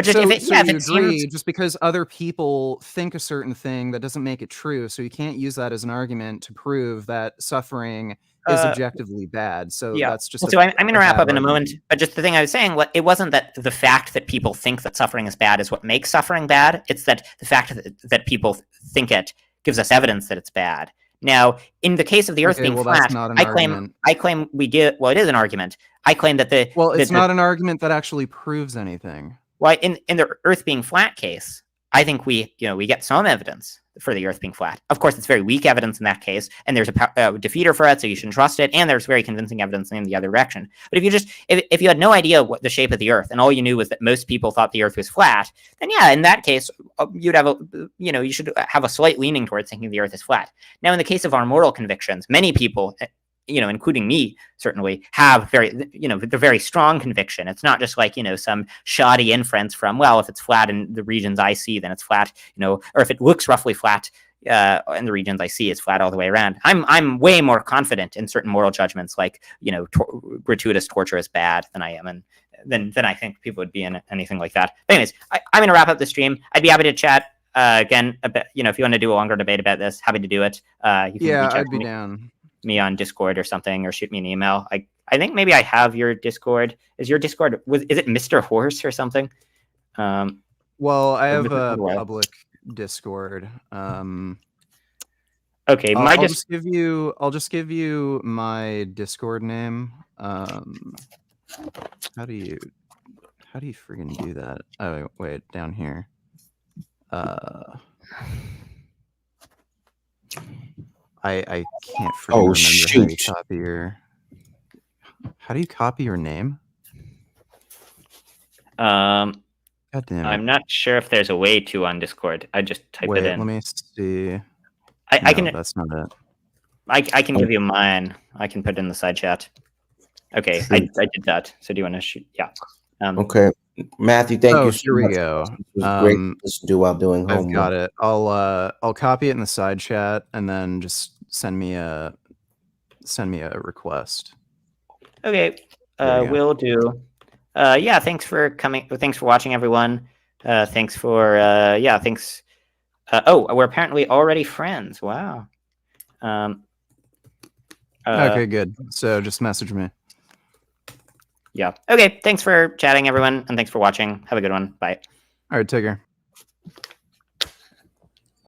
S1: just
S7: so,
S1: if it,
S7: so
S1: yeah, if
S7: you
S1: it
S7: agree,
S1: seems,
S7: just because other people think a certain thing, that doesn't make it true. So you can't use that as an argument to prove that suffering is objectively bad. So
S1: yeah.
S7: that's just
S1: So I'm going to wrap
S7: bad
S1: up in a
S7: argument.
S1: moment. But just the thing I was saying, it wasn't that the fact that people think that suffering is bad is what makes suffering bad. It's that the fact that people think it gives us evidence that it's bad. Now, in the case of the Earth being flat,
S7: that's not an
S1: I
S7: argument.
S1: claim we did. Well, it is an argument. I claim that
S7: it's not an argument that actually proves anything.
S1: Well, in the Earth being flat case, I think we get some evidence for the Earth being flat. Of course, it's very weak evidence in that case, and there's a defeater for it, so you shouldn't trust it. And there's very convincing evidence in the other direction. But if you had no idea what the shape of the Earth, and all you knew was that most people thought the Earth was flat, then yeah, in that case, you'd have you should have a slight leaning towards thinking the Earth is flat. Now, in the case of our moral convictions, many people, including me, certainly have the very strong conviction. It's not just like, some shoddy inference from, well, if it's flat in the regions I see, then it's flat, or if it looks roughly flat in the regions I see, it's flat all the way around. I'm way more confident in certain moral judgments, like, gratuitous torture is bad than I am, and than I think people would be in anything like that. But anyways, I'm going to wrap up the stream. I'd be happy to chat again a bit, if you want to do a longer debate about this, happy to do it. You can reach out
S7: I'd be
S1: to
S7: down.
S1: me on Discord or something, or shoot me an email. I think maybe I have your Discord. Is your Discord is it Mr. Horse or something?
S7: Well, I have a public Discord.
S1: Okay,
S7: I'll just give you my Discord name. How do you friggin' do that? Oh wait, down here. I can't freaking remember
S6: shoot.
S7: how do you copy your name?
S1: God
S7: damn it.
S1: I'm not sure if there's a way to on Discord. I just typed it in.
S7: Let me see.
S1: I can.
S7: That's not it.
S1: I can give you mine. I can put it in the side chat. Okay, I did that. So do you want to shoot? Yeah.
S6: Okay, Matthew, thank you so
S7: here we
S6: much.
S7: go.
S6: It was great to listen to while doing homework.
S7: I've got it. I'll copy it in the side chat and then just send me a request.
S1: Okay, will do. Yeah, thanks for coming. Thanks for watching, everyone. Thanks for thanks. Oh, we're apparently already friends. Wow.
S7: Okay, good. So just message me.
S1: Yeah. Okay. Thanks for chatting, everyone, and thanks for watching. Have a good one. Bye.
S7: All right, take care.